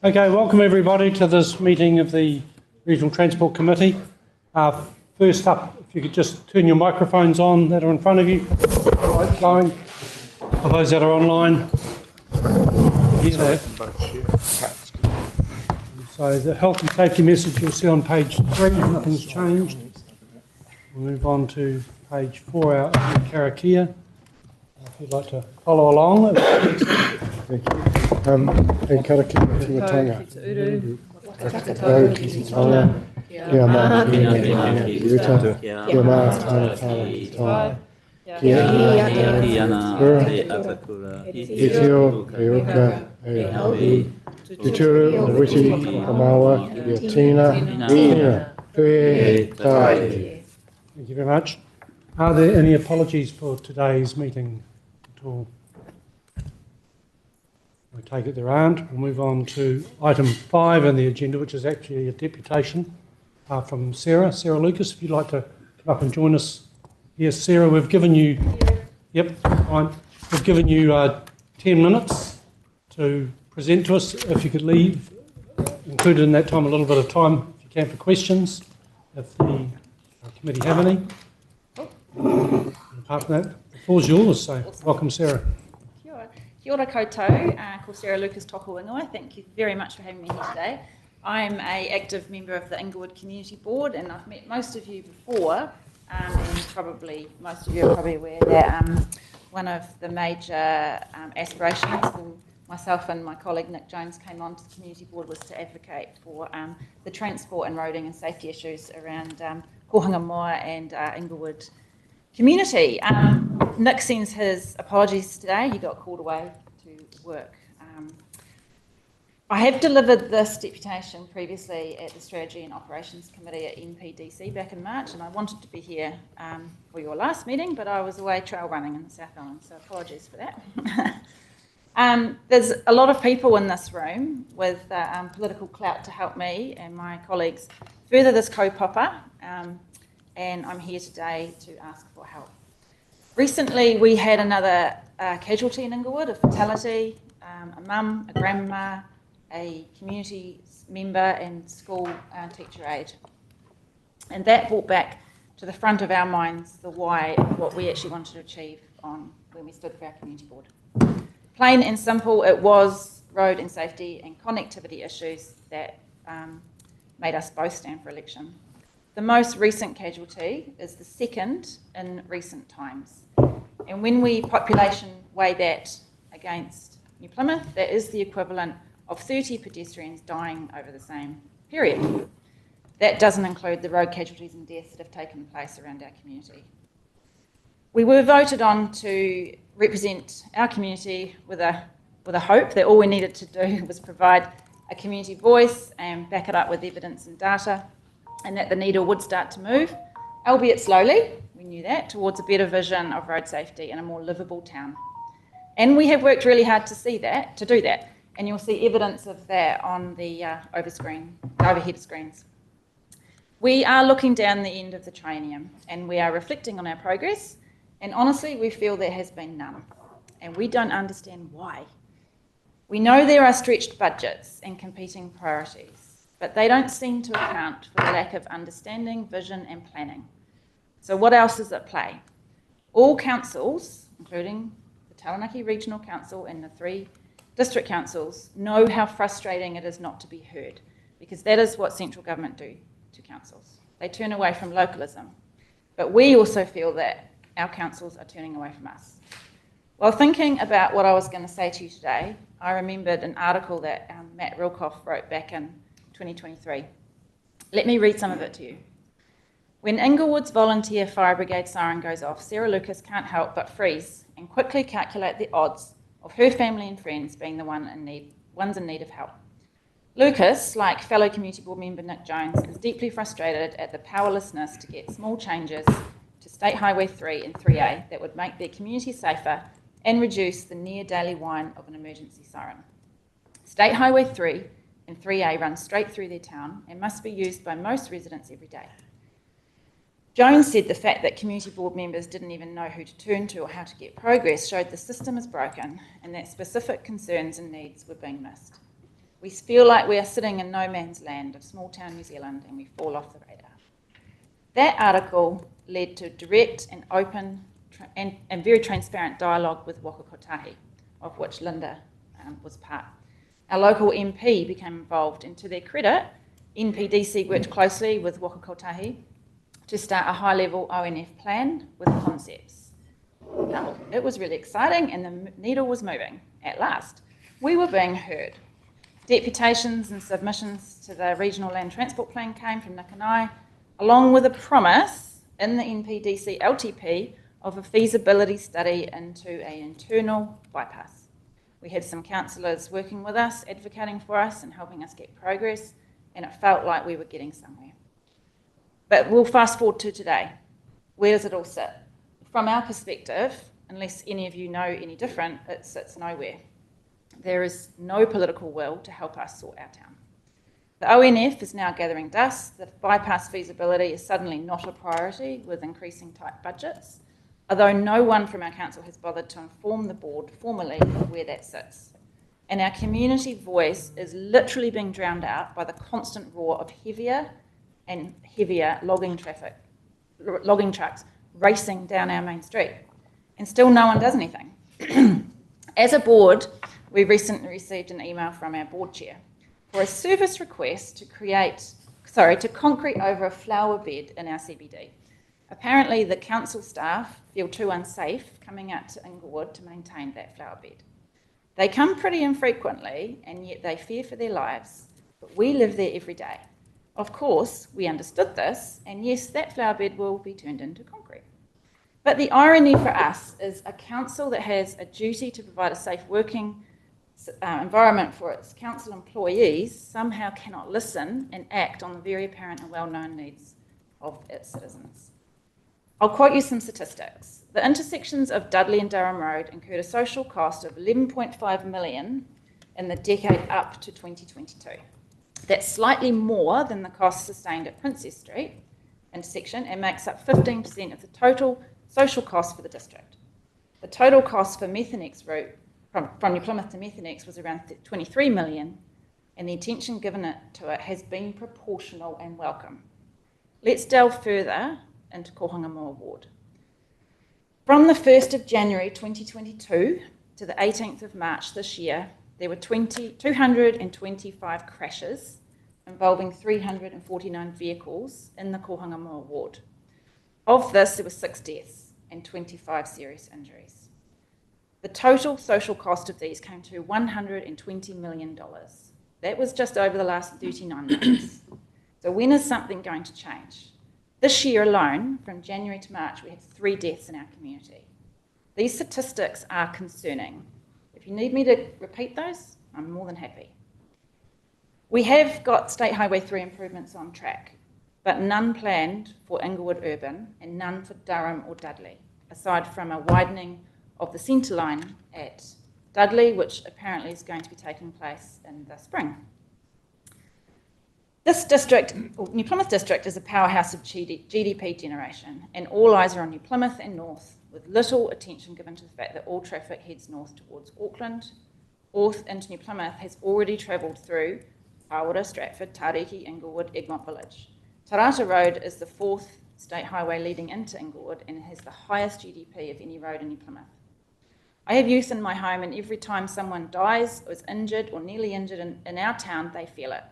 Okay, welcome everybody to this meeting of the Regional Transport Committee. First up, if you could just turn your microphones on that are in front of you, light flowing. For those that are online, hear that. So the health and safety message you'll see on page 3, nothing's changed. We'll move on to page 4, our karakia. If you'd like to follow along. Thank you. E karakia timatanga. Au ki te tonga. Kia mā ki ruta. Kia mā tāna ki tonga. Kia ana e teo e oka e haui. Te turu o witi ka maua i a tina. Pue tai. Thank you very much. Are there any apologies for today's meeting at all? I take it there aren't. We'll move on to item 5 on the agenda, which is actually a deputation from Sarah Lucas. If you'd like to come up and join us. Yes, Sarah, we've given you... Yep, fine. We've given you 10 minutes to present to us. If you could leave, included in that time, a little bit of time, if you can, for questions, if the committee have any. Apart from that, the floor's yours, so welcome, Sarah. Kia ora koutou, ko Sarah Lucas toko ingoa. Thank you very much for having me here today. I'm an active member of the Inglewood Community Board, and I've met most of you before, and probably most of you are probably aware that one of the major aspirations when myself and my colleague Nick Jones came onto the Community Board was to advocate for the transport and roading and safety issues around Kohanga Moa and Inglewood community. Nick sends his apologies today. He got called away to work. I have delivered this deputation previously at the Strategy and Operations Committee at NPDC back in March, and I wanted to be here for your last meeting, but I was away trail running in the South Island, so apologies for that. There's a lot of people in this room with political clout to help me and my colleagues further this kaupapa, and I'm here today to ask for help. Recently, we had another casualty in Inglewood, a fatality, a mum, a grandma, a community member and school teacher aide. And that brought back to the front of our minds the why of what we actually wanted to achieve when we stood for our community board. Plain and simple, it was road and safety and connectivity issues that made us both stand for election. The most recent casualty is the second in recent times. And when we population weigh that against New Plymouth, that is the equivalent of 30 pedestrians dying over the same period. That doesn't include the road casualties and deaths that have taken place around our community. We were voted on to represent our community with a hope that all we needed to do was provide a community voice and back it up with evidence and data, and that the needle would start to move, albeit slowly, we knew that, towards a better vision of road safety and a more livable town. And we have worked really hard to do that, and you'll see evidence of that on the overhead screens. We are looking down the end of the triennium, and we are reflecting on our progress, and honestly, we feel there has been none, and we don't understand why. We know there are stretched budgets and competing priorities, but they don't seem to account for the lack of understanding, vision and planning. So what else is at play? All councils, including the Taranaki Regional Council and the 3 district councils, know how frustrating it is not to be heard, because that is what central government do to councils. They turn away from localism. But we also feel that our councils are turning away from us. While thinking about what I was going to say to you today, I remembered an article that Matt Rilkoff wrote back in 2023. Let me read some of it to you. When Inglewood's volunteer fire brigade siren goes off, Sarah Lucas can't help but freeze and quickly calculate the odds of her family and friends being the ones in need of help. Lucas, like fellow community board member Nick Jones, is deeply frustrated at the powerlessness to get small changes to State Highway 3 and 3A that would make their community safer and reduce the near daily whine of an emergency siren. State Highway 3 and 3A run straight through their town and must be used by most residents every day. Jones said the fact that community board members didn't even know who to turn to or how to get progress showed the system is broken and that specific concerns and needs were being missed. We feel like we are sitting in no man's land of small town New Zealand and we fall off the radar. That article led to direct and open and very transparent dialogue with Waka Kotahi, of which Linda was part. Our local MP became involved, and to their credit, NPDC worked closely with Waka Kotahi to start a high-level ONF plan with concepts. Well, it was really exciting and the needle was moving at last. We were being heard. Deputations and submissions to the Regional Land Transport Plan came from Nick and I, along with a promise in the NPDC LTP of a feasibility study into an internal bypass. We had some councillors working with us, advocating for us and helping us get progress, and it felt like we were getting somewhere. But we'll fast forward to today. Where does it all sit? From our perspective, unless any of you know any different, it sits nowhere. There is no political will to help us sort our town. The ONF is now gathering dust. The bypass feasibility is suddenly not a priority with increasing tight budgets, although no one from our council has bothered to inform the board formally of where that sits. And our community voice is literally being drowned out by the constant roar of heavier and heavier logging trucks racing down our main street. And still no one does anything. As a board, we recently received an email from our board chair for a service request to concrete over a flower bed in our CBD. Apparently the council staff feel too unsafe coming out to Inglewood to maintain that flower bed. They come pretty infrequently and yet they fear for their lives, but we live there every day. Of course, we understood this, and yes, that flower bed will be turned into concrete. But the irony for us is a council that has a duty to provide a safe working environment for its council employees somehow cannot listen and act on the very apparent and well-known needs of its citizens. I'll quote you some statistics. The intersections of Dudley and Durham Road incurred a social cost of $11.5 million in the decade up to 2022. That's slightly more than the cost sustained at Princess Street intersection and makes up 15% of the total social cost for the district. The total cost for Methanex route from New Plymouth to Methanex was around $23 million, and the attention given to it has been proportional and welcome. Let's delve further into Kohangamoa Ward. From the 1st of January 2022 to the 18th of March this year, there were 225 crashes involving 349 vehicles in the Kohangamoa Ward. Of this, there were 6 deaths and 25 serious injuries. The total social cost of these came to $120 million. That was just over the last 39 months. So when is something going to change? This year alone, from January to March, we had 3 deaths in our community. These statistics are concerning. If you need me to repeat those, I'm more than happy. We have got State Highway 3 improvements on track, but none planned for Inglewood Urban and none for Durham or Dudley, aside from a widening of the centre line at Dudley, which apparently is going to be taking place in the spring. This district, or New Plymouth district, is a powerhouse of GDP generation, and all eyes are on New Plymouth and north, with little attention given to the fact that all traffic heads north towards Auckland. North into New Plymouth has already travelled through Aora, Stratford, Taranaki, Inglewood, Egmont Village. Tarata Road is the 4th state highway leading into Inglewood and it has the highest GDP of any road in New Plymouth. I have youth in my home, and every time someone dies or is injured or nearly injured in our town, they feel it.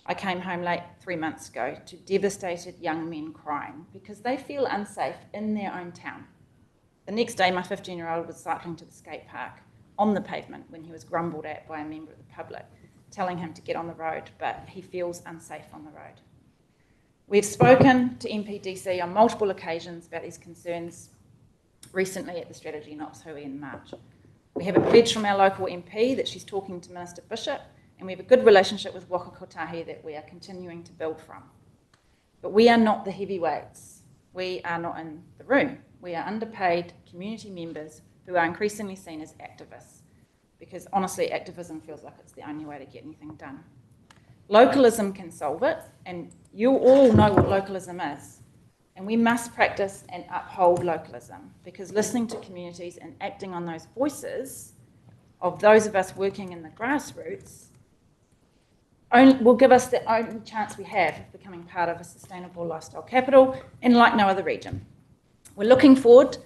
I came home late 3 months ago to devastated young men crying because they feel unsafe in their own town. The next day, my 15-year-old was cycling to the skate park on the pavement when he was grumbled at by a member of the public, telling him to get on the road, but he feels unsafe on the road. We've spoken to NPDC on multiple occasions about these concerns, recently at the Strategy in Oxhui in March. We have a pledge from our local MP that she's talking to Minister Bishop, and we have a good relationship with Waka Kotahi that we are continuing to build from. But we are not the heavyweights. We are not in the room. We are underpaid community members who are increasingly seen as activists, because honestly, activism feels like it's the only way to get anything done. Localism can solve it, and you all know what localism is. And we must practice and uphold localism, because listening to communities and acting on those voices of those of us working in the grassroots will give us the only chance we have of becoming part of a sustainable lifestyle capital, and like no other region. We're looking forward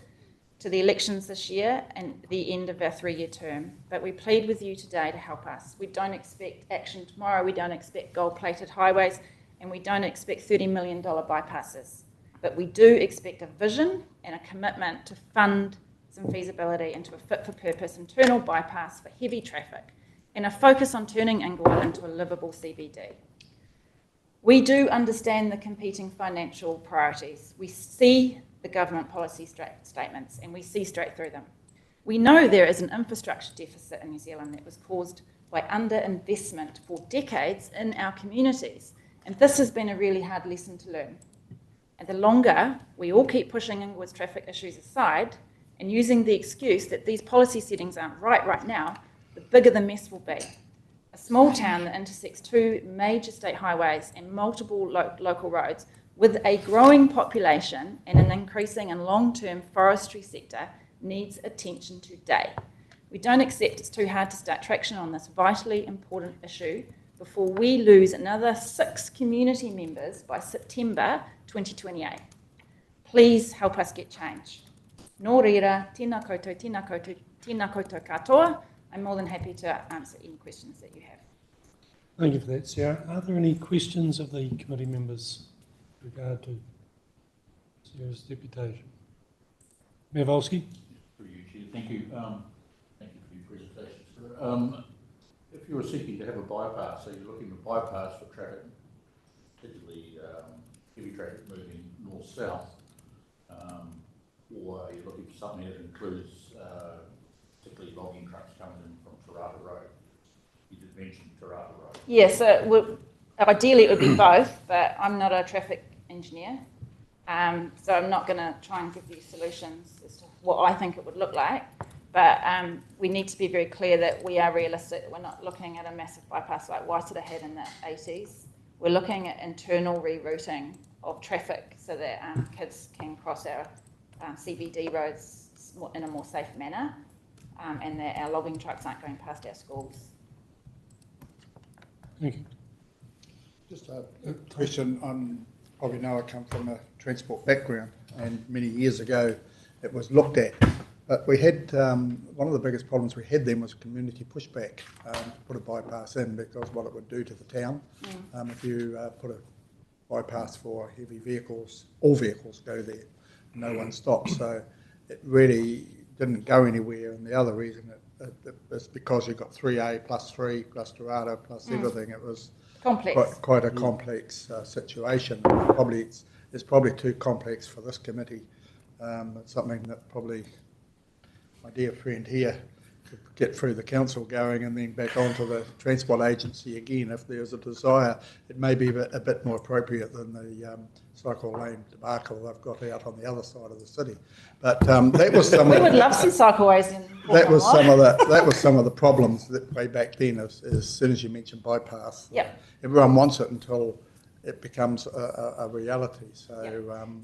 to the elections this year and the end of our 3-year term, but we plead with you today to help us. We don't expect action tomorrow, we don't expect gold-plated highways, and we don't expect $30 million bypasses. But we do expect a vision and a commitment to fund some feasibility into a fit-for-purpose internal bypass for heavy traffic, and a focus on turning Inglewood into a livable CBD. We do understand the competing financial priorities. We see the government policy statements, and we see straight through them. We know there is an infrastructure deficit in New Zealand that was caused by underinvestment for decades in our communities, and this has been a really hard lesson to learn. And the longer we all keep pushing Inglewood's traffic issues aside and using the excuse that these policy settings aren't right now, the bigger the mess will be. A small town that intersects 2 major state highways and multiple local roads with a growing population and an increasing and long-term forestry sector needs attention today. We don't accept it's too hard to start traction on this vitally important issue before we lose another 6 community members by September 2028. Please help us get change. Nō reira, tēnā koutou, tēnā koutou, tēnā koutou katoa. I'm more than happy to answer any questions that you have. Thank you for that, Sarah. Are there any questions of the committee members with regard to Sarah's deputation? Mayor Volsky? Through you, Chair. Thank you. Thank you for your presentation, Sarah. If you were seeking to have a bypass, so you're looking to bypass for traffic, particularly heavy traffic moving north-south, or are you looking for something that includes particularly logging trucks coming in from Tarata Road? You did mention Tarata Road. Yes, ideally it would be both, but I'm not a traffic engineer, so I'm not going to try and give you solutions as to what I think it would look like. But we need to be very clear that we are realistic. We're not looking at a massive bypass like Waitara had in the 80s. We're looking at internal rerouting of traffic so that kids can cross our CBD roads in a more safe manner, and that our logging trucks aren't going past our schools. Thank you. Just a question. Probably know I come from a transport background, and many years ago it was looked at. But we had, one of the biggest problems we had then was community pushback to put a bypass in, because what it would do to the town. If you put a bypass for heavy vehicles, all vehicles go there, no one stops. So it really didn't go anywhere. And the other reason it's because you've got 3A plus 3 plus Dorado plus everything. It was Complex. quite a complex situation. It's probably too complex for this committee. It's something that probably my dear friend here could get through the council going and then back onto the transport agency again if there's a desire. It may be a bit more appropriate than the cycle lane debacle they've got out on the other side of the city. But that was some. We would love some cycleways in. That was some of the problems that way back then. As soon as you mention bypass, everyone wants it until it becomes a reality. So,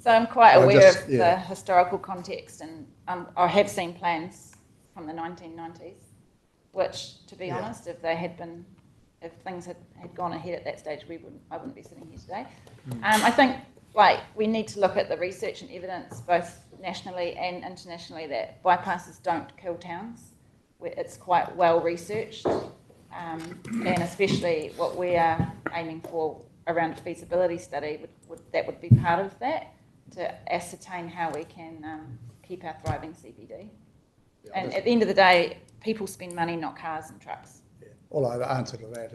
so I'm quite aware of the historical context, and I have seen plans from the 1990s, which, to be honest, if things had gone ahead at that stage, I wouldn't be sitting here today. I think we need to look at the research and evidence, both nationally and internationally, that bypasses don't kill towns. It's quite well researched, and especially what we are aiming for around a feasibility study, that would be part of that, to ascertain how we can keep our thriving CBD. And at the end of the day, people spend money, not cars and trucks. Yeah. All I answer to that,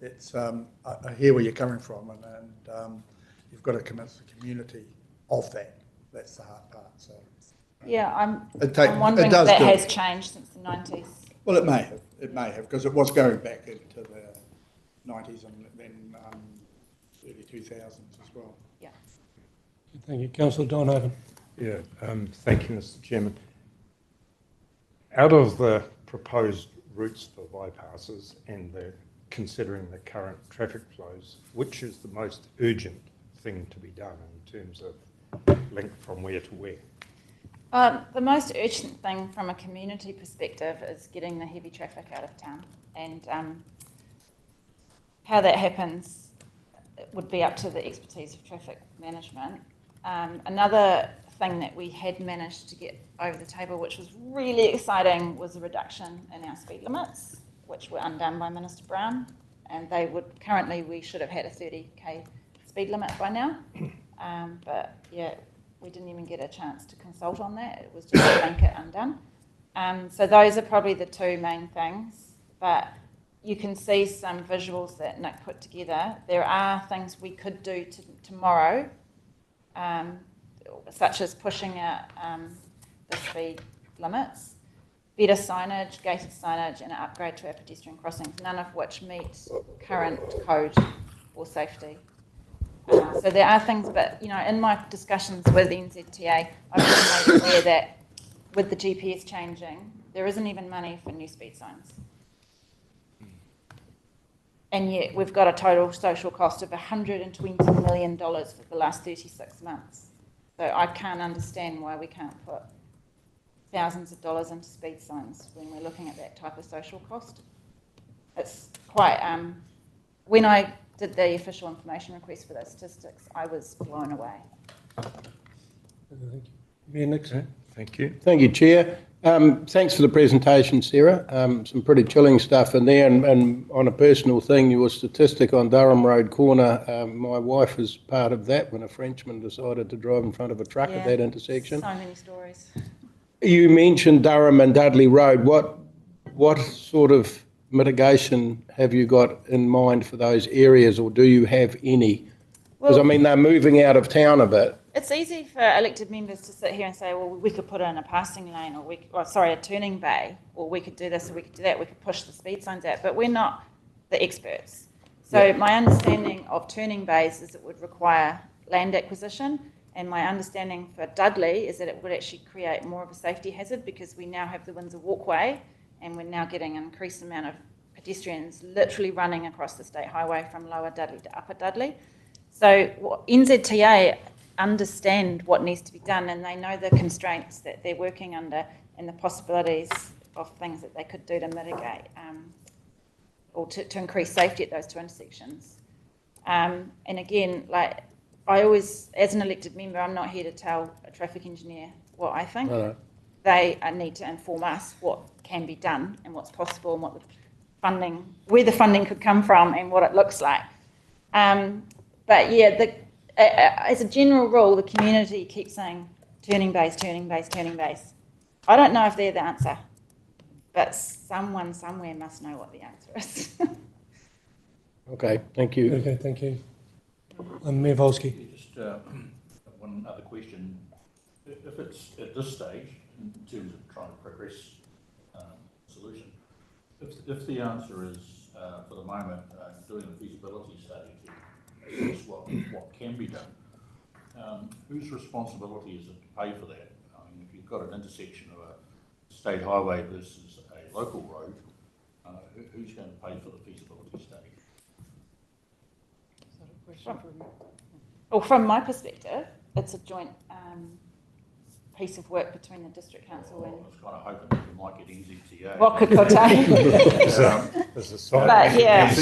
it's I hear where you're coming from, and you've got to convince the community of that. That's the hard part. So yeah, I'm wondering if that has changed since the 90s. Well, it may have. It may have, because it was going back into the 90s and then early 2000s as well. Yeah. Thank you. Councillor Donhoven. Yeah, thank you, Mr. Chairman. Out of the proposed routes for bypasses and considering the current traffic flows, which is the most urgent thing to be done in terms of link from where to where? The most urgent thing from a community perspective is getting the heavy traffic out of town, and how that happens would be up to the expertise of traffic management. Another thing that we had managed to get over the table, which was really exciting, was a reduction in our speed limits, which were undone by Minister Brown. And currently we should have had a 30k speed limit by now. But yeah, we didn't even get a chance to consult on that. It was just a blanket undone. So those are probably the two main things. But you can see some visuals that Nick put together. There are things we could do tomorrow, such as pushing out the speed limits, better signage, gated signage, and an upgrade to our pedestrian crossings, none of which meet current code or safety. So there are things, but in my discussions with NZTA, I've been made aware that with the GPS changing, there isn't even money for new speed signs. And yet we've got a total social cost of $120 million for the last 36 months. So I can't understand why we can't put thousands of dollars into speed signs when we're looking at that type of social cost. It's quite, when I did the official information request for those statistics, I was blown away. Thank you. Mayor Nixon. Thank you. Thank you, Chair. Thanks for the presentation, Sarah. Some pretty chilling stuff in there. And on a personal thing, your statistic on Durham Road corner, my wife was part of that when a Frenchman decided to drive in front of a truck at that intersection. So many stories. You mentioned Durham and Dudley Road. What sort of mitigation have you got in mind for those areas, or do you have any? Because, Well, I mean, they're moving out of town a bit. it's easy for elected members to sit here and say, well, we could put in a passing lane, or a turning bay, or we could do this, or we could do that, we could push the speed signs out, but we're not the experts. So my understanding of turning bays is it would require land acquisition, and my understanding for Dudley is that it would actually create more of a safety hazard because we now have the Windsor Walkway, and we're now getting an increased amount of pedestrians literally running across the state highway from Lower Dudley to Upper Dudley. So NZTA understand what needs to be done, and they know the constraints that they're working under and the possibilities of things that they could do to mitigate or to increase safety at those two intersections. And again, like I always, as an elected member, I'm not here to tell a traffic engineer what I think. Right. They need to inform us what can be done and what's possible and what the funding, where the funding could come from and what it looks like. But yeah, as a general rule, the community keeps saying turning bays, turning bays, turning bays. I don't know if they're the answer, but someone somewhere must know what the answer is. Okay, thank you. Okay, thank you. Mayor Volsky. Just one other question. If it's at this stage, in terms of trying to progress solution, if the answer is, for the moment, doing a feasibility study to assess what can be done, whose responsibility is it to pay for that? I mean, if you've got an intersection of a state highway versus a local road, who's going to pay for the feasibility study? Well, from my perspective, it's a joint piece of work between the District Council I was kind of hoping that we might get NZTA. and Wakakote. There's a site. But yeah,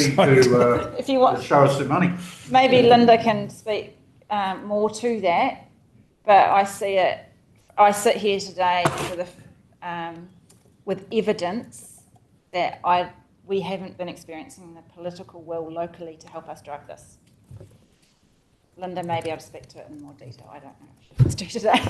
if you want to show us the money. Maybe Linda can speak more to that, but I sit here today with evidence that we haven't been experiencing the political will locally to help us drive this. Linda may be able to speak to it in more detail. I don't know if she wants to today.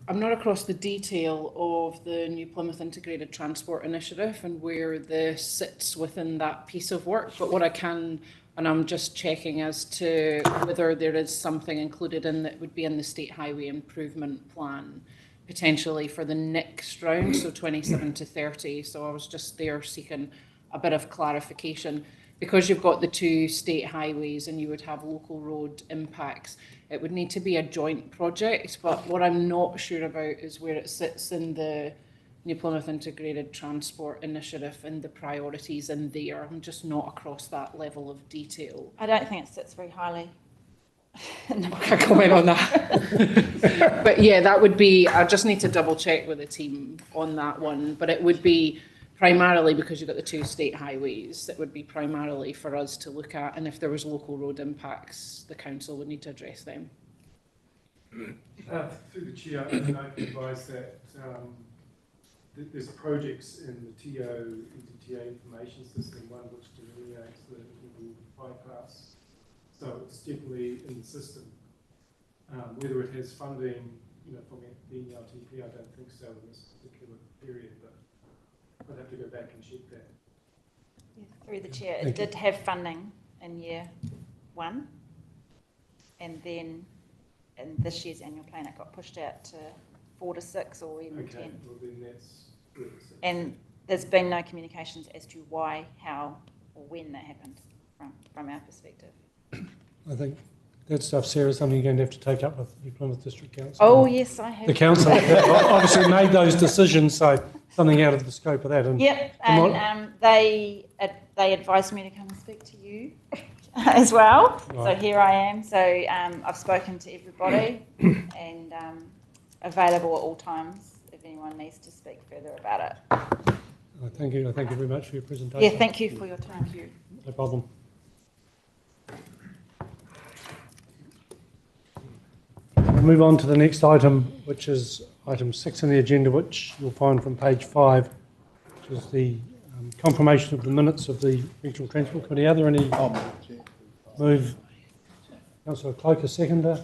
I'm not across the detail of the New Plymouth Integrated Transport Initiative and where this sits within that piece of work, but what I can, and I'm just checking as to whether there is something included in that would be in the State Highway Improvement Plan, potentially for the next round, so 27 to 30. So I was just there seeking a bit of clarification. Because you've got the two state highways and you would have local road impacts, it would need to be a joint project, but what I'm not sure about is where it sits in the New Plymouth Integrated Transport Initiative and the priorities in there. I'm just not across that level of detail. I don't think it sits very highly. I can't comment on that. But yeah, that would be, I just need to double check with the team on that one, but it would be primarily because you've got the two state highways, it would be primarily for us to look at, and if there was local road impacts, the council would need to address them. Through the chair, I can advise that there's projects in the TO NTTA information system, one which delineates the bypass. So it's definitely in the system. Whether it has funding, from the NLTP, I don't think so in this particular period, but I'd have to go back and check that. Yeah, through the chair, it did have funding in year 1, and then in this year's annual plan it got pushed out to 4 to 6 or even 10. Well, then that's good. And there's been no communications as to why, how, or when that happened from our perspective. I think that stuff, Sarah, is something you're going to have to take up with the Plymouth District Council. Oh, yes, I have. The council obviously made those decisions, so something out of the scope of that. And, Yep, and they advised me to come and speak to you as well. Right. So here I am. So I've spoken to everybody and available at all times if anyone needs to speak further about it. Thank you. Thank you very much for your presentation. Yeah, thank you for your time. Thank you. No problem. We'll move on to the next item, which is item 6 on the agenda, which you'll find from page 5, which is the confirmation of the minutes of the Regional Transport Committee. Are there any move? Councillor Cloker, seconder.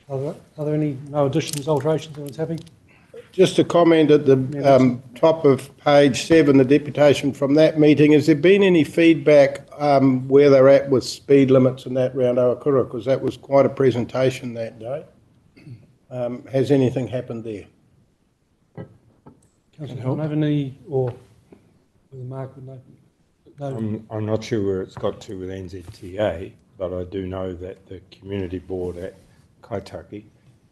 Are there any no additions, alterations? Everyone's happy? Just a comment at the top of page 7, the deputation from that meeting. Has there been any feedback where they're at with speed limits and that round Owakura? Because that was quite a presentation that day. Has anything happened there? Councillor Novaney or Mark would know? No. I'm not sure where it's got to with NZTA, but I do know that the community board at Kaitaki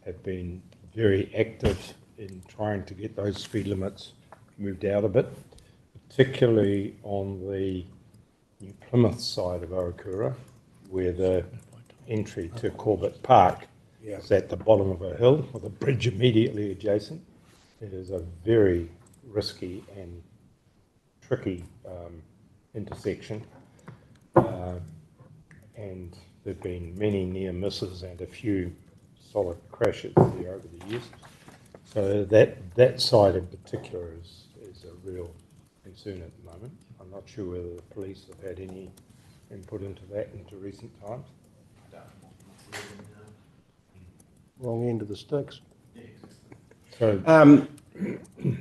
have been very active in trying to get those speed limits moved out a bit, particularly on the New Plymouth side of Owakura, where the entry to Corbett Park is at the bottom of a hill with a bridge immediately adjacent. It is a very risky and tricky intersection, and there have been many near misses and a few solid crashes there over the years. So that side in particular is a real concern at the moment. I'm not sure whether the police have had any input into that into recent times. Wrong end of the sticks. So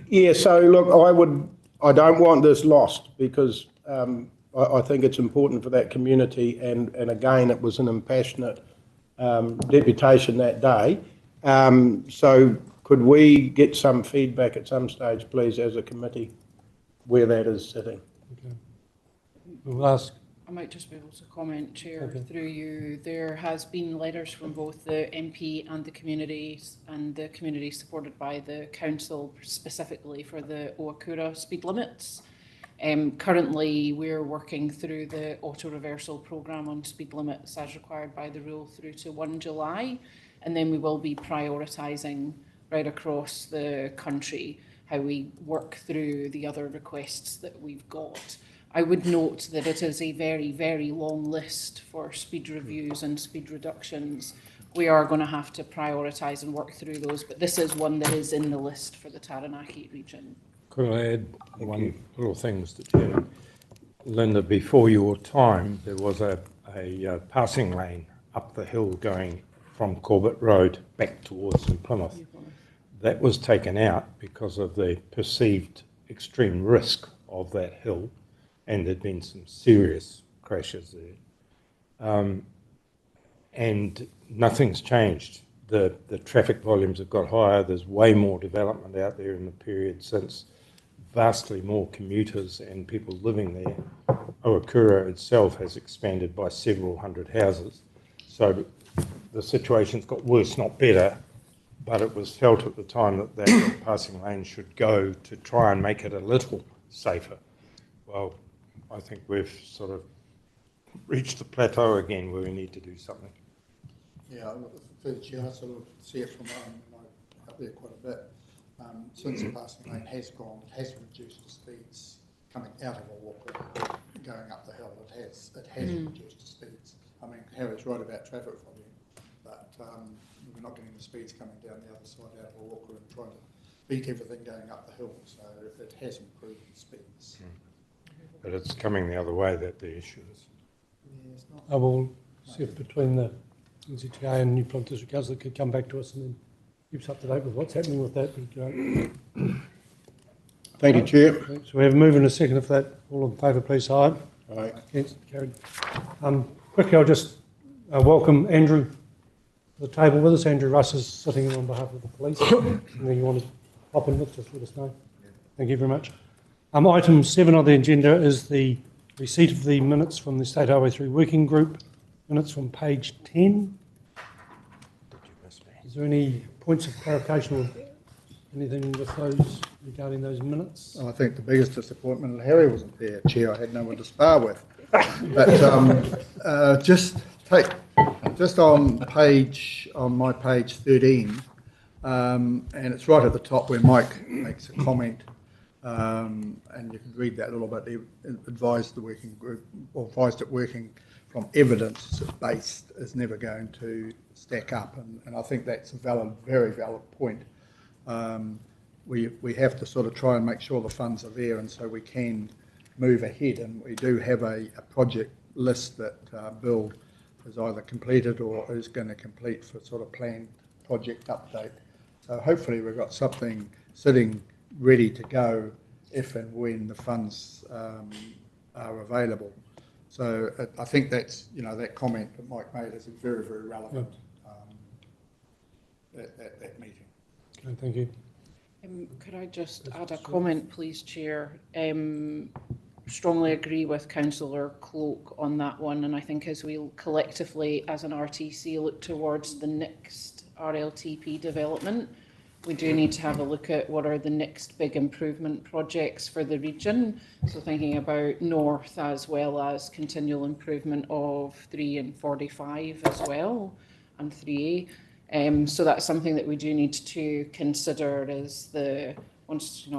Yeah, so look, I don't want this lost because I think it's important for that community, and again, it was an impassionate deputation that day. So could we get some feedback at some stage, please, as a committee, where that is sitting? Okay. We'll ask. I might just be able to comment, Chair, Okay. through you. There has been letters from both the MP and the community supported by the council, specifically for the Owakura speed limits. Currently, we're working through the auto-reversal programme on speed limits as required by the rule through to 1 July, and then we will be prioritising right across the country how we work through the other requests that we've got. I would note that it is a very, very long list for speed reviews and speed reductions. We are going to have to prioritise and work through those, but this is one that is in the list for the Taranaki region. could I add one little thing, Mr. Chair? Linda, before your time, there was a passing lane up the hill going from Corbett Road back towards St Plymouth. That was taken out because of the perceived extreme risk of that hill, and there'd been some serious crashes there. And nothing's changed. The traffic volumes have got higher. There's way more development out there in the period since, vastly more commuters and people living there. Owakura itself has expanded by several hundred houses. So the situation's got worse, not better, but it was felt at the time that that passing lane should go to try and make it a little safer. Well, I think we've sort of reached the plateau again where we need to do something. Yeah, through the chair, I sort of see it from up there quite a bit. Since the passing lane has gone, it has reduced the speeds coming out of a walk going up the hill, it has reduced the speeds. I mean, Harry's right about traffic volume, but we're not getting the speeds coming down the other side out of a walker and trying to beat everything going up the hill, so it has improved the speeds. But it's coming the other way that the issue is. Yeah, it's not. I will see if between the NZTA and New Plymouth District Council could come back to us and then keep us up to date with what's happening with that. Would be great. Thank you, Chair. So we have a move and a second. If that, all in favour, please say aye. Aye. Against, carried. Quickly, I'll just welcome Andrew to the table with us. Andrew Russ is sitting in on behalf of the police. Anything you want to hop in with, just let us know. Thank you very much. Item 7 on the agenda is the receipt of the minutes from the State Highway 3 Working Group. Minutes from page 10. Is there any points of clarification or anything with those regarding those minutes? I think the biggest disappointment, Harry wasn't there, Chair. I had no one to spar with. But just on my page 13, and it's right at the top where Mike makes a comment, and you can read that a little bit. He advised the working group, or advised it working from evidence-based is never going to stack up, and I think that's a very valid point. We have to sort of try and make sure the funds are there, and so we can move ahead. And we do have a project list that Bill has either completed or is going to complete for sort of planned project update. So hopefully we've got something sitting ready to go if and when the funds are available. So I think that's, that comment that Mike made is very, very relevant at that meeting. Okay, thank you. Could I just add a comment, please, Chair? Strongly agree with Councillor Cloak on that one, and I think as we collectively, as an RTC, look towards the next RLTP development, we do need to have a look at what are the next big improvement projects for the region. So thinking about North as well as continual improvement of 3 and 45 as well, and 3A. So that's something that we do need to consider as once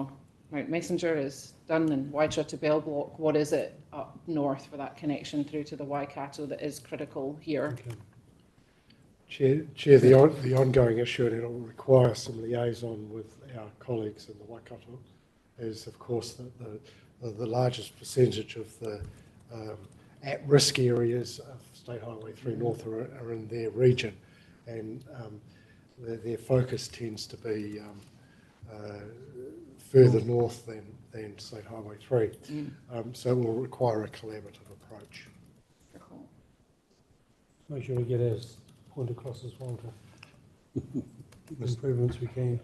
Mount Messenger is done and Waitara to Bell Block, what is it up north for that connection through to the Waikato that is critical here? Okay. Chair, the ongoing issue, and it will require some liaison with our colleagues in the Waikato, is of course the largest percentage of the at-risk areas of State Highway 3 North are in their region, and their focus tends to be further north than State Highway 3. So it will require a collaborative approach. Cool. Make sure we get our point across as well to improvements we can.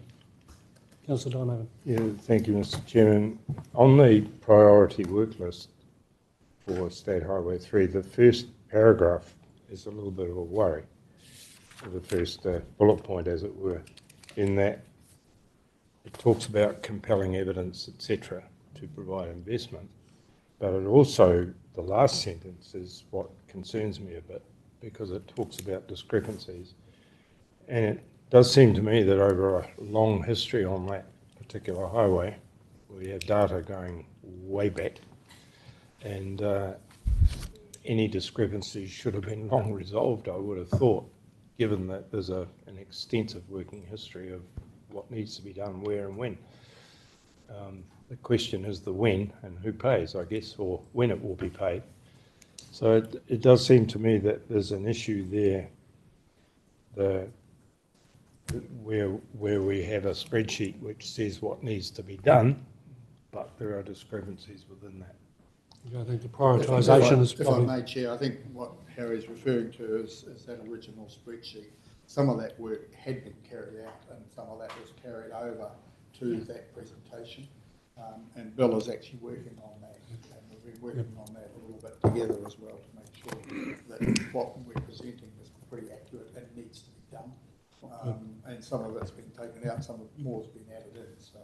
Councillor Donovan. Yeah, thank you, Mr. Chairman. On the priority work list for State Highway 3, the first paragraph is a little bit of a worry. The first bullet point, as it were, in that it talks about compelling evidence, etc., to provide investment, but it also, the last sentence is what concerns me a bit, because it talks about discrepancies, and it does seem to me that over a long history on that particular highway, we have data going way back, and any discrepancies should have been long resolved, I would have thought, given that there's an extensive working history of what needs to be done, where and when. The question is the when and who pays, I guess, or when it will be paid. So it does seem to me that there's an issue there where we have a spreadsheet which says what needs to be done, but there are discrepancies within that. I think the prioritisation is If probably... I may, Chair, I think what Harry's referring to is that original spreadsheet. Some of that work had been carried out and some of that was carried over to that presentation. And Bill is actually working on that, and we've been working on that a little bit together as well to make sure that what we're presenting is pretty accurate and needs to be done. And some of it's been taken out, some more has been added in. So,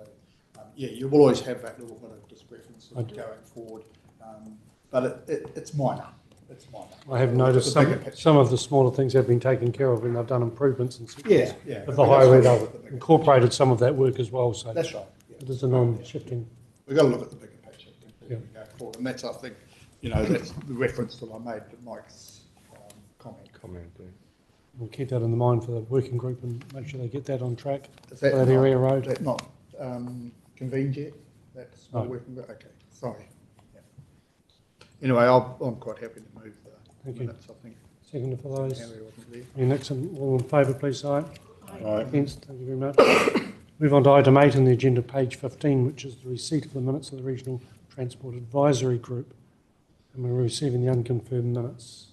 yeah, you will always have that little bit of discrepancy going forward, but it's minor. It's minor. I have noticed some of the smaller things have been taken care of and they've done improvements and Yeah. of the highway. They've incorporated some of that work as well. So that's right. Yeah. it is a non-shifting. We've got to look at the bigger picture. as we go forward. And that's, I think, that's the reference that I made to Mike's comment. We'll keep that in the mind for the working group and make sure they get that on track. Is that for that area road. Is that not convened yet? That small No. working group? Okay, sorry. Yeah. Anyway, I'm quite happy to move the minutes, I think. Second for those. Henry wasn't there. Any Nixon, all in favour, please say aye. Aye. Against, thank you very much. Move on to item 8 on the agenda, page 15, which is the receipt of the minutes of the Regional Transport Advisory Group. And we're receiving the unconfirmed minutes.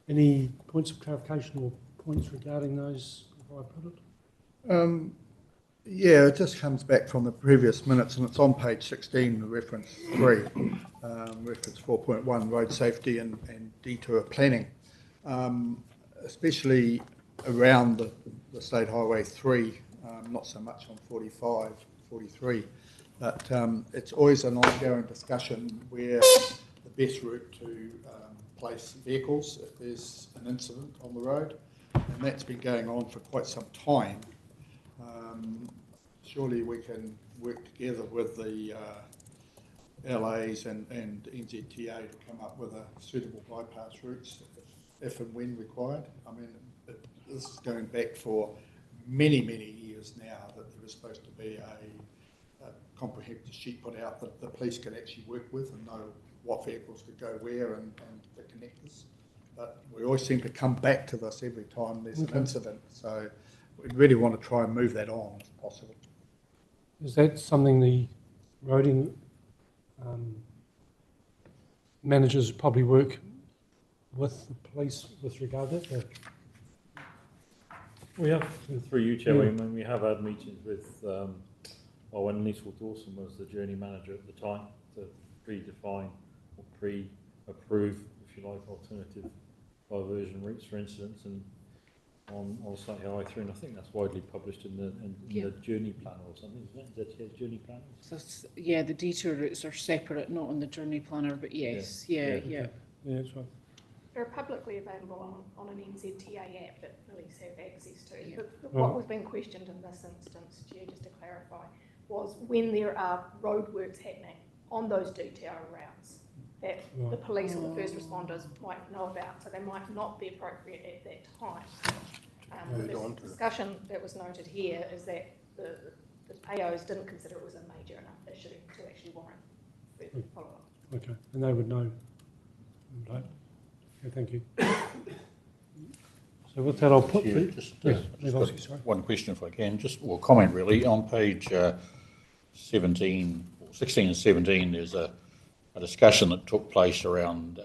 Any points of clarification or points regarding those before I put it? Yeah, it just comes back from the previous minutes, and it's on page 16, reference 3, reference 4.1, road safety and detour planning, especially around the State Highway 3, not so much on 45, 43, but it's always an ongoing discussion where the best route to place vehicles if there's an incident on the road, and that's been going on for quite some time. Surely we can work together with the LAs and NZTA to come up with a suitable bypass routes if and when required. I mean, this is going back for many, many years now that there was supposed to be a comprehensive sheet put out that the police could actually work with and know what vehicles could go where and the connectors. But we always seem to come back to this every time there's an incident. So we really want to try and move that on if possible. Is that something the roading managers probably work with the police with regard to that? We have, through you, Chair, we have had meetings with, when Liesl Dawson was the journey manager at the time, to predefine or pre-approve, if you like, alternative diversion routes for incidents and on slightly high through, and I think that's widely published in the journey plan or something, isn't it? Is that journey plan? So the detour routes are separate, not on the journey planner, but yes, yeah. Yeah, that's right. They're publicly available on an NZTA app that police have access to. Yeah. But what was being questioned in this instance, Chair, just to clarify, was when there are roadworks happening on those detour routes that the police or the first responders might know about, so they might not be appropriate at that time. The discussion that was noted here is that the AOs didn't consider it was a major enough issue to actually warrant further follow-up. Okay, and they would know. Right. Okay, thank you. So with that, I'll put... One question if I can, or comment really, on page 16 and 17, there's a discussion that took place around,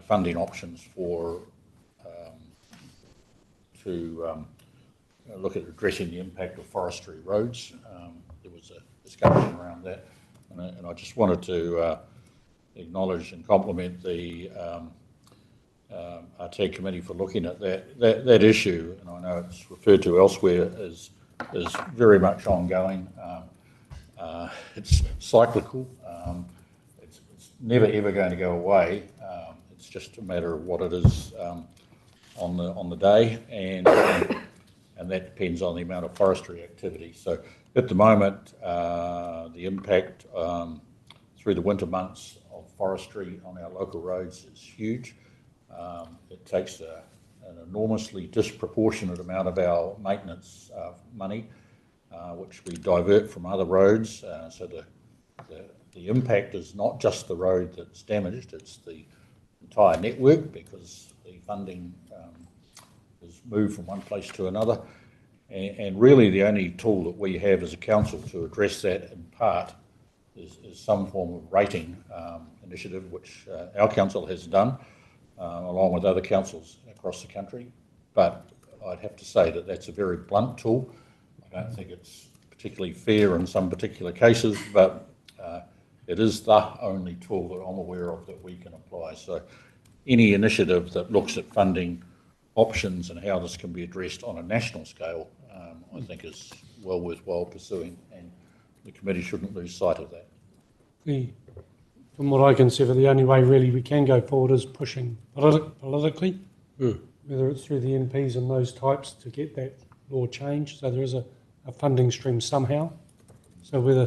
funding options for to look at addressing the impact of forestry roads. There was a discussion around that, and I just wanted to acknowledge and compliment the RT committee for looking at that issue, and I know it's referred to elsewhere as very much ongoing. It's cyclical. It's never ever going to go away. It's just a matter of what it is on the day, and that depends on the amount of forestry activity. So at the moment, the impact through the winter months of forestry on our local roads is huge. It takes an enormously disproportionate amount of our maintenance money, which we divert from other roads. So the impact is not just the road that's damaged, it's the entire network, because the funding is moved from one place to another. And really the only tool that we have as a council to address that in part is some form of rating initiative, which our council has done, along with other councils across the country. But I'd have to say that that's a very blunt tool. I don't think it's particularly fair in some particular cases, but it is the only tool that I'm aware of that we can apply. So any initiative that looks at funding options and how this can be addressed on a national scale, I think is well worthwhile pursuing, and the committee shouldn't lose sight of that. From what I consider, the only way really we can go forward is pushing politically, whether it's through the MPs and those types, to get that law changed so there is a funding stream somehow. So whether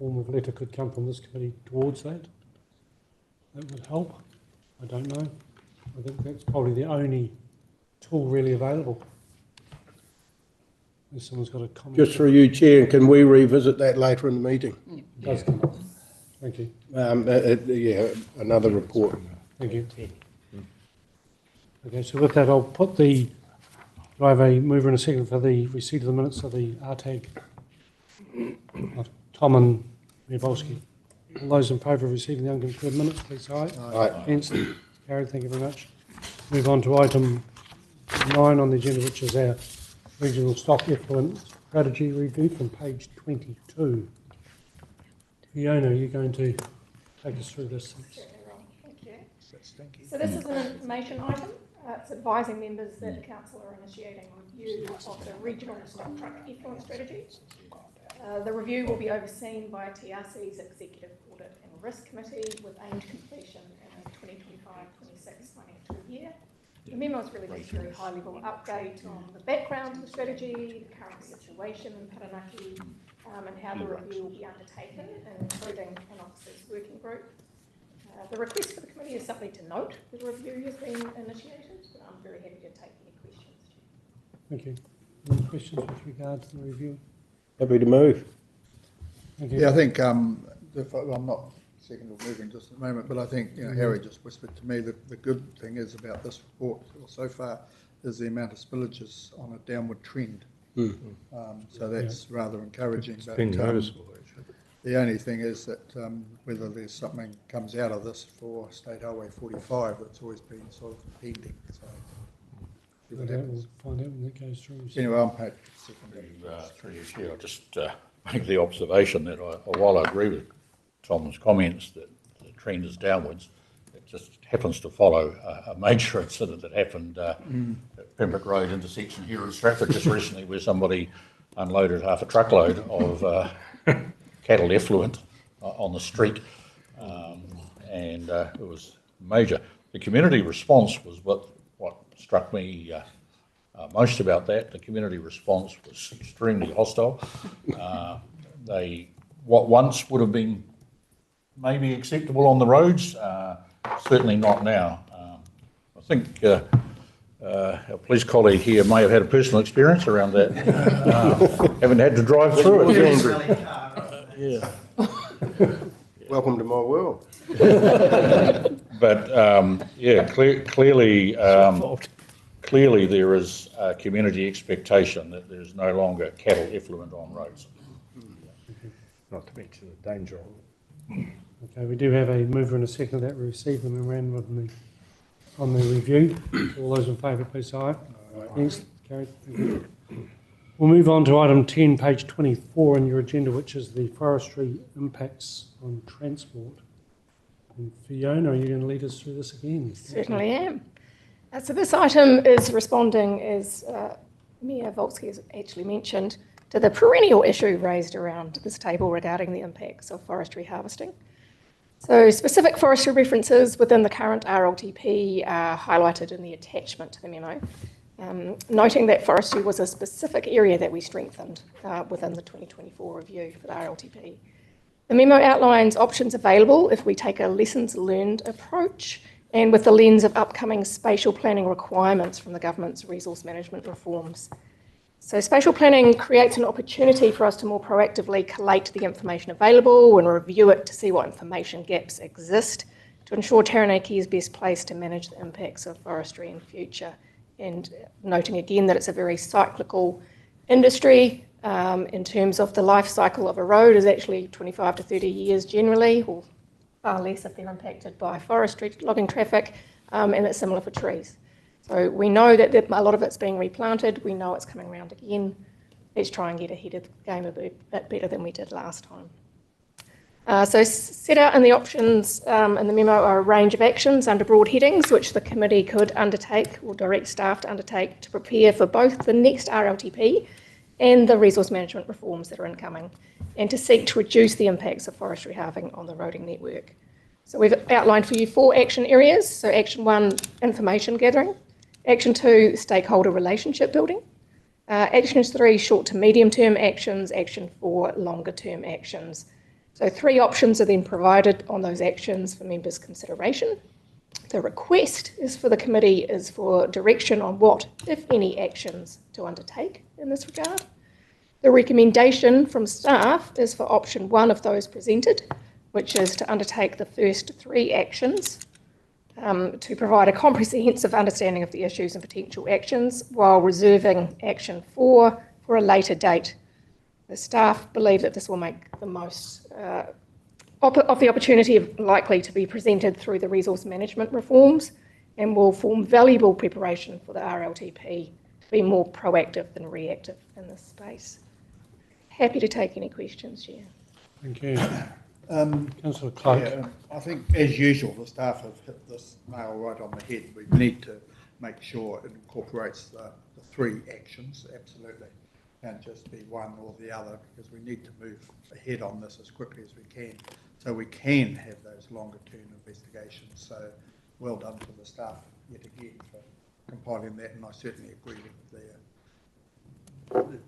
form of letter could come from this committee towards that, that would help. I don't know. I think that's probably the only tool really available. If someone's got a comment. Just through you, Chair, can we revisit that later in the meeting? It does come up. Thank you. Yeah, another report. Thank you. Okay, so with that, I'll put the, do I have a mover and a second for the receipt of the minutes of the RTAG? Of Tom and Miabolski. All those in favour of receiving the unconcurred minutes, please say aye. Aye. Against? Carried, thank you very much. Move on to item 9 on the agenda, which is our regional stock effluent strategy review from page 22. Fiona, are you going to take us through this? Thank you. So this is an information item. It's advising members that the council are initiating a review of the regional stock truck effluent strategy. The review will be overseen by TRC's Executive Audit and Risk Committee with aimed completion in the 2025-26 financial year. The memo is really just a very high-level update on the background of the strategy, the current situation in Taranaki, and how the review will be undertaken, including an officers' working group. The request for the committee is simply to note that the review has been initiated, but I'm very happy to take any questions. Thank you. Any questions with regard to the review? Happy to move. Thank you. Yeah, I think, I'm not second or moving just at the moment, but I think, Harry just whispered to me that the good thing is about this report so far is the amount of spillages on a downward trend. So that's rather encouraging. It's but, been noticeable, actually. The only thing is that whether there's something comes out of this for State Highway 45 that's always been sort of pending. So see what happens. We'll find out when that goes through. Anyway, I'm happy to second Through you, Chair, I'll just make the observation that while I agree with Tom's comments that the trend is downwards, it just happens to follow a major incident that happened at Pembroke Road intersection here in Stratford just recently, where somebody unloaded half a truckload of cattle effluent on the street, and it was major. The community response was what struck me most about that. The community response was extremely hostile. What once would have been maybe acceptable on the roads, certainly not now. I think our police colleague here may have had a personal experience around that, having had to drive through it. Yeah. Welcome to my world. But yeah, clearly there is a community expectation that there's no longer cattle effluent on roads. Not to mention the danger of it. Okay, we do have a mover and a second that we received the memorandum on the review. All those in favour, please say aye. Against? Carried. Thank you. We'll move on to item 10, page 24 in your agenda, which is the forestry impacts on transport. And Fiona, are you going to lead us through this again? Certainly am. So this item is responding, as Mia Volsky has actually mentioned, to the perennial issue raised around this table regarding the impacts of forestry harvesting. So specific forestry references within the current RLTP are highlighted in the attachment to the memo, noting that forestry was a specific area that we strengthened within the 2024 review for the RLTP. The memo outlines options available if we take a lessons learned approach and with the lens of upcoming spatial planning requirements from the government's resource management reforms. So spatial planning creates an opportunity for us to more proactively collate the information available and review it to see what information gaps exist to ensure Taranaki is best placed to manage the impacts of forestry in future. And noting again that it's a very cyclical industry in terms of the life cycle of a road is actually 25 to 30 years generally, or far less if they're impacted by forestry logging traffic, and it's similar for trees. So we know that a lot of it's being replanted, we know it's coming around again. Let's try and get ahead of the game a bit better than we did last time. So set out in the options in the memo are a range of actions under broad headings which the committee could undertake or direct staff to undertake to prepare for both the next RLTP and the resource management reforms that are incoming, and to seek to reduce the impacts of forestry halving on the roading network. So we've outlined for you 4 action areas. So action 1, information gathering. Action 2, stakeholder relationship building. Action 3, short to medium term actions. Action 4, longer term actions. So 3 options are then provided on those actions for members' consideration. The request is for the committee is for direction on what, if any, actions to undertake in this regard. The recommendation from staff is for option 1 of those presented, which is to undertake the first 3 actions to provide a comprehensive understanding of the issues and potential actions while reserving action 4 for a later date. The staff believe that this will make the most of the opportunity likely to be presented through the resource management reforms and will form valuable preparation for the RLTP to be more proactive than reactive in this space. Happy to take any questions, Chair. Thank you. Councillor Clark. Yeah, I think, as usual, the staff have hit this nail right on the head. We need to make sure it incorporates the 3 actions, absolutely. Can't just be one or the other, because we need to move ahead on this as quickly as we can, so we can have those longer term investigations. So well done to the staff yet again for compiling that, and I certainly agree with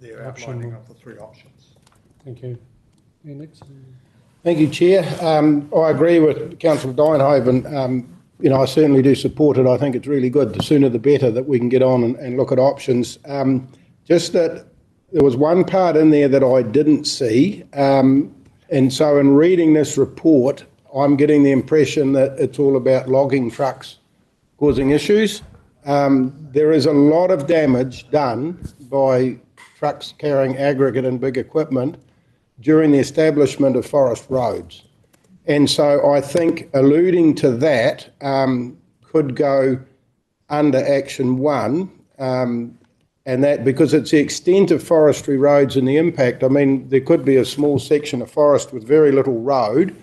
their outlining of the 3 options. Thank you. Yeah, next. Thank you, Chair. I agree with Councillor Dynhoven. I certainly do support it. I think it's really good. The sooner the better that we can get on and look at options. Just that there was one part in there that I didn't see. And so in reading this report, I'm getting the impression that it's all about logging trucks causing issues. There is a lot of damage done by trucks carrying aggregate and big equipment during the establishment of forest roads. And so I think alluding to that could go under action 1, and that because it's the extent of forestry roads and the impact. I mean, there could be a small section of forest with very little road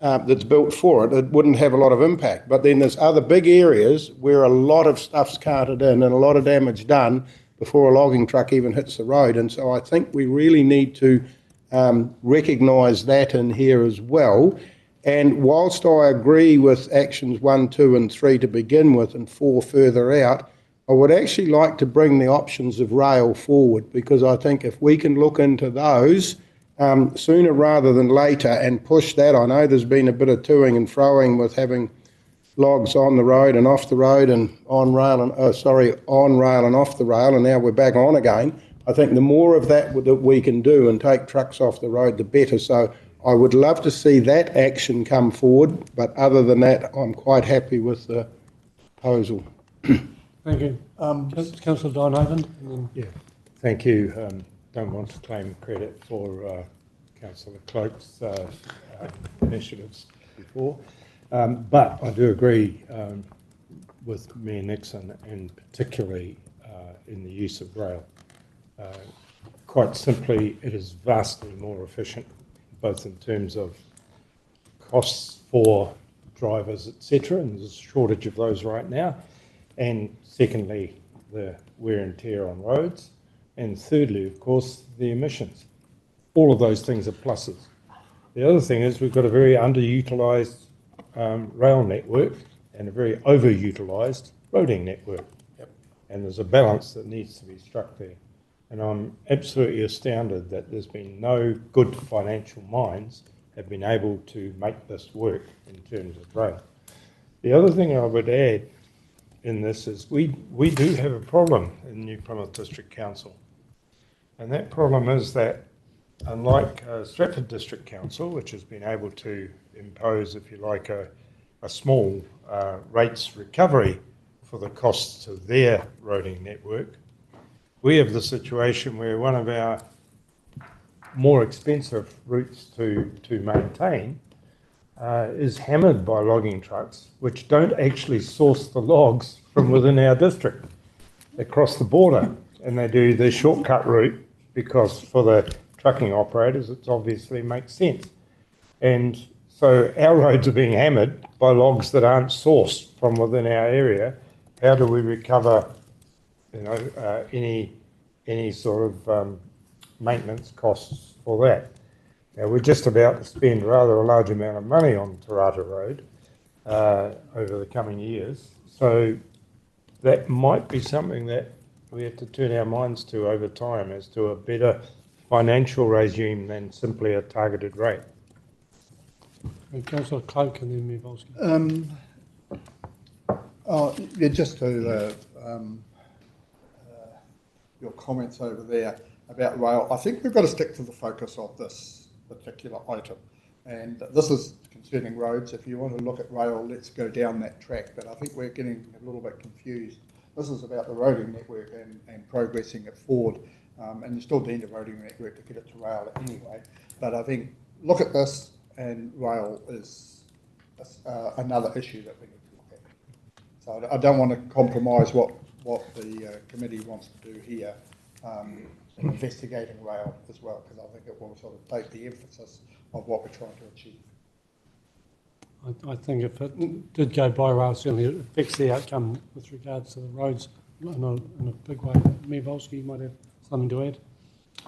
that's built for it. It wouldn't have a lot of impact. But then there's other big areas where a lot of stuff's carted in and a lot of damage done before a logging truck even hits the road. And so I think we really need to recognise that in here as well. And whilst I agree with actions 1, 2 and 3 to begin with and 4 further out, I would actually like to bring the options of rail forward, because I think if we can look into those sooner rather than later and push that. I know there's been a bit of toing and froing with having logs on the road and off the road and on rail and on rail and off the rail, and now we're back on again. I think the more of that we can do and take trucks off the road, the better. So I would love to see that action come forward, but other than that, I'm quite happy with the proposal. Thank you. Councillor Dynhoven. Yeah, thank you. Don't want to claim credit for Councillor Cloak's initiatives before, but I do agree with Mayor Nixon, and particularly in the use of rail. Quite simply, it is vastly more efficient, both in terms of costs for drivers, etc., and there's a shortage of those right now, and secondly, the wear and tear on roads, and thirdly, of course, the emissions. All of those things are pluses. The other thing is we've got a very underutilised rail network and a very overutilised roading network. Yep. And there's a balance that needs to be struck there. And I'm absolutely astounded that there's been no good financial minds have been able to make this work in terms of rail. The other thing I would add in this is we do have a problem in New Plymouth District Council. And that problem is that unlike Stratford District Council, which has been able to impose, if you like, a small rates recovery for the costs of their roading network, we have the situation where one of our more expensive routes to maintain is hammered by logging trucks, which don't actually source the logs from within our district. They cross the border and they do the shortcut route because for the trucking operators it obviously makes sense. And so our roads are being hammered by logs that aren't sourced from within our area. How do we recover, any sort of maintenance costs for that? Now, we're just about to spend rather a large amount of money on Tarata Road over the coming years. So that might be something that we have to turn our minds to over time as to a better financial regime than simply a targeted rate. Councillor Cloak and then Mivolsky. Yeah, just to your comments over there about rail, I think we've got to stick to the focus of this particular item. And this is concerning roads. If you want to look at rail, let's go down that track. But I think we're getting a little bit confused. This is about the roading network and progressing it forward. And you still need a roading network to get it to rail anyway. But I think look at this, and rail is another issue that we need to look at. So I don't want to compromise what the committee wants to do here, in investigating rail as well, because I think it will sort of take the emphasis of what we're trying to achieve. I think if it did go by rail, certainly it affects the outcome with regards to the roads in a big way. Mivolsky, you might have something to add.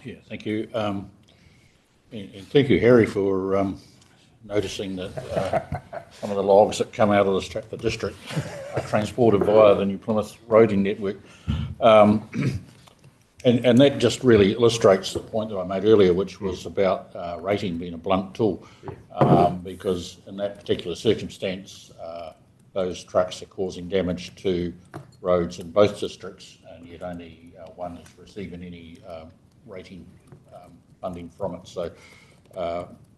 Yeah, thank you. And thank you, Harry, for noticing that some of the logs that come out of the district are transported via the New Plymouth roading network. And that just really illustrates the point that I made earlier, which was about rating being a blunt tool, because in that particular circumstance, those trucks are causing damage to roads in both districts, and yet only one is receiving any rating funding from it. So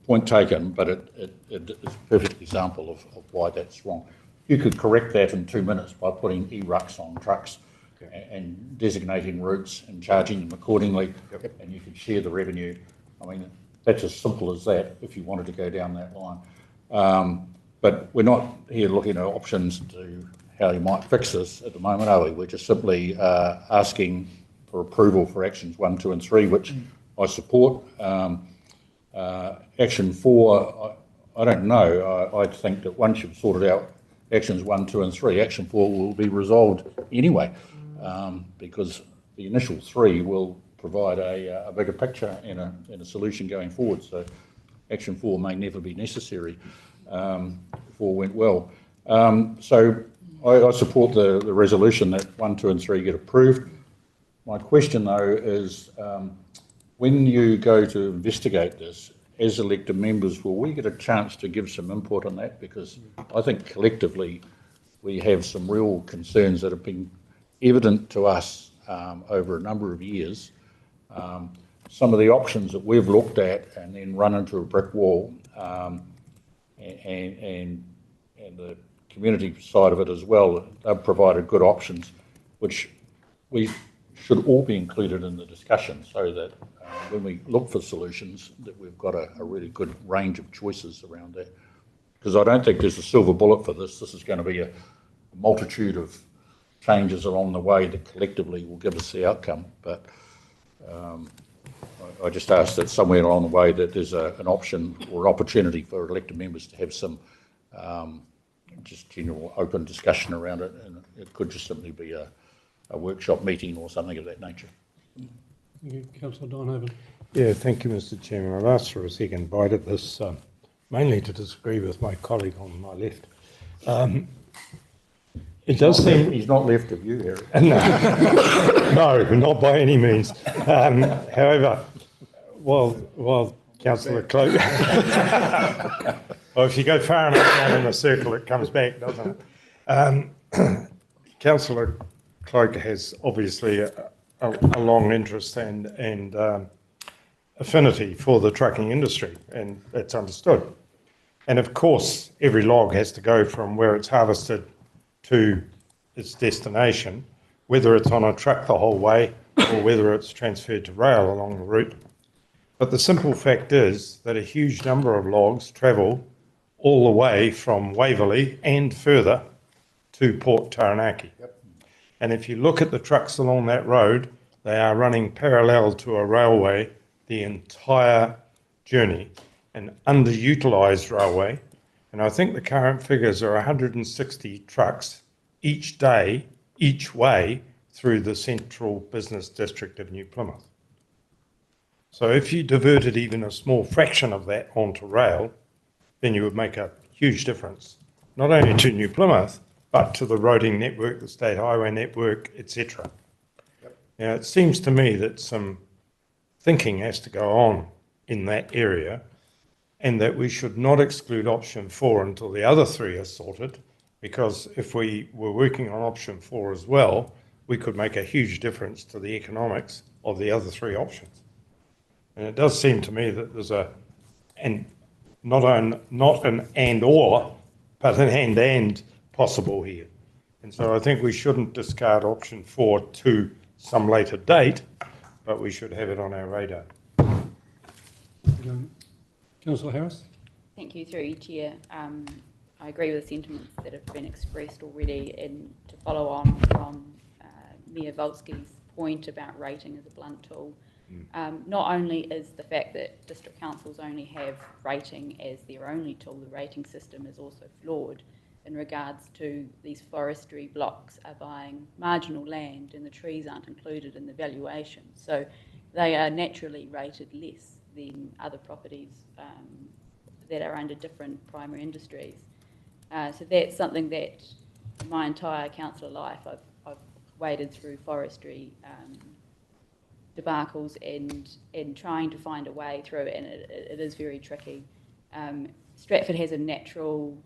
point taken, but it is a perfect example of why that's wrong. You could correct that in 2 minutes by putting e-rucks on trucks and designating routes and charging them accordingly, and you could share the revenue. I mean, that's as simple as that if you wanted to go down that line. But we're not here looking at options to how you might fix this at the moment, are we? We're just simply asking for approval for actions 1, 2 and 3, which I support. Action 4, I don't know. I think that once you've sorted out actions 1, 2 and 3, action 4 will be resolved anyway, because the initial 3 will provide a bigger picture and a solution going forward. So action 4 may never be necessary if all went well. So I support the resolution that 1, 2 and 3 get approved. My question though is, when you go to investigate this, as elected members, will we get a chance to give some input on that? Because I think collectively we have some real concerns that have been evident to us over a number of years. Some of the options that we've looked at and then run into a brick wall, and the community side of it as well, they've provided good options, which we should all be included in the discussion, so that when we look for solutions, that we've got a really good range of choices around that. Because I don't think there's a silver bullet for this. This is going to be a multitude of changes along the way that collectively will give us the outcome. But I just ask that somewhere along the way that there's an option or opportunity for elected members to have some just general open discussion around it, and it could just simply be a workshop meeting or something of that nature. Thank you, Councillor Donhoven. Yeah, thank you, Mr. Chairman. I've asked for a second bite at this, mainly to disagree with my colleague on my left. It does seem... He's not left of you, Harry. No, not by any means. However, while Councillor Cloak... Well, if you go far enough down in a circle, it comes back, doesn't it? Councillor Cloak has obviously a long interest and affinity for the trucking industry, and it's understood. And of course, every log has to go from where it's harvested to its destination, whether it's on a truck the whole way or whether it's transferred to rail along the route. But the simple fact is that a huge number of logs travel all the way from Waverley and further to Port Taranaki. Yep. And if you look at the trucks along that road, they are running parallel to a railway the entire journey, an underutilised railway. And I think the current figures are 160 trucks each day, each way, through the central business district of New Plymouth. So if you diverted even a small fraction of that onto rail, then you would make a huge difference, not only to New Plymouth, but to the roading network, the state highway network, etc. Yep. Now, it seems to me that some thinking has to go on in that area, and that we should not exclude option 4 until the other 3 are sorted, because if we were working on option 4 as well, we could make a huge difference to the economics of the other 3 options. And it does seem to me that there's not an and or, but an and possible here. And so I think we shouldn't discard option 4 to some later date, but we should have it on our radar. Councillor Harris? Thank you, through you, Chair. I agree with the sentiments that have been expressed already, and to follow on from Mayor Volsky's point about rating as a blunt tool. Not only is the fact that district councils only have rating as their only tool, the rating system is also flawed in regards to these forestry blocks are buying marginal land and the trees aren't included in the valuation. So they are naturally rated less than other properties that are under different primary industries. So that's something that my entire councillor life I've waded through forestry debacles and trying to find a way through it, and it is very tricky. Stratford has a natural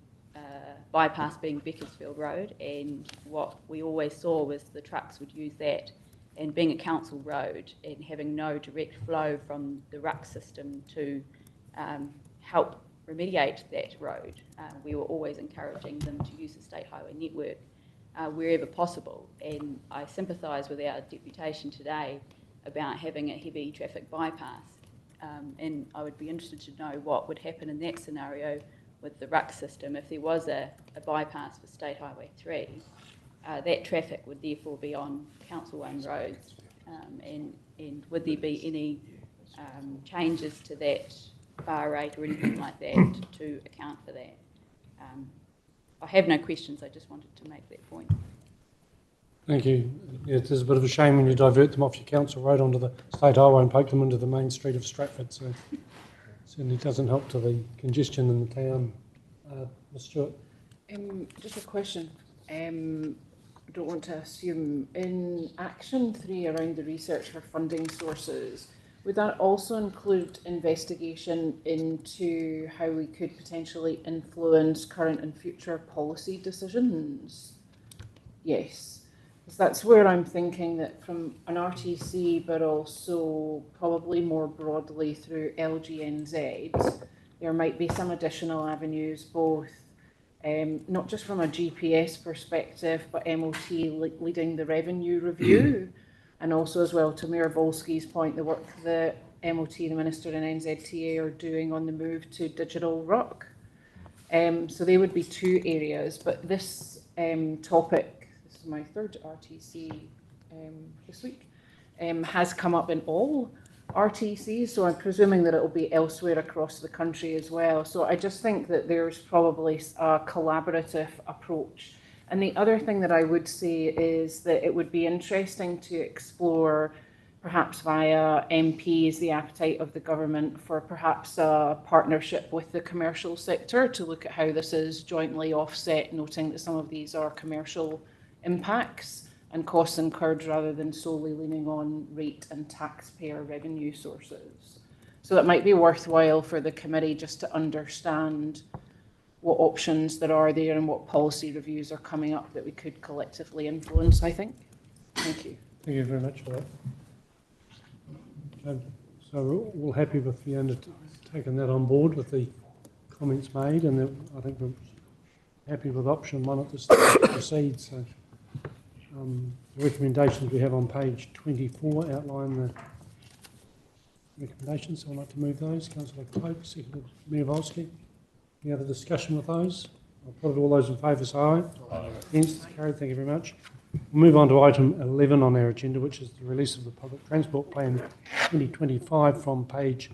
bypass being Beckersfield Road, and what we always saw was the trucks would use that, and being a council road and having no direct flow from the ruck system to help remediate that road, we were always encouraging them to use the state highway network wherever possible. And I sympathise with our deputation today about having a heavy traffic bypass, and I would be interested to know what would happen in that scenario with the ruck system if there was a bypass for State Highway 3. That traffic would therefore be on council-owned roads, and would there be any changes to that bar rate or anything like that to account for that? I have no questions, I just wanted to make that point. Thank you. Yeah, it is a bit of a shame when you divert them off your council road onto the state highway and poke them into the main street of Stratford. So certainly doesn't help to the congestion in the town. Ms. Stewart? Just a question. I don't want to assume, in Action 3 around the research for funding sources, would that also include investigation into how we could potentially influence current and future policy decisions? Yes. Because that's where I'm thinking that from an RTC, but also probably more broadly through LGNZ, there might be some additional avenues, both not just from a GPS perspective, but MOT leading the revenue review, and also as well to Mayor Volsky's point, the work that MOT, the Minister and NZTA are doing on the move to digital ruck. So they would be 2 areas, but this topic, this is my 3rd RTC this week, has come up in all RTCs, so I'm presuming that it will be elsewhere across the country as well. So I just think that there's probably a collaborative approach. And the other thing that I would say is that it would be interesting to explore, perhaps via MPs, the appetite of the government for perhaps a partnership with the commercial sector to look at how this is jointly offset, noting that some of these are commercial impacts and costs incurred rather than solely leaning on rate and taxpayer revenue sources. So it might be worthwhile for the committee just to understand what options there are there and what policy reviews are coming up that we could collectively influence, I think. Thank you. Thank you very much for that. So we're all happy with Fiona taking that on board with the comments made, and I think we're happy with option 1 at this stage to proceed. So the recommendations we have on page 24 outline the recommendations, so I'd like to move those. Councillor Cloak, seconded Mayor Volsky. Any other discussion with those? I'll put all those in favour, say aye. Against, carried. Thank you very much. We'll move on to item 11 on our agenda, which is the release of the Public Transport Plan 2025 from page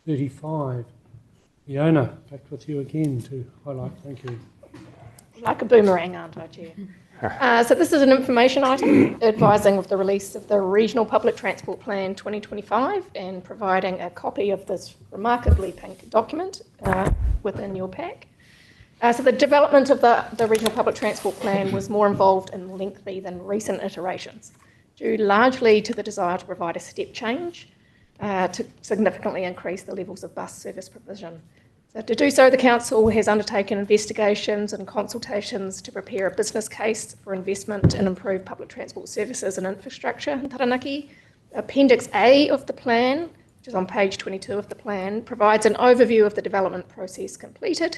35. Fiona, back with you again to highlight. Thank you. Like a boomerang, aren't I, Chair? So this is an information item advising of the release of the Regional Public Transport Plan 2025 and providing a copy of this remarkably pink document within your pack. So the development of the Regional Public Transport Plan was more involved and lengthy than recent iterations, due largely to the desire to provide a step change to significantly increase the levels of bus service provision. So to do so, the Council has undertaken investigations and consultations to prepare a business case for investment in improved public transport services and infrastructure in Taranaki. Appendix A of the plan, which is on page 22 of the plan, provides an overview of the development process completed.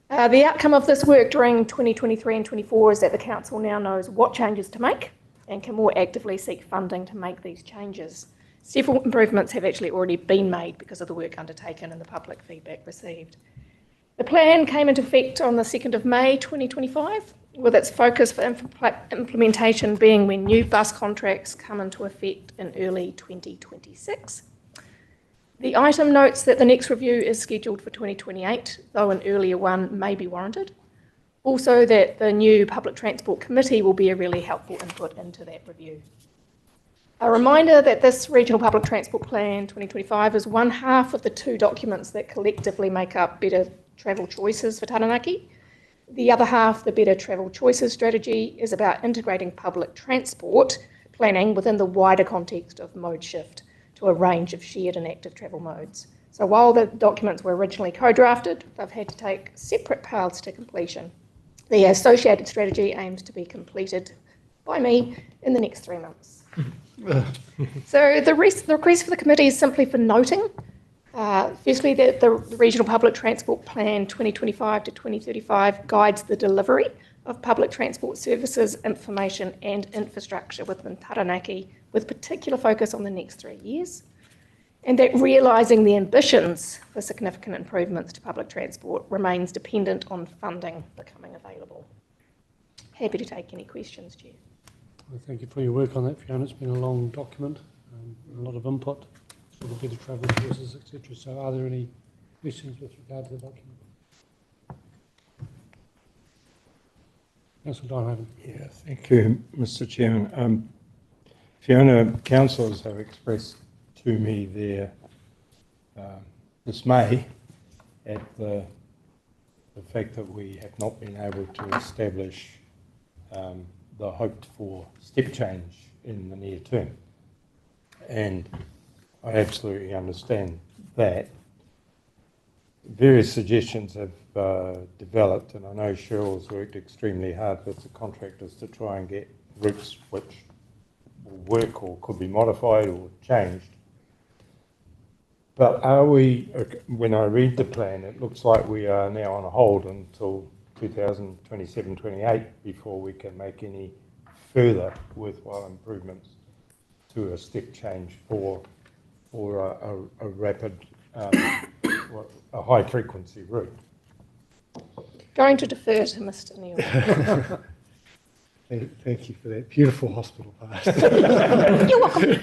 The outcome of this work during 2023 and 24 is that the Council now knows what changes to make and can more actively seek funding to make these changes. Several improvements have actually already been made because of the work undertaken and the public feedback received. The plan came into effect on the 2nd of May 2025, with its focus for implementation being when new bus contracts come into effect in early 2026. The item notes that the next review is scheduled for 2028, though an earlier one may be warranted. Also that the new Public Transport Committee will be a really helpful input into that review. A reminder that this Regional Public Transport Plan 2025 is one half of the two documents that collectively make up Better Travel Choices for Taranaki. The other half, the Better Travel Choices strategy, is about integrating public transport planning within the wider context of mode shift to a range of shared and active travel modes. So while the documents were originally co-drafted, they've had to take separate paths to completion. The associated strategy aims to be completed by me in the next 3 months. So the request for the committee is simply for noting, firstly, that the Regional Public Transport Plan 2025 to 2035 guides the delivery of public transport services, information and infrastructure within Taranaki, with particular focus on the next 3 years, and that realising the ambitions for significant improvements to public transport remains dependent on funding becoming available. Happy to take any questions, Chair. Well, thank you for your work on that, Fiona. It's been a long document, a lot of input, sort of better travel choices, etc. So are there any questions with regard to the document? Councillor Donovan. Yeah, thank you, Mr. Chairman. Fiona, councillors have expressed to me their dismay at the fact that we have not been able to establish the hoped for step change in the near term. And I absolutely understand that. Various suggestions have developed, and I know Cheryl's worked extremely hard with the contractors to try and get routes which will work or could be modified or changed. But are we, when I read the plan, it looks like we are now on hold until 2027-28 before we can make any further worthwhile improvements to a step change for a rapid, a high frequency route. Going to defer to Mr. Neil. Thank you for that beautiful hospital pass. You're welcome.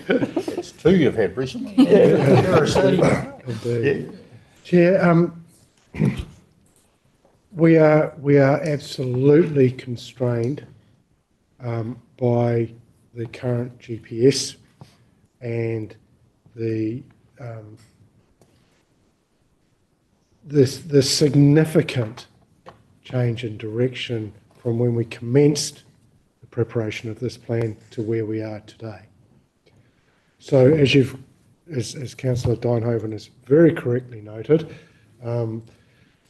It's two you've had recently. Indeed. Chair, we are absolutely constrained by the current GPS and the significant change in direction from when we commenced the preparation of this plan to where we are today. So as Councillor Deinhoven has very correctly noted,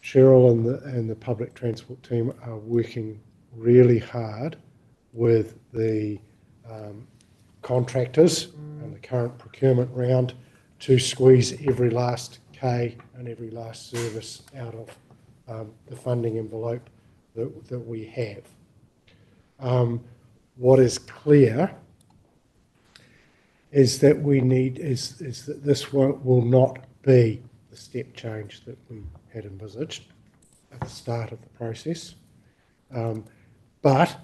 Cheryl and the public transport team are working really hard with the contractors and the current procurement round to squeeze every last K and every last service out of the funding envelope that we have. What is clear is that that this will not be the step change that we had envisaged at the start of the process. But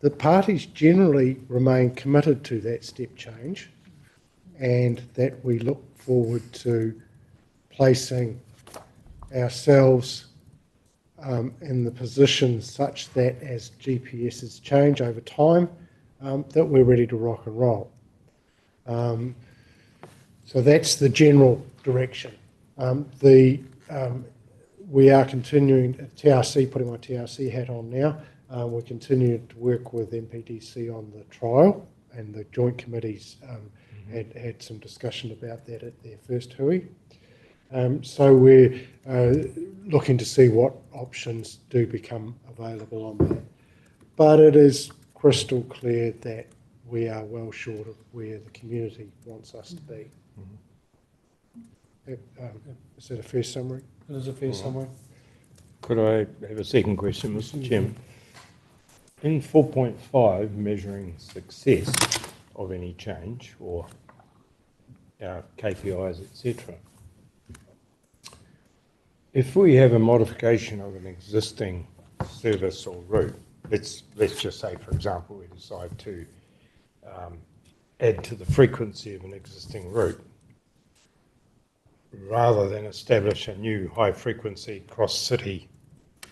the parties generally remain committed to that step change, and that we look forward to placing ourselves in the position such that as GPSs change over time, that we're ready to rock and roll. So that's the general direction. We are continuing, TRC, putting my TRC hat on now, we're continuing to work with MPDC on the trial, and the joint committees had some discussion about that at their first hui. So we're looking to see what options do become available on that. But it is crystal clear that we are well short of where the community wants us to be. Is that a fair summary? It is a fair summary. Could I have a second question, Mr. Chairman? In 4.5, measuring success of any change or our KPIs, etc. If we have a modification of an existing service or route, let's just say, for example, we decide to add to the frequency of an existing route, rather than establish a new high-frequency cross-city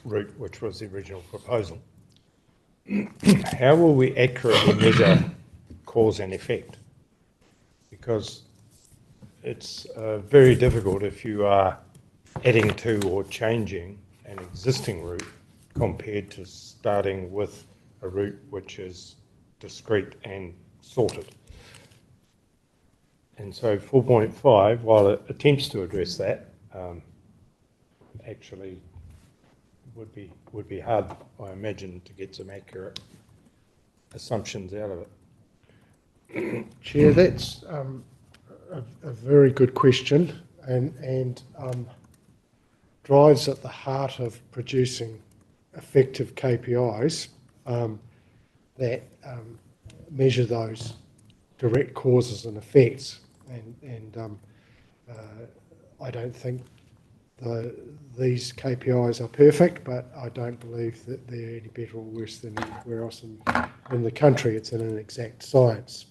route, which was the original proposal. How will we accurately measure cause and effect? Because it's very difficult if you are adding to or changing an existing route compared to starting with a route which is discrete and sorted. And so 4.5, while it attempts to address that, actually would be hard, I imagine, to get some accurate assumptions out of it. Chair, that's a very good question, and drives at the heart of producing effective KPIs that measure those direct causes and effects. And I don't think these KPIs are perfect, but I don't believe that they're any better or worse than anywhere else in the country. It's an exact science.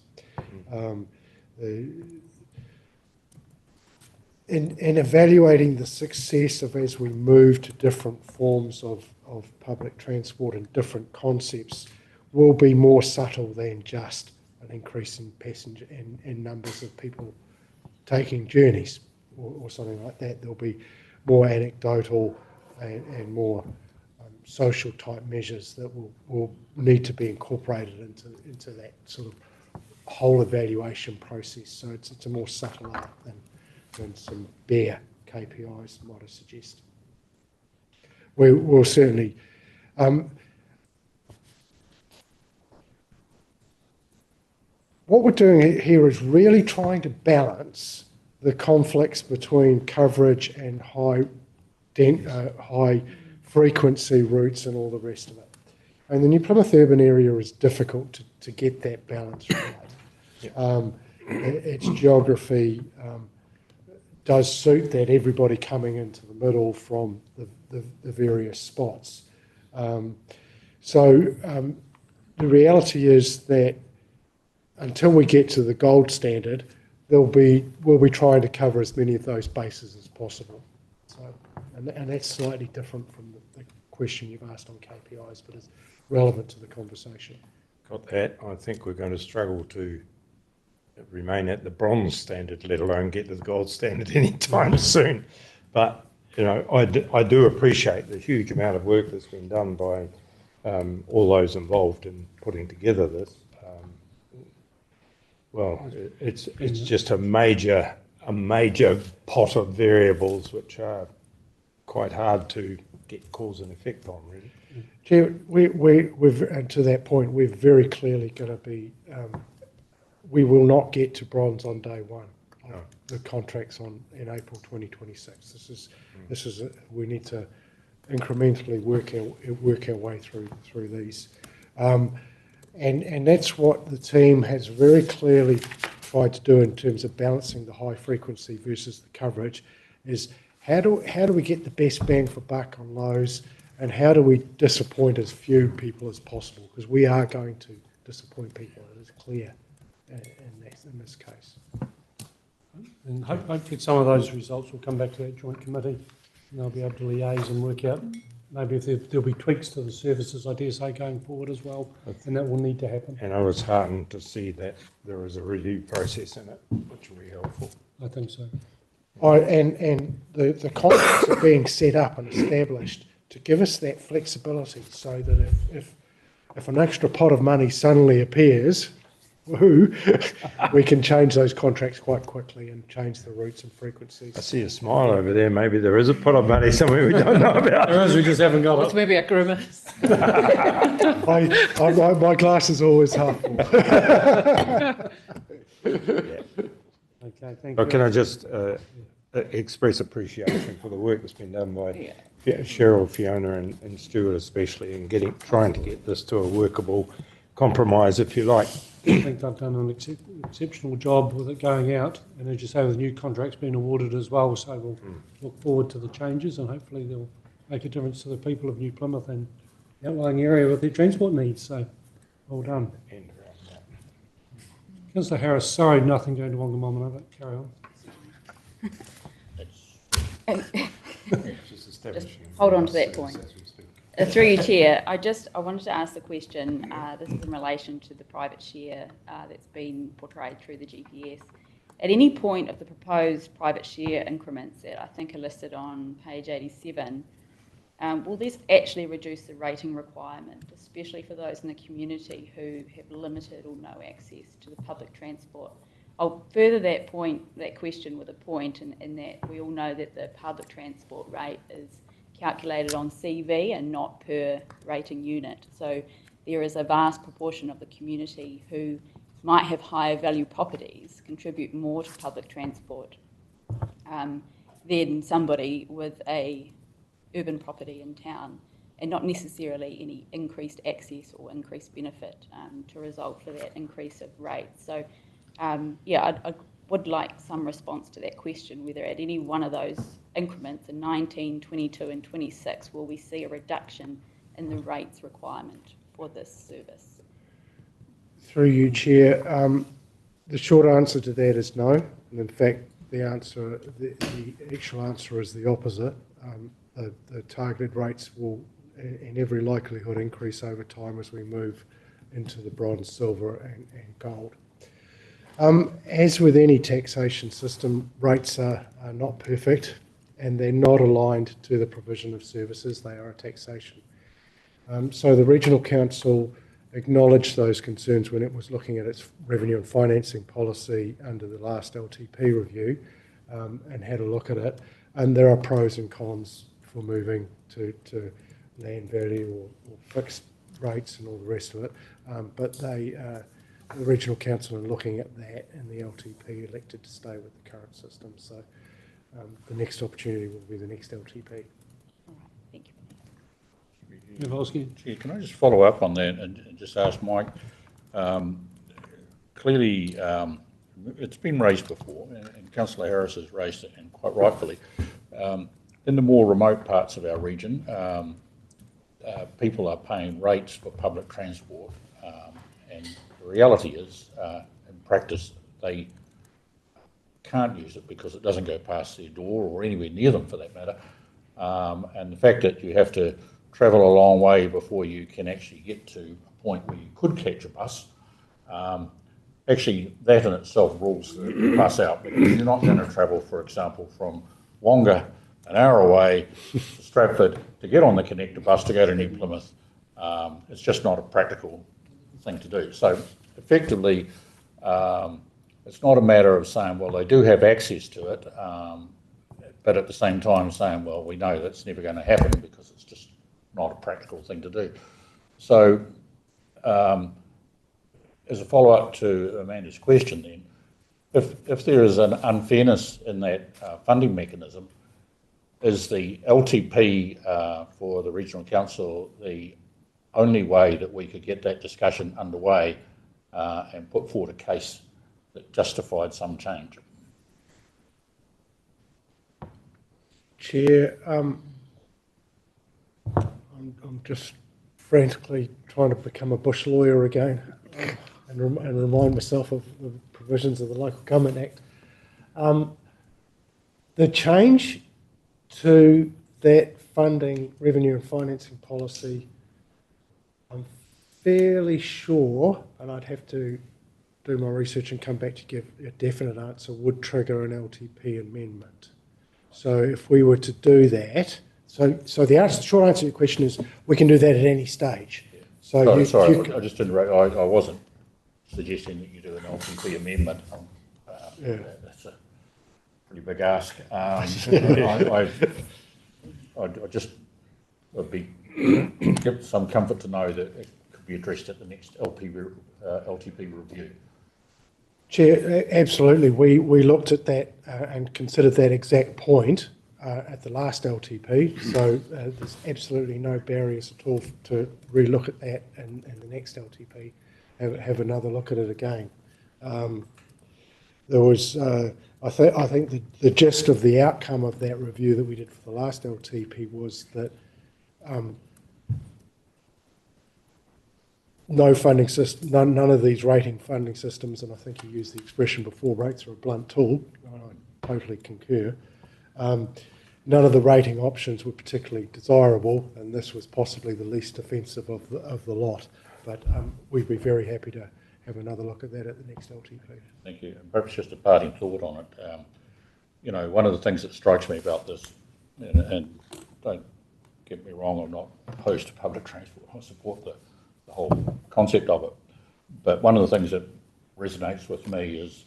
In evaluating the success of as we move to different forms of public transport and different concepts will be more subtle than just an increase in passenger and numbers of people taking journeys or something like that. There'll be more anecdotal and more social type measures that will need to be incorporated into that sort of whole evaluation process. So it's a more subtle art than some bare KPIs might have suggested. We'll certainly what we're doing here is really trying to balance the conflicts between coverage and high frequency routes and all the rest of it. And the New Plymouth urban area is difficult to get that balance right. Its geography does suit that, everybody coming into the middle from the various spots. So the reality is that until we get to the gold standard, we'll be trying to cover as many of those bases as possible. So, and that's slightly different from the question you've asked on KPIs, but it's relevant to the conversation. Got that. I think we're going to struggle to remain at the bronze standard, let alone get to the gold standard anytime soon. But, you know, I do appreciate the huge amount of work that's been done by all those involved in putting together this. Well, it's just a major pot of variables which are quite hard to get cause and effect on, really. Chair, and to that point, we're very clearly going to be. We will not get to bronze on day one. No. The contract's in April 2026. This is we need to incrementally work our way through these. And that's what the team has very clearly tried to do in terms of balancing the high frequency versus the coverage, is how do we get the best bang for buck on those, and how do we disappoint as few people as possible? Because we are going to disappoint people, it is clear in this case. And hopefully some of those results will come back to that joint committee and they'll be able to liaise and work out maybe if there'll be tweaks to the services, I dare say, going forward as well, and that will need to happen. And I was heartened to see that there is a review process in it, which will be helpful. I think so. And the contracts are being set up and established to give us that flexibility, so that if an extra pot of money suddenly appears, who, we can change those contracts quite quickly and change the routes and I frequencies. see a smile over there. Maybe there is a pot of money somewhere we don't know about. There is, we just haven't got It's it. maybe a grimace. My glass is always half full. Okay, thank But you. can I just express appreciation for the work that's been done by Cheryl, Fiona and Stuart especially in trying to get this to a workable compromise, if you like. I think they've done an exceptional job with it going out, and as you say, the new contract's been awarded as well, so we'll look forward to the changes, and hopefully they'll make a difference to the people of New Plymouth and the outlying area with their transport needs, so well done. Councillor Harris, sorry, nothing going to Wongamama, but carry on. Just establishing. hold on to that point. Through you, Chair, I wanted to ask the question, this is in relation to the private share that's been portrayed through the GPS. At any point of the proposed private share increments that I think are listed on page 87, will this actually reduce the rating requirement, especially for those in the community who have limited or no access to the public transport? I'll further that question with a point in that we all know that the public transport rate is calculated on CV and not per rating unit. So there is a vast proportion of the community who might have higher value properties, contribute more to public transport than somebody with a urban property in town, and not necessarily any increased access or increased benefit to result for that increase of rates. So I would like some response to that question, whether at any one of those increments in 19, 22 and 26 will we see a reduction in the rates requirement for this service? Through you, Chair, the short answer to that is no. And in fact, the actual answer is the opposite. The targeted rates will, in every likelihood, increase over time as we move into the bronze, silver and gold. As with any taxation system, rates are not perfect and they're not aligned to the provision of services. They are a taxation. So the Regional Council acknowledged those concerns when it was looking at its revenue and financing policy under the last LTP review and had a look at it. And there are pros and cons for moving to land value or fixed rates and all the rest of it. But the Regional Council, in looking at that and the LTP, elected to stay with the current system. So the next opportunity will be the next LTP. All right, thank you. Nowalski? Chair, can I just follow up on that and just ask Mike? Clearly, it's been raised before, and Councillor Harris has raised it, and quite rightfully. In the more remote parts of our region, people are paying rates for public transport, and the reality is, in practice, they can't use it because it doesn't go past their door or anywhere near them, for that matter. And the fact that you have to travel a long way before you can actually get to a point where you could catch a bus, actually that in itself rules the bus out, because you're not going to travel, for example, from Wonga, an hour away, to Stratford, to get on the connector bus to go to New Plymouth. It's just not a practical thing to do. So effectively, it's not a matter of saying, well, they do have access to it, but at the same time saying, well, we know that's never going to happen because it's just not a practical thing to do. So as a follow-up to Amanda's question then, if there is an unfairness in that funding mechanism, is the LTP for the Regional Council the only way that we could get that discussion underway and put forward a case that justified some change? Chair, I'm just frantically trying to become a bush lawyer again and remind myself of the provisions of the Local Government Act. The change to that funding, revenue and financing policy, I'm fairly sure, and I'd have to do my research and come back to give a definite answer, would trigger an LTP amendment. So if we were to do that, so the short answer to your question is we can do that at any stage. So sorry, I just didn't. I wasn't suggesting that you do an LTP amendment. That's a pretty big ask. I'd be give some comfort to know that it could be addressed at the next LTP review. Chair, absolutely. We looked at that and considered that exact point at the last LTP, so there's absolutely no barriers at all to relook at that in the next LTP, have another look at it again. There was, I think the gist of the outcome of that review that we did for the last LTP was that no funding system, none of these rating funding systems, and I think you used the expression before, rates are a blunt tool, I totally concur. None of the rating options were particularly desirable, and this was possibly the least offensive of the lot. But we'd be very happy to have another look at that at the next LTP. Thank you. And perhaps just a parting thought on it. You know, one of the things that strikes me about this, and don't get me wrong, I'm not opposed to public transport. I support the whole concept of it. But one of the things that resonates with me is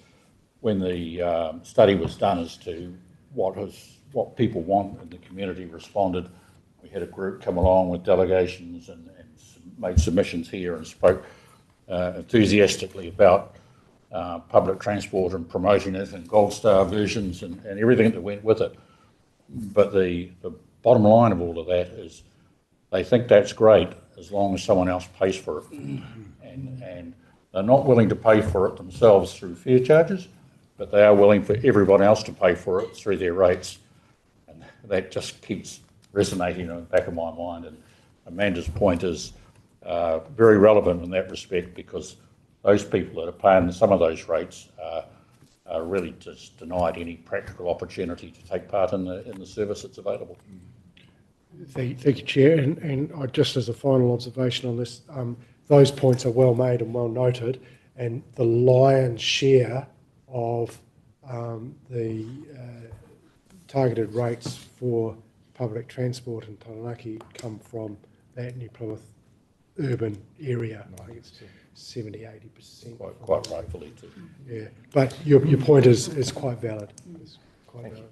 when the study was done as to what people want, and the community responded. We had a group come along with delegations and made submissions here and spoke enthusiastically about public transport and promoting it and gold star versions and everything that went with it. But the bottom line of all of that is they think that's great as long as someone else pays for it. And they're not willing to pay for it themselves through fare charges, but they are willing for everyone else to pay for it through their rates. And that just keeps resonating in the back of my mind. And Amanda's point is very relevant in that respect, because those people that are paying some of those rates are really just denied any practical opportunity to take part in the service that's available. Thank you, Chair. And just as a final observation on this, those points are well made and well noted, and the lion's share of the targeted rates for public transport in Taranaki come from that New Plymouth urban area. I think it's 70–80%. Quite rightfully too. Yeah, but your point is quite valid. It's quite valid.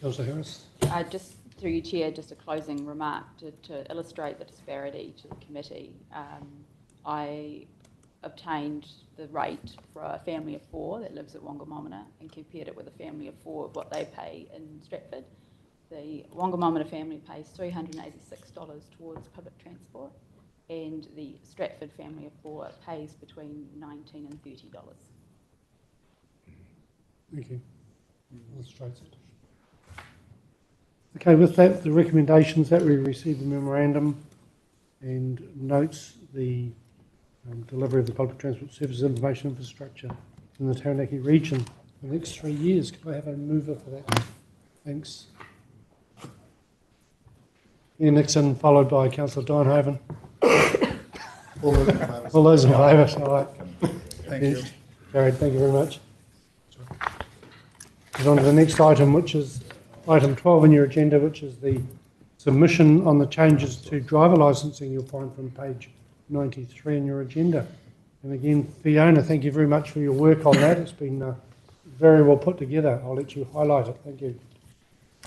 Councillor Harris. Just through you, Chair, just a closing remark to illustrate the disparity to the committee. I obtained the rate for a family of 4 that lives at Wongamomina and compared it with a family of 4 of what they pay in Stratford. The Wongamomina family pays $386 towards public transport, and the Stratford family of 4 pays between $19 and $30. Thank you. Illustrates it. Okay, with that, the recommendations that we received the memorandum and notes the delivery of the public transport services information infrastructure in the Taranaki region for the next 3 years. Could I have a mover for that? Thanks. Ian Nixon, followed by Councillor Dynhaven. All those in favour? All right. Thank you. Carried. Thank you very much. We're on to the next item, which is item 12 on your agenda, which is the submission on the changes to driver licensing. You'll find from page 93 in your agenda. And again, Fiona, thank you very much for your work on that. It's been very well put together. I'll let you highlight it. Thank you.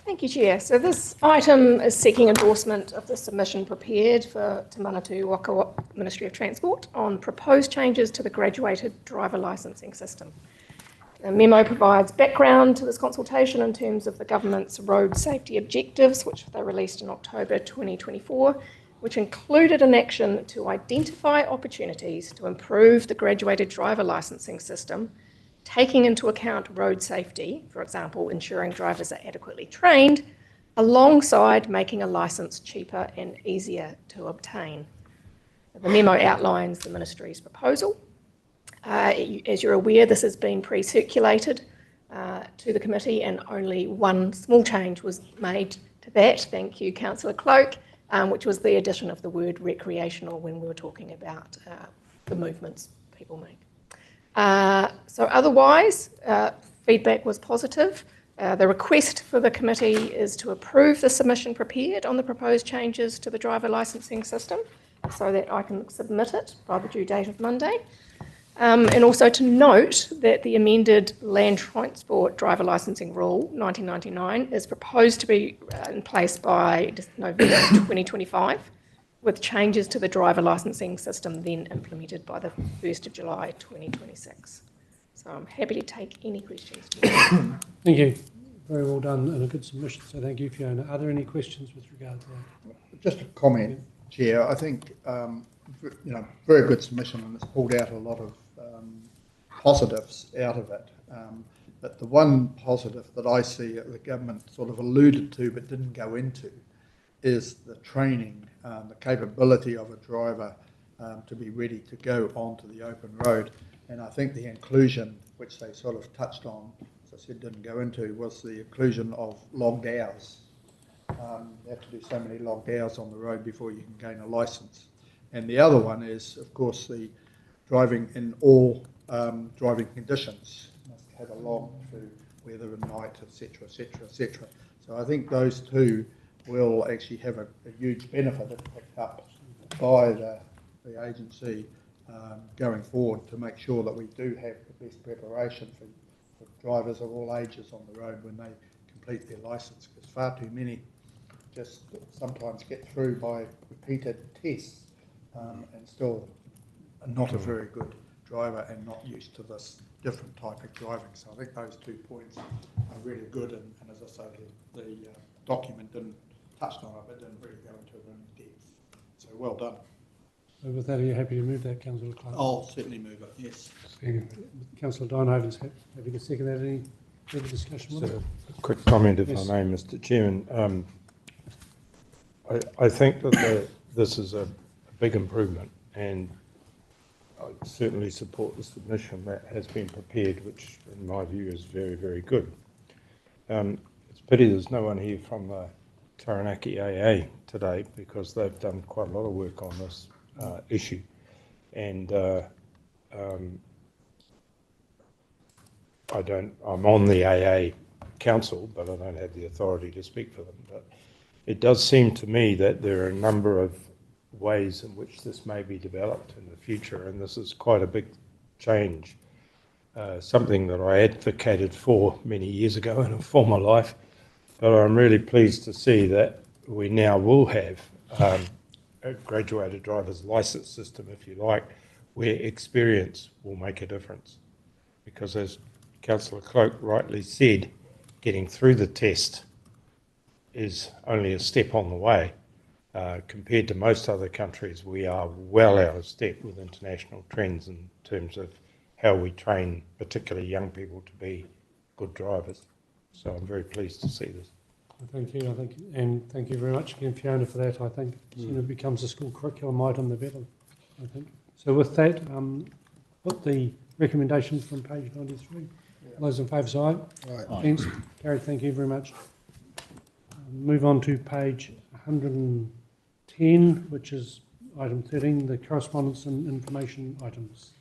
Thank you, Chair. So this item is seeking endorsement of the submission prepared for Te Manatu Waka Ministry of Transport on proposed changes to the graduated driver licensing system. The memo provides background to this consultation in terms of the government's road safety objectives, which they released in October 2024, which included an action to identify opportunities to improve the graduated driver licensing system, taking into account road safety, for example, ensuring drivers are adequately trained, alongside making a licence cheaper and easier to obtain. The memo outlines the Ministry's proposal. As you're aware, this has been pre-circulated to the committee, and only one small change was made to that. Thank you, Councillor Cloak, which was the addition of the word recreational when we were talking about the movements people make. So otherwise, feedback was positive. The request for the committee is to approve the submission prepared on the proposed changes to the driver licensing system so that I can submit it by the due date of Monday. And also to note that the amended Land Transport Driver Licensing Rule 1999 is proposed to be in place by November 2025, with changes to the driver licensing system then implemented by the 1st of July 2026. So I'm happy to take any questions. Thank you. Very well done and a good submission. So thank you, Fiona. Are there any questions with regard to that? Just a comment, Chair. I think, very good submission, and it's pulled out a lot of positives out of it. But the one positive that I see that the government sort of alluded to but didn't go into is the training, the capability of a driver to be ready to go onto the open road. And I think the inclusion, which they sort of touched on, as I said, didn't go into, was the inclusion of logged hours. You have to do so many logged hours on the road before you can gain a licence. And the other one is, of course, the driving in all driving conditions. You must have a log to weather and night, etc., etc., etc. So I think those two will actually have a huge benefit if picked up by the agency going forward, to make sure that we do have the best preparation for drivers of all ages on the road when they complete their licence, because far too many just sometimes get through by repeated tests and still are not a very good driver and not used to this different type of driving. So I think those 2 points are really good, and as I say, the document didn't touch on it, but didn't really go into it in depth. So well done. So with that, are you happy to move that, Councillor Clark? I'll certainly move it, yes. Councillor Dynhoven's happy to second that. Any further discussion with it? A quick comment, if Yes. I may, Mr. Chairman. I think that this is a big improvement, and I certainly support the submission that has been prepared, which in my view is very, very good. It's a pity there's no one here from the Taranaki AA today, because they've done quite a lot of work on this issue. And I'm on the AA council, but I don't have the authority to speak for them. But it does seem to me that there are a number of ways in which this may be developed in the future, and this is quite a big change. Something that I advocated for many years ago in a former life, but I'm really pleased to see that we now will have a graduated driver's licence system, if you like, where experience will make a difference. Because as Councillor Cloak rightly said, getting through the test is only a step on the way. Compared to most other countries, we are well out of step with international trends in terms of how we train particularly young people to be good drivers. So I'm very pleased to see this. Thank you. And thank you very much again, Fiona, for that. I think the sooner it becomes a school curriculum item, the better, I think. So with that, put the recommendations from page 93. Yeah. Those in favour, say aye. Aye. Against? Carried. Thank you very much. Move on to page 110, which is item 13, the correspondence and information items.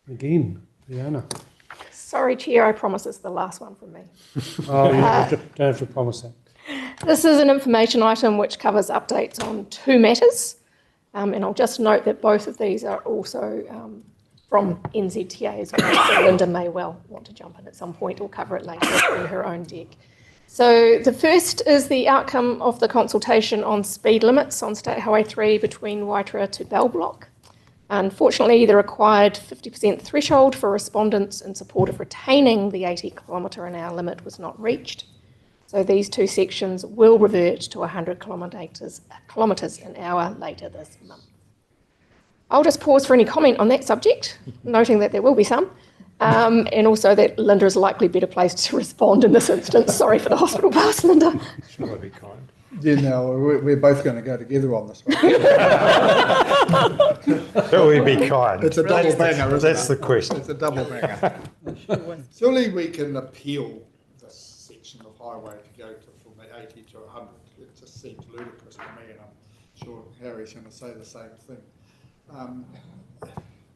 Again, Fiona. Sorry, Chair, I promise it's the last one from me. Oh, you don't have to promise that. This is an information item which covers updates on two matters, and I'll just note that both of these are also from NZTA as well, so Linda may well want to jump in at some point or cover it later in her own deck. So the first is the outcome of the consultation on speed limits on State Highway 3 between Waitara to Bell Block. Unfortunately, the required 50% threshold for respondents in support of retaining the 80 km/h limit was not reached. So these two sections will revert to 100 kilometres an hour later this month. I'll just pause for any comment on that subject, noting that there will be some, and also that Linda is likely better placed to respond in this instance. Sorry for the hospital pass, Linda. Shall I be kind? Yeah, no, we're both going to go together on this one. Shall we be kind? It's a double banger, isn't it? That's the question. It's a double banger. Surely we can appeal this section of highway to go from the 80 to 100. It just seems ludicrous to me, and I'm sure Harry's going to say the same thing.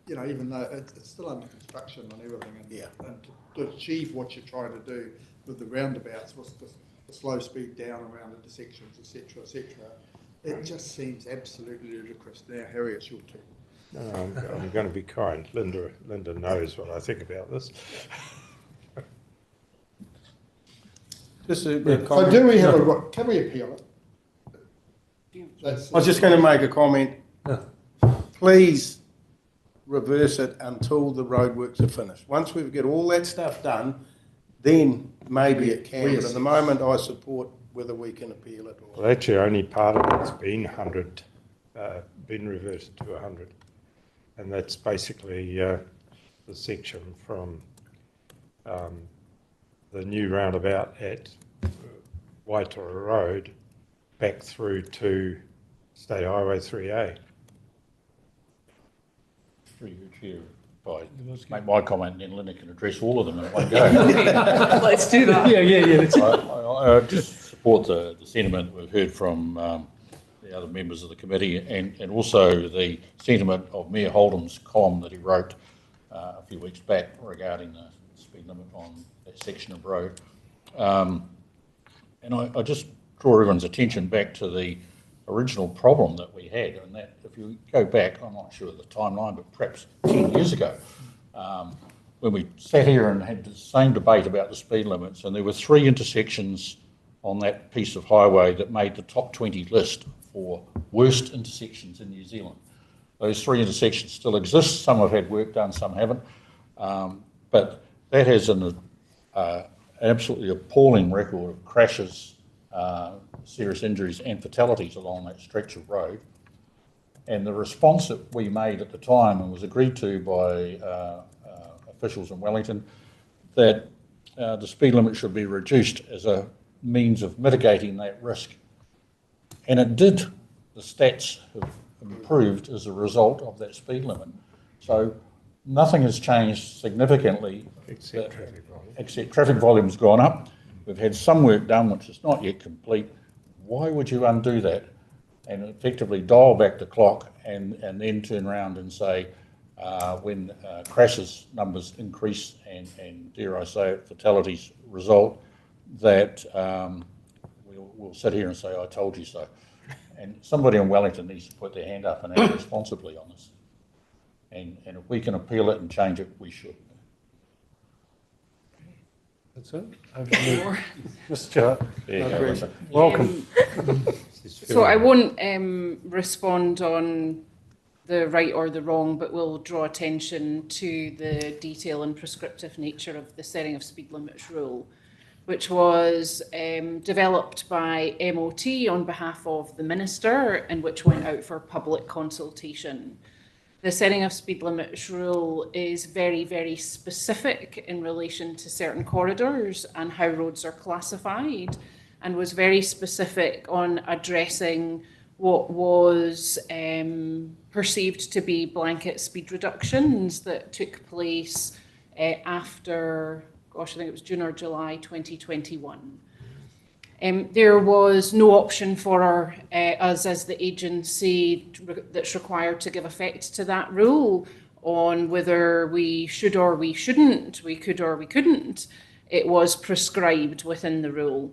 Even though it's still under construction and everything, and to achieve what you're trying to do with the roundabouts, was the slow speed down around the intersections, etc., etc. It just seems absolutely ludicrous. Now, Harry, it's your turn. No, I'm going to be kind. Linda knows what I think about this. Just a So comment. do we have a, can we appeal it? I was just going to make a comment. Please reverse it until the roadworks are finished. Once we get all that stuff done, then maybe it can. But at the moment, I support whether we can appeal it or. Well, actually, only part of it's been been reversed to 100, and that's basically the section from the new roundabout at Waitoa Road back through to State Highway 3A. Through you, Chair, if I make my comment, then Linda can address all of them in one go. Let's do that. I just support the sentiment we've heard from the other members of the committee, and also the sentiment of Mayor Holdham's column that he wrote a few weeks back regarding the speed limit on that section of road. And I just draw everyone's attention back to the original problem that we had, and that if you go back, I'm not sure of the timeline, but perhaps 10 years ago, when we sat here and had the same debate about the speed limits, and there were 3 intersections on that piece of highway that made the top 20 list for worst intersections in New Zealand. Those 3 intersections still exist. Some have had work done, some haven't. But that has an absolutely appalling record of crashes, serious injuries and fatalities along that stretch of road. And the response that we made at the time, and was agreed to by officials in Wellington, that the speed limit should be reduced as a means of mitigating that risk. And it did. The stats have improved as a result of that speed limit. So nothing has changed significantly Except traffic volume. Except traffic volume's gone up. We've had some work done which is not yet complete. Why would you undo that and effectively dial back the clock and then turn around and say when crashes numbers increase and dare I say it, fatalities result, that we'll sit here and say, I told you so. And somebody in Wellington needs to put their hand up and act responsibly on this. And if we can appeal it and change it, we should. That's it. Over to you, Mr. Stewart. Welcome. So I won't respond on the right or the wrong, but will draw attention to the detail and prescriptive nature of the setting of speed limits rule, which was developed by MOT on behalf of the Minister and which went out for public consultation. The setting of speed limits rule is very, very specific in relation to certain corridors and how roads are classified, and was very specific on addressing what was perceived to be blanket speed reductions that took place after, gosh, I think it was June or July 2021. There was no option for us as the agency that's required to give effect to that rule on whether we should or we shouldn't, we could or we couldn't. It was prescribed within the rule.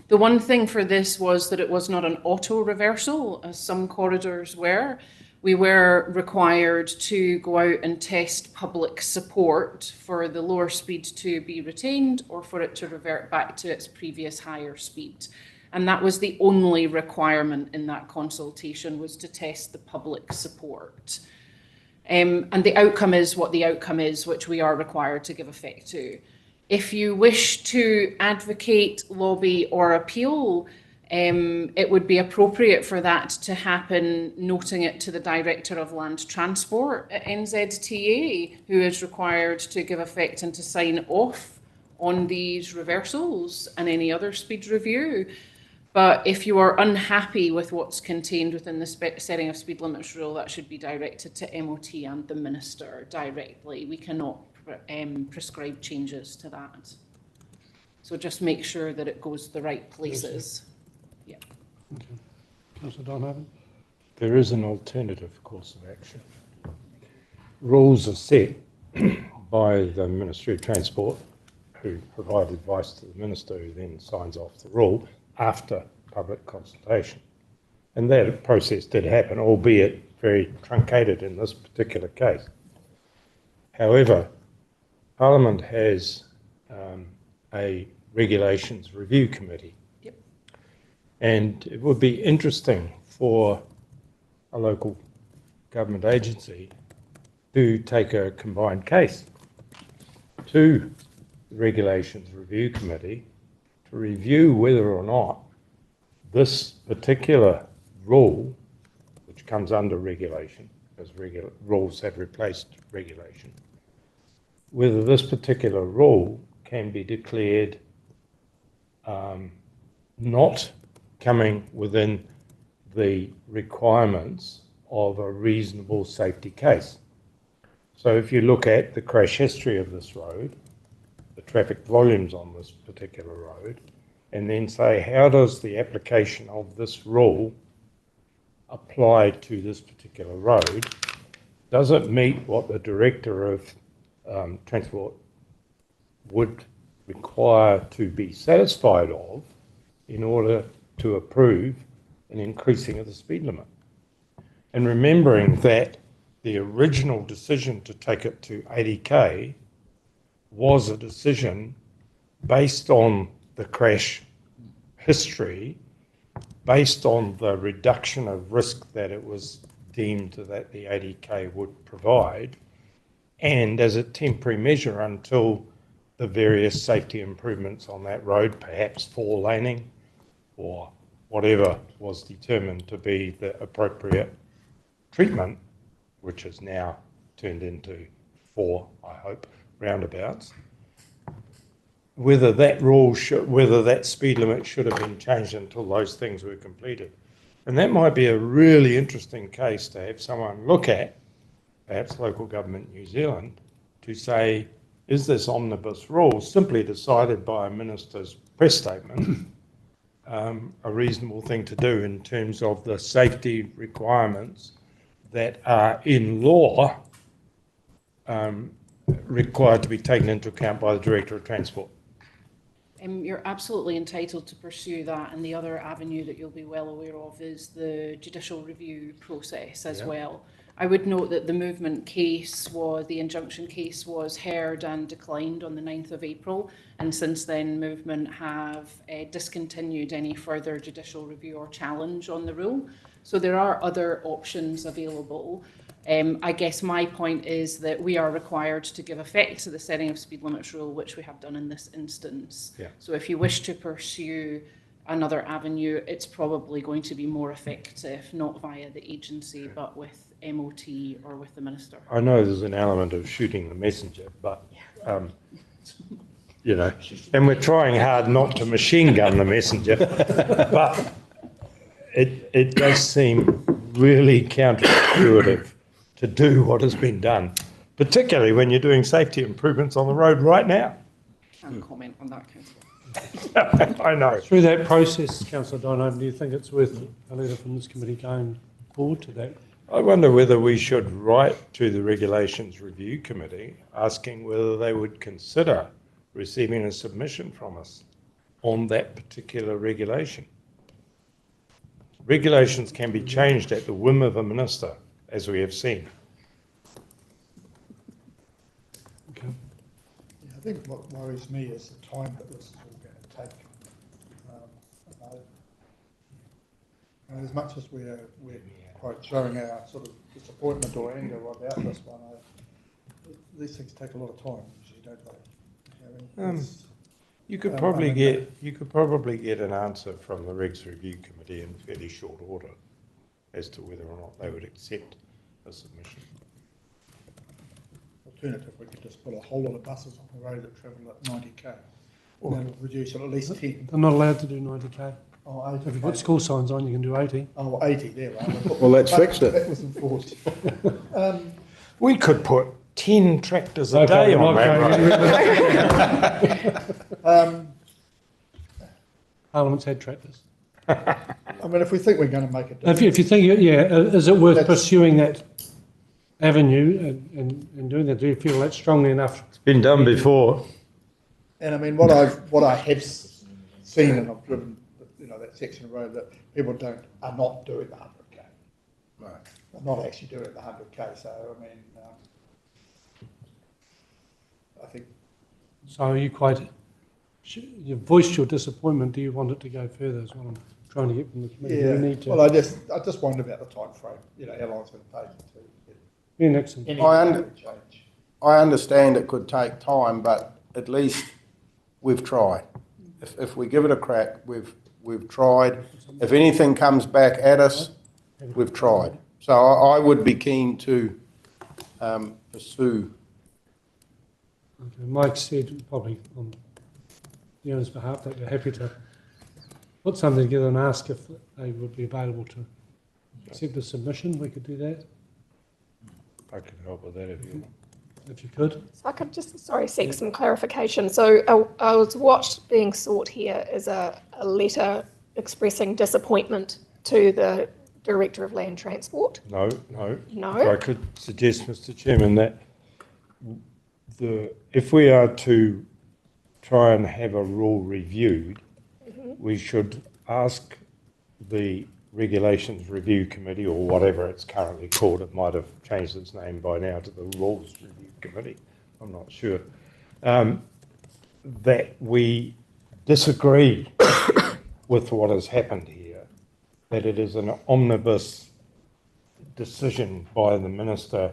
The one thing for this was that it was not an auto reversal, as some corridors were. We were required to go out and test public support for the lower speed to be retained or for it to revert back to its previous higher speed. And that was the only requirement in that consultation, was to test the public support. And the outcome is what the outcome is, which we are required to give effect to. If you wish to advocate, lobby or appeal, it would be appropriate for that to happen, noting it to the Director of Land Transport at NZTA, who is required to give effect and to sign off on these reversals and any other speed review. But if you are unhappy with what's contained within the setting of speed limits rule, that should be directed to MOT and the Minister directly. We cannot prescribe changes to that. So just make sure that it goes to the right places. Yeah. Okay. Councillor Donhaven. There is an alternative course of action. Rules are set by the Ministry of Transport, who provide advice to the Minister, who then signs off the rule after public consultation. And that process did happen, albeit very truncated in this particular case. However, Parliament has a regulations review committee. Yep. And it would be interesting for a local government agency to take a combined case to the regulations review committee to review whether or not this particular rule, which comes under regulation, because rules have replaced regulation, whether this particular rule can be declared not coming within the requirements of a reasonable safety case. So if you look at the crash history of this road, the traffic volumes on this particular road, and then say, how does the application of this rule apply to this particular road? Does it meet what the Director of Transport would require to be satisfied of in order to approve an increasing of the speed limit? And remembering that the original decision to take it to 80k was a decision based on the crash history, based on the reduction of risk that it was deemed that the 80k would provide, and as a temporary measure until the various safety improvements on that road, perhaps 4 laning or whatever was determined to be the appropriate treatment, which has now turned into 4, I hope, roundabouts, whether that rule should, whether that speed limit should have been changed until those things were completed. And that might be a really interesting case to have someone look at, perhaps local government New Zealand, to say, is this omnibus rule simply decided by a minister's press statement a reasonable thing to do in terms of the safety requirements that are in law required to be taken into account by the Director of Transport? You're absolutely entitled to pursue that, and the other avenue that you'll be well aware of is the judicial review process as well. I would note that the movement case the injunction case was heard and declined on the 9th of April, and since then movement have discontinued any further judicial review or challenge on the rule. So there are other options available. I guess my point is that we are required to give effect to the setting of speed limits rule, which we have done in this instance. Yeah. So if you wish to pursue another avenue, it's probably going to be more effective, not via the agency, but with MOT or with the minister. I know there's an element of shooting the messenger, but, you know, and we're trying hard not to machine gun the messenger, but it does seem really counterintuitive to do what has been done, particularly when you're doing safety improvements on the road right now. Can't comment on that, Councillor. I know. Through that process, Councillor Donovan, do you think it's worth a letter from this committee going forward to that? I wonder whether we should write to the Regulations Review Committee asking whether they would consider receiving a submission from us on that particular regulation. Regulations can be changed at the whim of a minister, as we have seen. Okay. Yeah, I think what worries me is the time that this is all going to take. As much as we're quite showing our sort of disappointment or anger about this one, these things take a lot of time, usually, don't they? I mean, You could probably get an answer from the Regs Review Committee in fairly short order as to whether or not they would accept a submission. Alternative, we could just put a whole lot of buses on the road that travel at 90k. And that'll reduce it at least 10. They're not allowed to do 90k. Oh, 80. If you put school signs on, you can do 80. Oh, 80, there we are. Well, let's fix it. That was enforced. We could put 10 tractors a day on that road. Parliament's had tractors. I mean, if we think we're going to make it, If you think, is it worth pursuing that avenue and doing that? Do you feel that's strongly enough? It's been done before. and I mean, what I have seen, and I've driven, that section of road, that people are not doing the 100k. Right. not actually doing it the 100k. So I mean, I think. So are you quite, you've voiced your disappointment. Do you want it to go further is what I'm trying to get from the committee? Do we need to? Well, I just wonder about the time frame. You know, how long it's going to take to get Yeah, Nixon. any change. I understand it could take time, but at least we've tried. If we give it a crack, we've tried. If anything comes back at us, we've tried. So I would be keen to pursue. Okay, Mike said probably on the owner's behalf that we're happy to put something together and ask if they would be available to accept the submission. We could do that I can help with that if you could. So I could just, seek some clarification. So I was what's being sought here is a letter expressing disappointment to the Director of Land Transport. No. No? If I could suggest, Mr. Chairman, that if we are to try and have a rule reviewed, we should ask the Regulations Review Committee, or whatever it's currently called, it might have changed its name by now to the Rules Review Committee, I'm not sure, that we disagree with what has happened here, that it is an omnibus decision by the Minister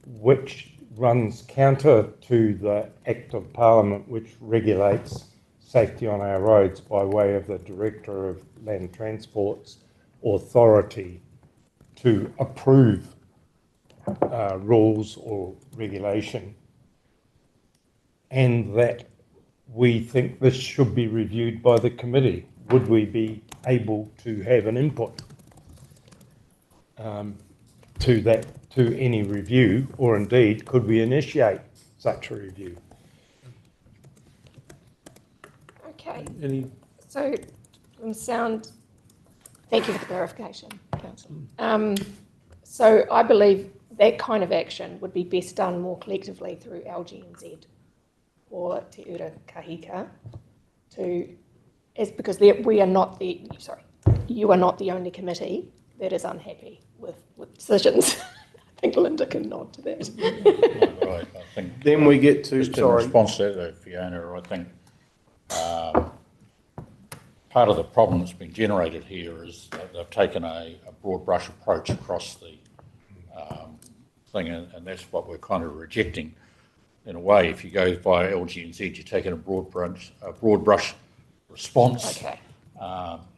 which runs counter to the Act of Parliament which regulates safety on our roads by way of the Director of Land Transport's authority to approve rules or regulation, and that we think this should be reviewed by the committee. Would we be able to have an input to any review, or indeed could we initiate such a review? Okay. Any? So, thank you for the clarification, Councillor. So I believe that kind of action would be best done more collectively through LGNZ or Te Ura Kahika because we are not you are not the only committee that is unhappy with decisions. I think Linda can nod to that. Right, I think. Then we get to, Just in response to that, Fiona, I think part of the problem that's been generated here is that they've taken a broad brush approach across the thing, and that's what we're kind of rejecting. In a way, if you go via LGNZ, you're taking a broad brush response. Okay.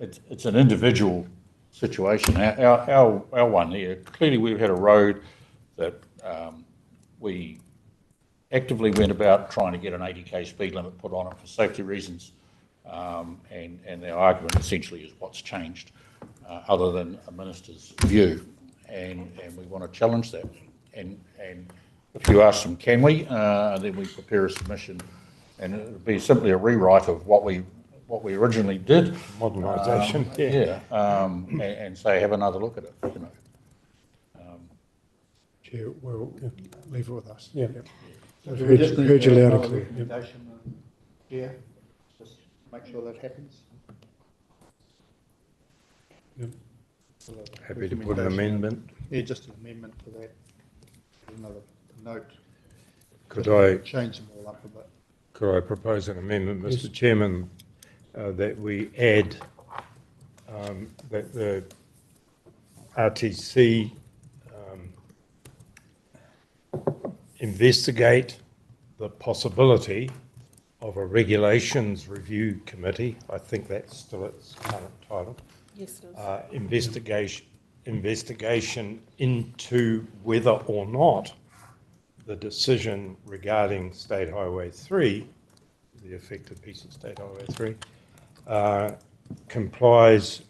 It's an individual situation. Our one here, clearly we've had a road that we actively went about trying to get an 80k speed limit put on it for safety reasons, and their argument essentially is what's changed other than a minister's view, and we want to challenge that. And if you ask them, can we? Then we prepare a submission, and it would be simply a rewrite of what we originally did. Modernisation, and say have another look at it. You know. Chair, we'll leave it with us. Yeah. So we just Heard you need loud and another clear. recommendation here, just make sure that happens. Yep. Happy to put an amendment. Yeah, just an amendment to that. Another note. Could I Change them all up a bit. Could I propose an amendment, Mr. Yes. Chairman, that we add that the RTC investigate the possibility of a regulations review committee? I think that's still its current title. Yes, it is. Investigation into whether or not the decision regarding State Highway 3, the affected piece of State Highway 3, complies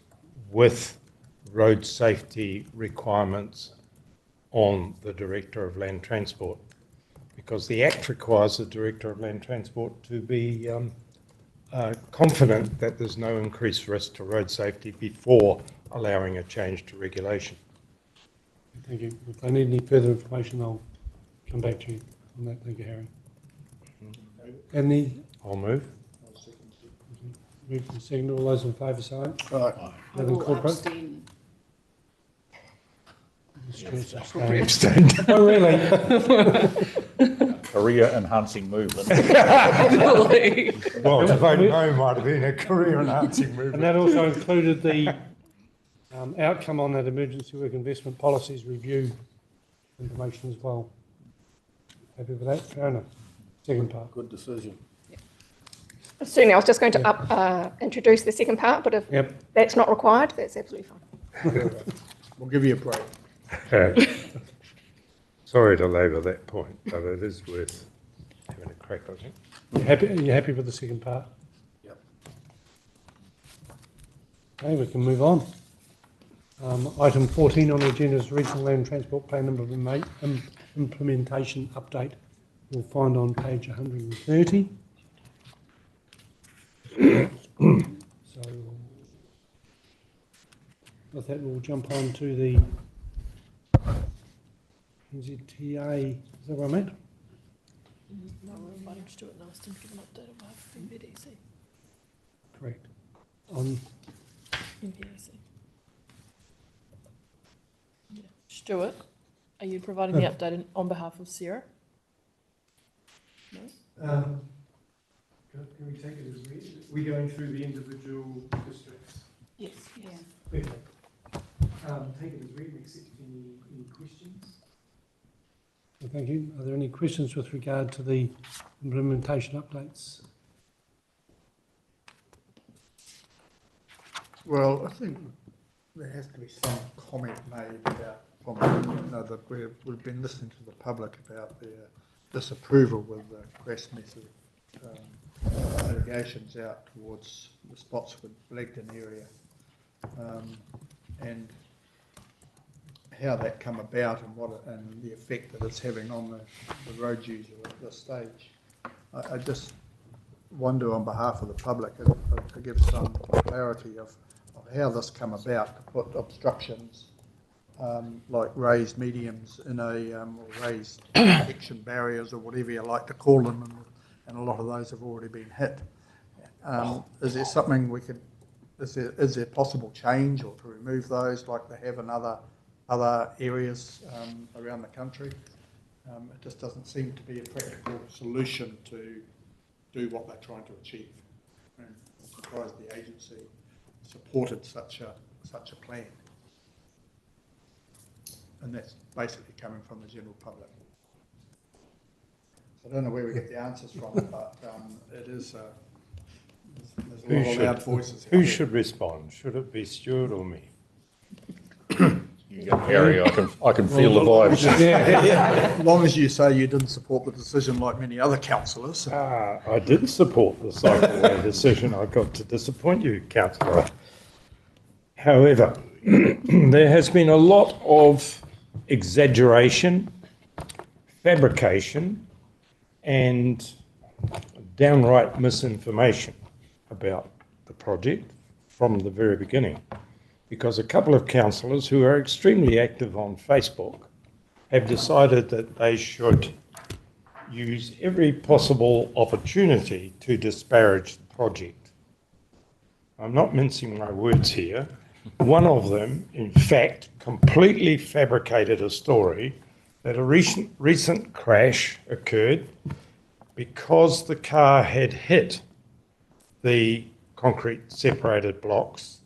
with road safety requirements on the Director of Land Transport. Because the Act requires the Director of Land Transport to be confident that there's no increased risk to road safety before allowing a change to regulation. Thank you. If I need any further information, I'll come back to you on that. Thank you, Harry. And I'll move. move to second. All those in favour, say aye. Right. I That will incorporate? abstain. Stuart's Probably abstained. abstained. Oh, really? Career enhancing movement. Well, to vote no might have been a career enhancing And movement. that also included the outcome on that emergency work investment policies review information as well. Happy with that? Fair enough. Second part. Good decision. Certainly, I was just going to introduce the second part, but if Yep. that's not required, that's absolutely fine. We'll give you a break. Sorry to labour that point, but it is worth having a crack, I think. You happy with the second part? Yep. Okay, we can move on. Item 14 on the agenda is Regional Land Transport Plan Implementation Update. You'll find on page 130. So, with that, we'll jump on to the NZTA. Is that where I'm at? No, we're inviting Stuart and asked him to give an update on behalf of NVDC. Correct. On NVDC. Yeah. Stuart, are you providing the update on behalf of Sarah? No? Can we take it as we're going through the individual districts? Yes. Yeah. Okay. Take it as read and accept any questions. well, thank you. Are there any questions with regard to the implementation updates? Well, I think there has to be some comment made about, that we've been listening to the public about their disapproval with the Crest method allegations out towards the Spotswood Blagden area, and how that come about and the effect that it's having on the road user at this stage. I just wonder on behalf of the public to give some clarity of how this come about, to put obstructions like raised mediums in or raised protection barriers or whatever you like to call them, and a lot of those have already been hit. Is there something we could, is there possible change or to remove those like they have in other areas around the country? It just doesn't seem to be a practical solution to do what they're trying to achieve. And I'm surprised the agency supported such a plan. And that's basically coming from the general public. So I don't know where we get the answers from, but it is, there's a lot of loud voices. Who should respond? Should it be Stuart or me? Gary, I can feel the vibes. As long as you say you didn't support the decision like many other councillors. I did support the cycleway decision. I got to disappoint you, councillor. However, there has been a lot of exaggeration, fabrication, and downright misinformation about the project from the very beginning, because a couple of councillors who are extremely active on Facebook have decided that they should use every possible opportunity to disparage the project. I'm not mincing my words here. One of them, in fact, completely fabricated a story that a recent crash occurred because the car had hit the concrete separated blocks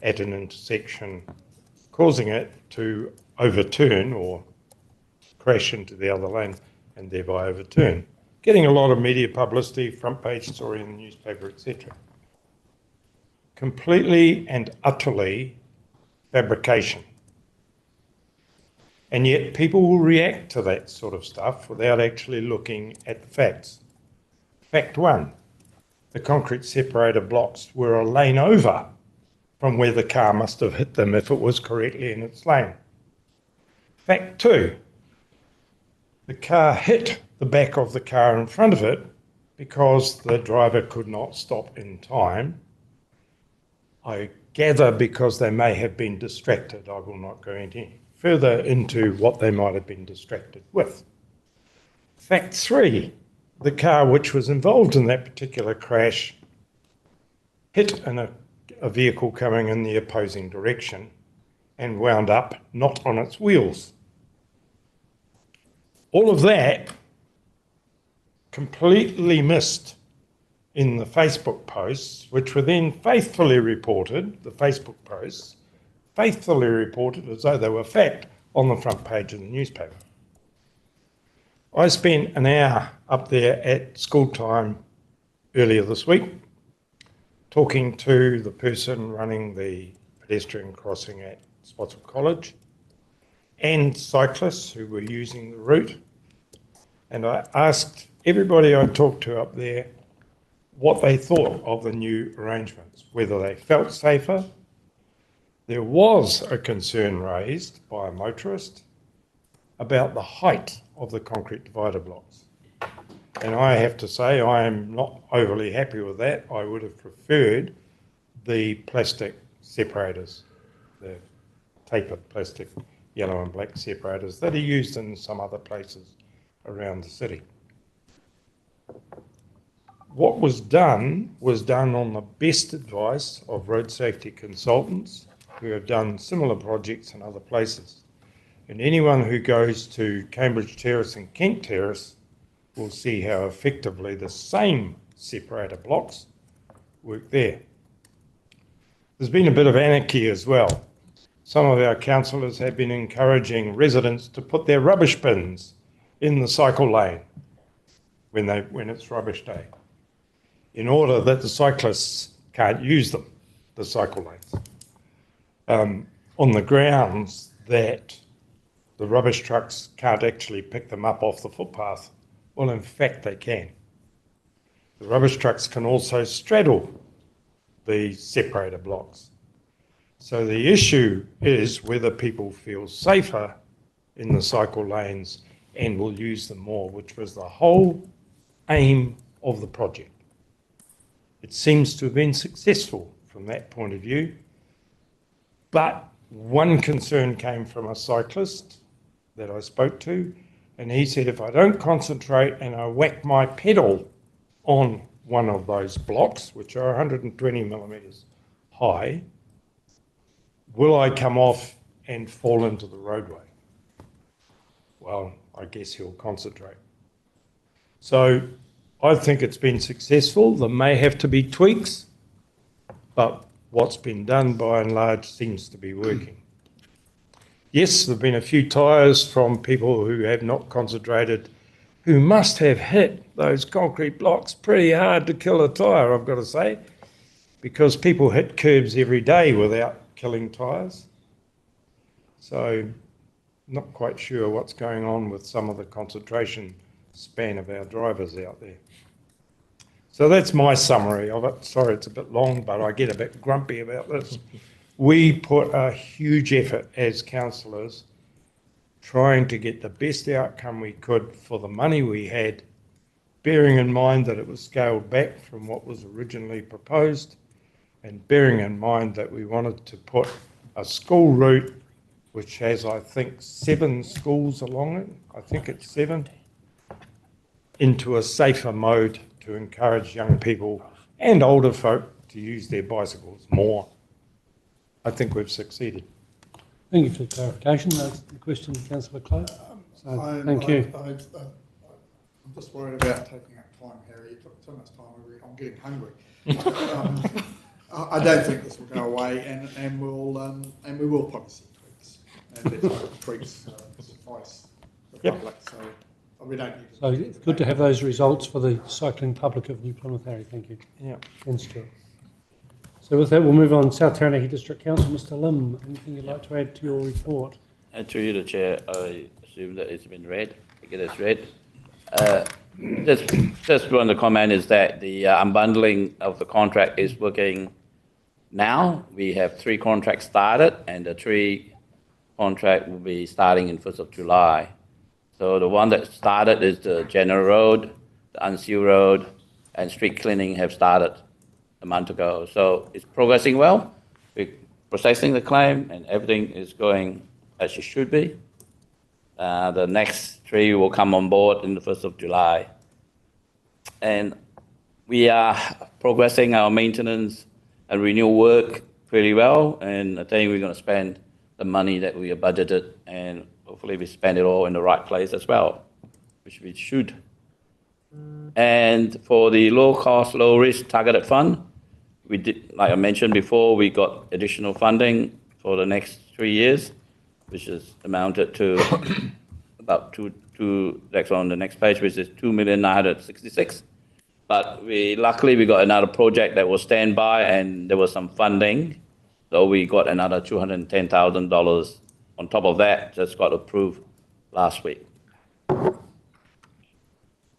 at an intersection, causing it to overturn or crash into the other lane and thereby overturn, getting a lot of media publicity, front page story in the newspaper, etc. Completely and utterly fabrication. And yet people will react to that sort of stuff without actually looking at the facts. Fact one, the concrete separator blocks were a lane over from where the car must have hit them if it was correctly in its lane. Fact two, the car hit the back of the car in front of it because the driver could not stop in time. I gather because they may have been distracted. I will not go any further into what they might have been distracted with. Fact three, the car which was involved in that particular crash hit a vehicle coming in the opposing direction and wound up not on its wheels. All of that completely missed in the Facebook posts, which were then faithfully reported, the Facebook posts, faithfully reported as though they were fact on the front page of the newspaper. I spent an hour up there at school time earlier this week talking to the person running the pedestrian crossing at Spotswood College and cyclists who were using the route. And I asked everybody I talked to up there what they thought of the new arrangements, whether they felt safer. There was a concern raised by a motorist about the height of the concrete divider blocks. And I have to say I am not overly happy with that. I would have preferred the plastic separators, the tapered plastic yellow and black separators that are used in some other places around the city. What was done on the best advice of road safety consultants who have done similar projects in other places. And anyone who goes to Cambridge Terrace and Kent Terrace will see how effectively the same separator blocks work there. There's been a bit of anarchy as well. Some of our councillors have been encouraging residents to put their rubbish bins in the cycle lane when it's rubbish day, in order that the cyclists can't use them, the cycle lanes, on the grounds that the rubbish trucks can't actually pick them up off the footpath. Well, in fact, they can. The rubbish trucks can also straddle the separator blocks. So the issue is whether people feel safer in the cycle lanes and will use them more, which was the whole aim of the project. It seems to have been successful from that point of view, but one concern came from a cyclist that I spoke to, and he said, if I don't concentrate and I whack my pedal on one of those blocks, which are 120 millimetres high, will I come off and fall into the roadway? Well, I guess he'll concentrate. So I think it's been successful. There may have to be tweaks, but what's been done by and large seems to be working. Yes, there have been a few tyres from people who have not concentrated, who must have hit those concrete blocks pretty hard to kill a tyre, I've got to say, because people hit curbs every day without killing tyres. So not quite sure what's going on with some of the concentration span of our drivers out there. So that's my summary of it. Sorry, it's a bit long, but I get a bit grumpy about this. We put a huge effort as councillors trying to get the best outcome we could for the money we had, bearing in mind that it was scaled back from what was originally proposed, and bearing in mind that we wanted to put a school route which has, I think, 7 schools along it, I think it's 7, into a safer mode to encourage young people and older folk to use their bicycles more. I think we've succeeded. Thank you for the clarification. That's the question, Councillor Clough. Thank you. I'm just worried about taking up time, Harry. You took so much time. I'm getting hungry. I don't think this will go away, and we will probably see tweaks, and let tweaks suffice the public. So we don't need to. So it's good to have those results for the cycling public of New Plymouth, Harry. Thank you. Yeah. And Stuart. So with that, we'll move on. South Taranaki District Council, Mr. Lim, anything you'd like to add to your report? To you, the Chair, I assume that it's been read. I get it's read. Just one of the comment is that the unbundling of the contract is working now. We have 3 contracts started, and the 3 contract will be starting in 1st of July. So the one that started is the general road, the unsealed road, and street cleaning have started a month ago. So it's progressing well. We're processing the claim, and everything is going as it should be. The next 3 will come on board in the 1st of July. And we are progressing our maintenance and renewal work pretty well, and I think we're going to spend the money that we have budgeted, and hopefully we spend it all in the right place as well, which we should. And for the low cost, low risk targeted fund, we did, like I mentioned before, we got additional funding for the next 3 years, which is amounted to about that's on the next page, which is 2,966,000. But luckily we got another project that was standby and there was some funding. So we got another $210,000 on top of that, just got approved last week.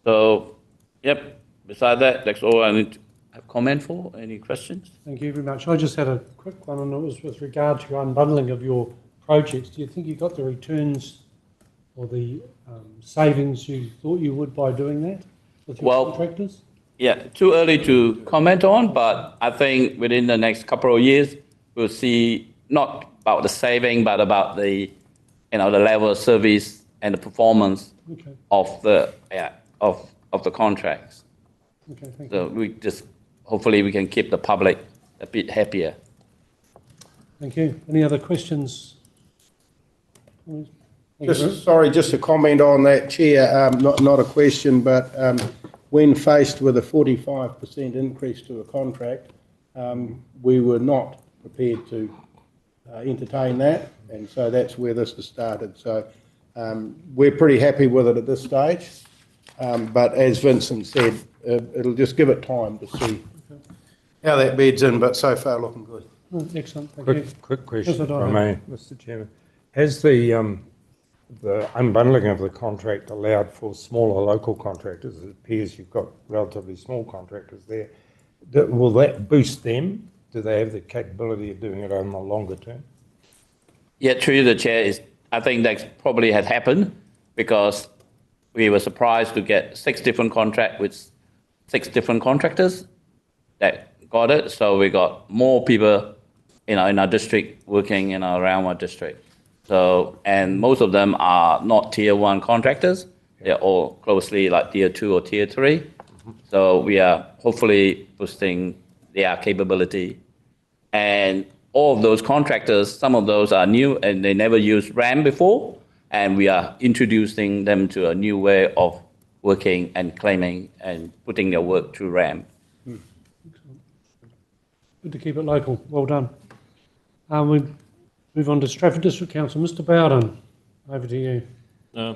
So, yep, beside that, that's all I need to have comment for. Any questions? Thank you very much. I just had a quick one, and it was with regard to your unbundling of your projects. Do you think you got the returns or the savings you thought you would by doing that with your contractors? Yeah, too early to comment on, but I think within the next couple of years, we'll see not about the saving, but about the, the level of service and the performance of the of the contracts. Okay, thank you. So we just hopefully we can keep the public a bit happier. Thank you. Any other questions? Just a comment on that, Chair. Not a question, but when faced with a 45% increase to a contract, we were not prepared to entertain that, and so that's where this has started. So we're pretty happy with it at this stage, but as Vincent said, it'll just give it time to see how that beds in, but so far looking good. Excellent, thank you. Quick question, if I may, Mr. Chairman. Has the unbundling of the contract allowed for smaller local contractors? It appears you've got relatively small contractors there. Will that boost them? Do they have the capability of doing it on the longer term? Yeah, through the chair, I think that probably had happened because we were surprised to get 6 different contracts with 6 different contractors that got it. So we got more people, in our district working around our district. So, and most of them are not tier 1 contractors. They're all closely like tier 2 or tier 3. So we are hopefully boosting their capability. And all of those contractors, some of those are new and they never used RAM before. And we are introducing them to a new way of working and claiming and putting their work through RAM. Good to keep it local. Well done. We move on to Stratford District Council. Mr. Bowden, over to you.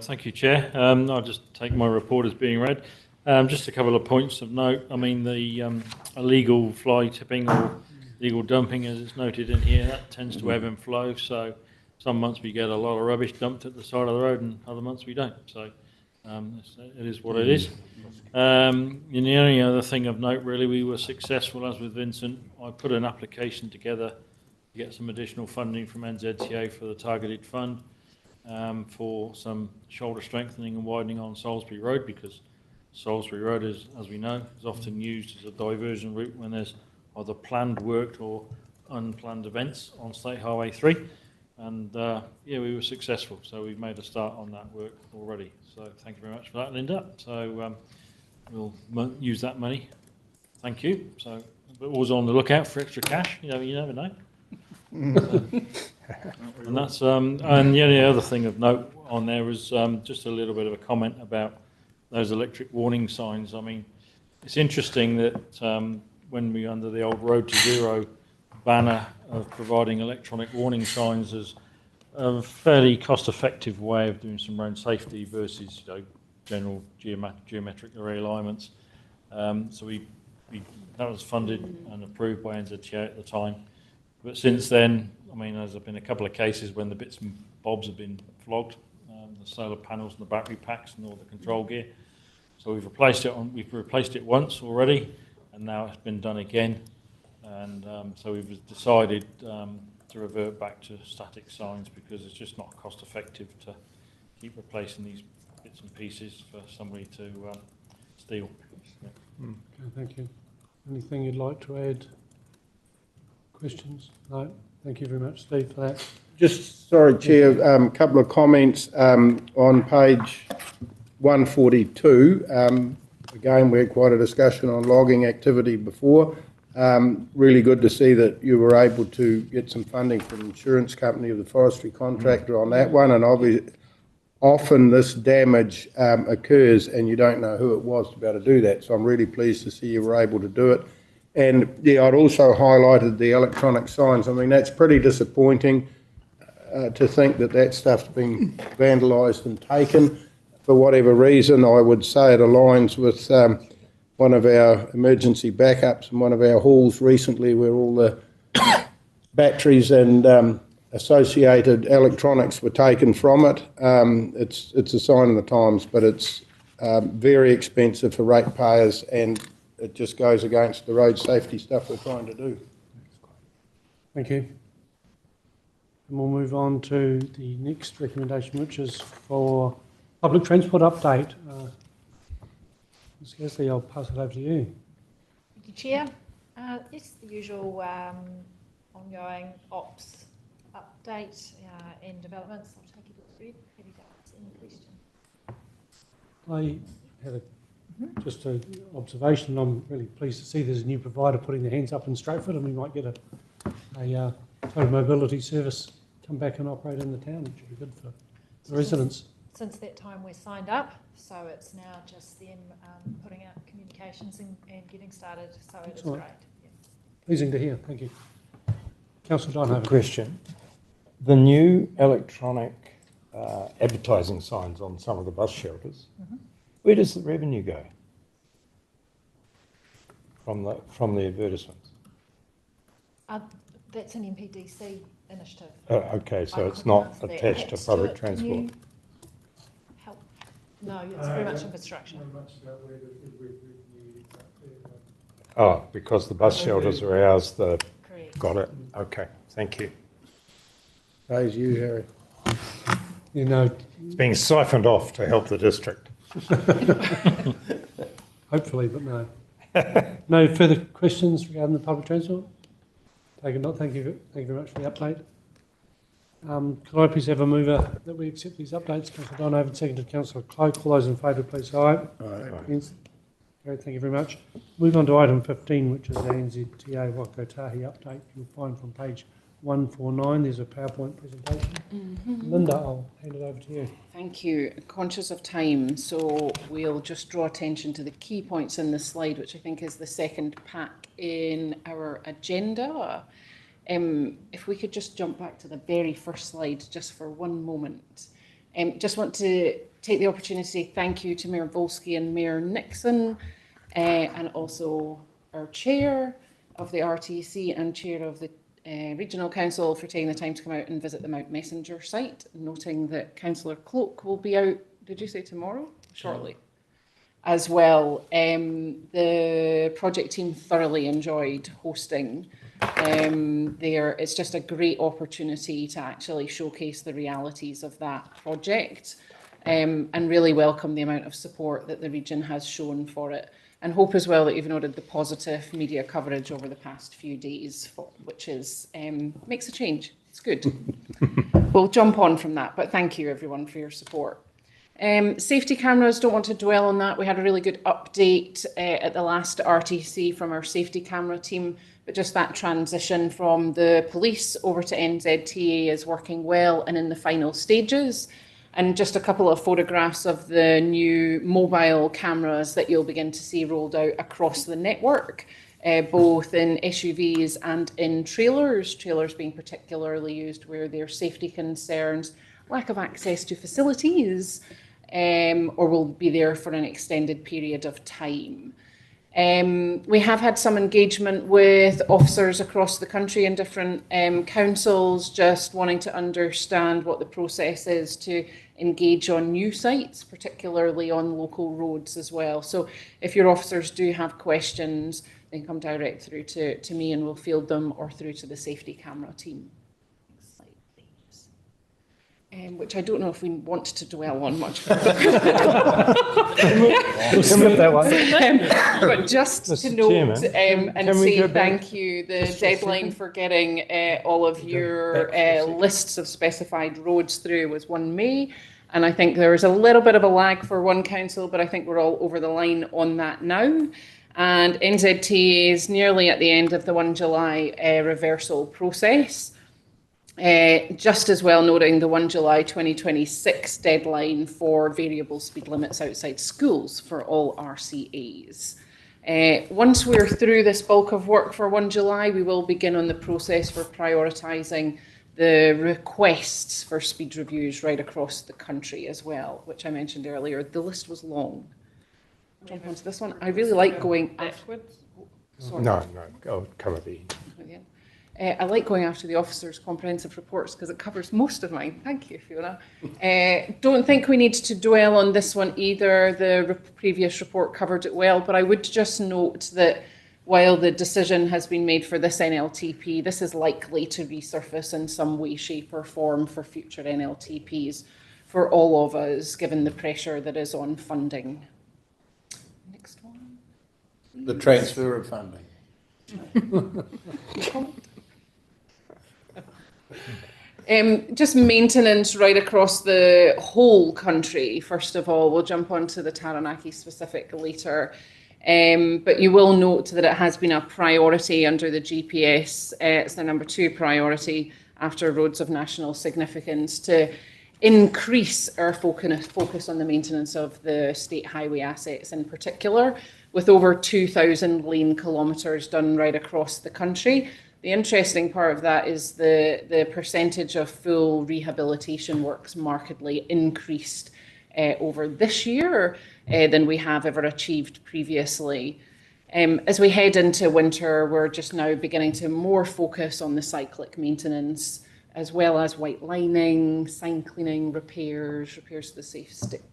Thank you, Chair. I'll just take my report as being read. Just a couple of points of note. I mean, the illegal fly tipping or illegal dumping, as it's noted in here, that tends to ebb and flow. So some months we get a lot of rubbish dumped at the side of the road and other months we don't. So it is what it is. And the only other thing of note, really, we were successful, as with Vincent. I put an application together to get some additional funding from NZTA for the targeted fund for some shoulder strengthening and widening on Salisbury Road, because Salisbury Road, is, as we know, is often used as a diversion route when there's either planned work or unplanned events on State Highway 3. And yeah, we were successful. So we've made a start on that work already. So thank you very much for that, Linda. So we'll use that money. Thank you. So we're always on the lookout for extra cash. You never know. And that's and the only other thing of note on there was just a little bit of a comment about those electric warning signs. I mean, it's interesting that when we under the old Road to Zero banner of providing electronic warning signs as a fairly cost-effective way of doing some road safety versus general geometric array alignments. So that was funded and approved by NZTA at the time. But since then, I mean, there's been a couple of cases when the bits and bobs have been flogged, the solar panels and the battery packs and all the control gear. So we've replaced it once already, and now it's been done again. And so we've decided to revert back to static signs because it's just not cost effective to keep replacing these bits and pieces for somebody to steal. Yeah. Okay, thank you. Anything you'd like to add? Questions? No? Thank you very much, Steve, for that. Just, sorry, Chair, a couple of comments on page 142. Again, we had quite a discussion on logging activity before. Really good to see that you were able to get some funding from the insurance company of the forestry contractor on that one, and obviously often this damage occurs and you don't know who it was to be able to do that. So I'm really pleased to see you were able to do it. And yeah, I'd also highlighted the electronic signs. I mean, that's pretty disappointing to think that that stuff's been vandalised and taken. For whatever reason, I would say it aligns with one of our emergency backups in one of our halls recently where all the batteries and associated electronics were taken from it. It's a sign of the times, but it's very expensive for ratepayers, and it just goes against the road safety stuff we're trying to do. Thank you. And we'll move on to the next recommendation, which is for public transport update. Ms. Gasley, I'll pass it over to you. Thank you, Chair. It's the usual ongoing ops update and developments. I'll take it as read. Have you got any question? I have just an observation. I'm really pleased to see there's a new provider putting their hands up in Stratford, and we might get a total mobility service come back and operate in the town, which would be good for the residents. Since that time we're signed up, so it's now just them putting out communications and getting started, so it is great. Yeah. Pleasing to hear, thank you. Councillor Donhoven. Question. The new electronic advertising signs on some of the bus shelters, where does the revenue go from the advertisements? That's an MPDC initiative. Okay, so it's not attached to public transport. Help? No, it's very much infrastructure. Oh, because the bus shelters are ours, Correct. Got it. Okay, thank you. Praise you, Harry. You know, It's being siphoned off to help the district. hopefully, but no. No further questions regarding the public transport? Take it not. Thank you very much for the update. Could I please have a mover that we accept these updates? Councillor Donhoven, seconded Councillor Cloak. All those in favour, please say aye. Aye. Against? Great, thank you very much. Move on to item 15, which is the NZTA Waikotahi update. You'll find from page 149, there's a PowerPoint presentation. Linda, I'll hand it over to you. Thank you. Conscious of time, so we'll just draw attention to the key points in the slide, which I think is the second pack in our agenda. If we could just jump back to the very first slide just for one moment. Just want to take the opportunity to thank you to Mayor Volsky and Mayor Nixon, and also our chair of the RTC and chair of the Regional Council for taking the time to come out and visit the Mount Messenger site, noting that Councillor Cloak will be out, did you say tomorrow? Shortly. As well. The project team thoroughly enjoyed hosting there. It's just a great opportunity to actually showcase the realities of that project, and really welcome the amount of support that the region has shown for it, and hope as well that you've noted the positive media coverage over the past few days, which is makes a change. It's good. We'll jump on from that, but thank you everyone for your support. Safety cameras, don't want to dwell on that. We had a really good update at the last RTC from our safety camera team, but just that transition from the police over to NZTA is working well and in the final stages. And just a couple of photographs of the new mobile cameras that you'll begin to see rolled out across the network, both in SUVs and in trailers, trailers being particularly used where there's safety concerns, lack of access to facilities, or will be there for an extended period of time. We have had some engagement with officers across the country in different councils, just wanting to understand what the process is to engage on new sites, particularly on local roads as well. So if your officers do have questions, then come direct through to me and we'll field them, or through to the safety camera team. Which I don't know if we want to dwell on much further. We'll skip that one. But just to note and say thank you, the deadline for getting all of your lists of specified roads through was 1 May, And I think there is a little bit of a lag for one council, but I think we're all over the line on that now. And NZTA is nearly at the end of the 1 July reversal process. Just as well noting the 1 July 2026 deadline for variable speed limits outside schools for all RCAs. Once we're through this bulk of work for 1 July, we will begin on the process for prioritising the requests for speed reviews right across the country as well, which I mentioned earlier. The list was long. Jump onto this one. I really like going backwards. No, I'll cover the. I like going after the officers' comprehensive reports because it covers most of mine. Thank you, Fiona. Don't think we need to dwell on this one either. The previous report covered it well, but I would just note that while the decision has been made for this NLTP, this is likely to resurface in some way, shape or form for future NLTPs for all of us, given the pressure that is on funding. Next one. The transfer of funding. Just maintenance right across the whole country. First of all, we'll jump onto the Taranaki specific later. But you will note that it has been a priority under the GPS. It's the number 2 priority after roads of national significance to increase our focus on the maintenance of the state highway assets in particular, with over 2,000 lane kilometres done right across the country. The interesting part of that is the percentage of full rehabilitation works markedly increased over this year than we have ever achieved previously. As we head into winter, we're just now beginning to more focus on the cyclic maintenance, as well as white lining, sign cleaning, repairs to the safe stick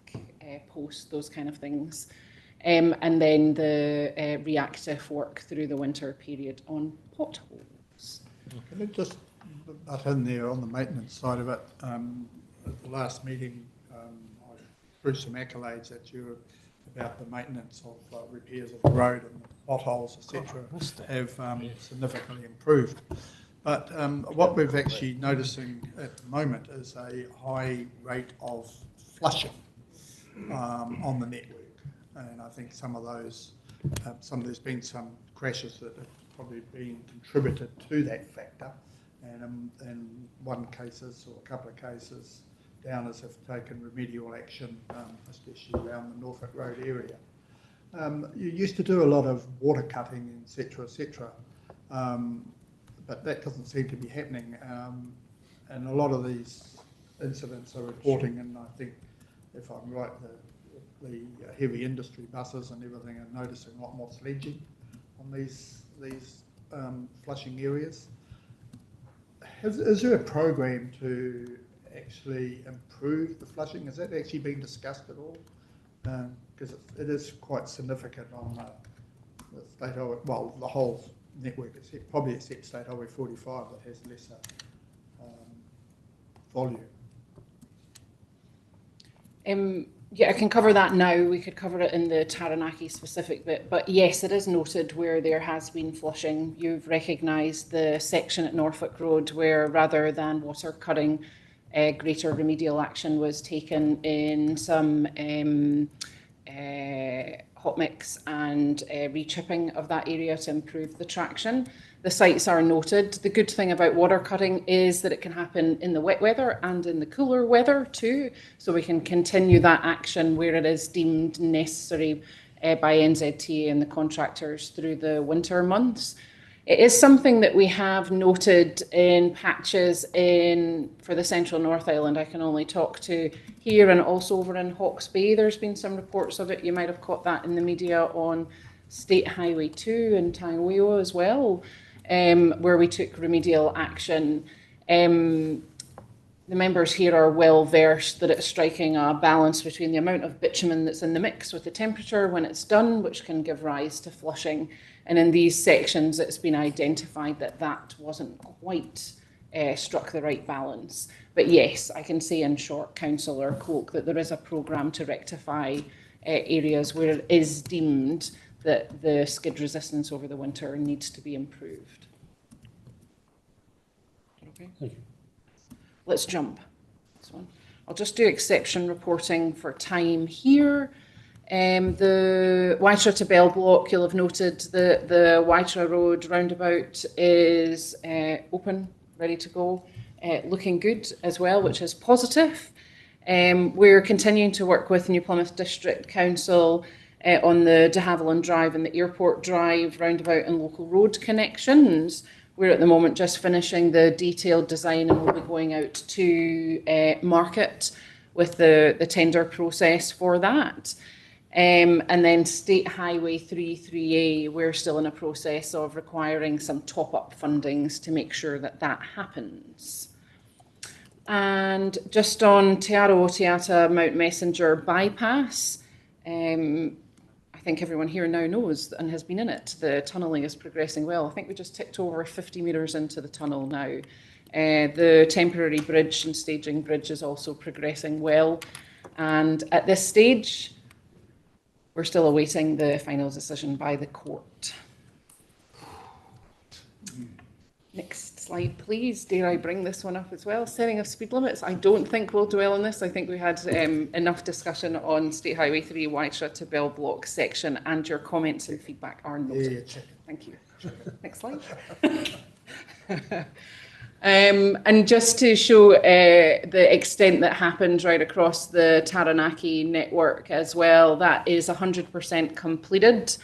post, those kind of things. And then the reactive work through the winter period on potholes. Can I just butt in there on the maintenance side of it? At the last meeting, I threw some accolades at you about the maintenance of repairs of the road and the potholes, etc., have significantly improved. But what we're actually noticing at the moment is a high rate of flushing on the network. And I think some of there's been some crashes that have probably been contributed to that factor. And in one cases or a couple of cases, downers have taken remedial action, especially around the Norfolk Road area. You used to do a lot of water cutting, etc., but that doesn't seem to be happening. And a lot of these incidents are reporting, and I think, if I'm right, the heavy industry buses and everything are noticing a lot more sledging on these flushing areas. Is there a program to actually improve the flushing? Has that actually been discussed at all? Because it is quite significant on the state highway, well, the whole network, probably except State Highway 45 that has lesser volume. Yeah, I can cover that now. We could cover it in the Taranaki specific bit. But yes, it is noted where there has been flushing. You've recognised the section at Norfolk Road where, rather than water cutting, greater remedial action was taken in some hot mix and re-chipping of that area to improve the traction. The sites are noted. The good thing about water cutting is that it can happen in the wet weather and in the cooler weather too. So we can continue that action where it is deemed necessary by NZTA and the contractors through the winter months. It is something that we have noted in patches for the Central North Island. I can only talk to here, and also over in Hawke's Bay. There's been some reports of it. You might have caught that in the media on State Highway 2 in Tangweo as well, where we took remedial action. The members here are well versed that it's striking a balance between the amount of bitumen that's in the mix with the temperature when it's done, which can give rise to flushing. And in these sections, it's been identified that that wasn't quite struck the right balance. But yes, I can say in short, Councillor Coke, that there is a programme to rectify areas where it is deemed that the skid resistance over the winter needs to be improved. Okay. Thank you. Let's jump. This one. I'll just do exception reporting for time here. The Waitara to Bell block, you'll have noted that the Waitara Road roundabout is open, ready to go, looking good as well, which is positive. We're continuing to work with New Plymouth District Council on the de Havilland Drive and the Airport Drive roundabout and local road connections. We're at the moment just finishing the detailed design and we'll be going out to market with the tender process for that. And then State Highway 33A, we're still in a process of requiring some top-up fundings to make sure that that happens. And just on Te Araoteata Mount Messenger bypass, I think everyone here now knows and has been in it. The tunnelling is progressing well. I think we just ticked over 50 metres into the tunnel now. The temporary bridge and staging bridge is also progressing well. And at this stage, we're still awaiting the final decision by the court. Next slide, please. Dare I bring this one up as well? Setting of speed limits. I don't think we'll dwell on this. I think we had enough discussion on State Highway 3 Waitara to Bell Block section, and your comments and feedback are noted. Yeah, thank you. Next slide. And just to show the extent that happened right across the Taranaki network as well, that is 100% completed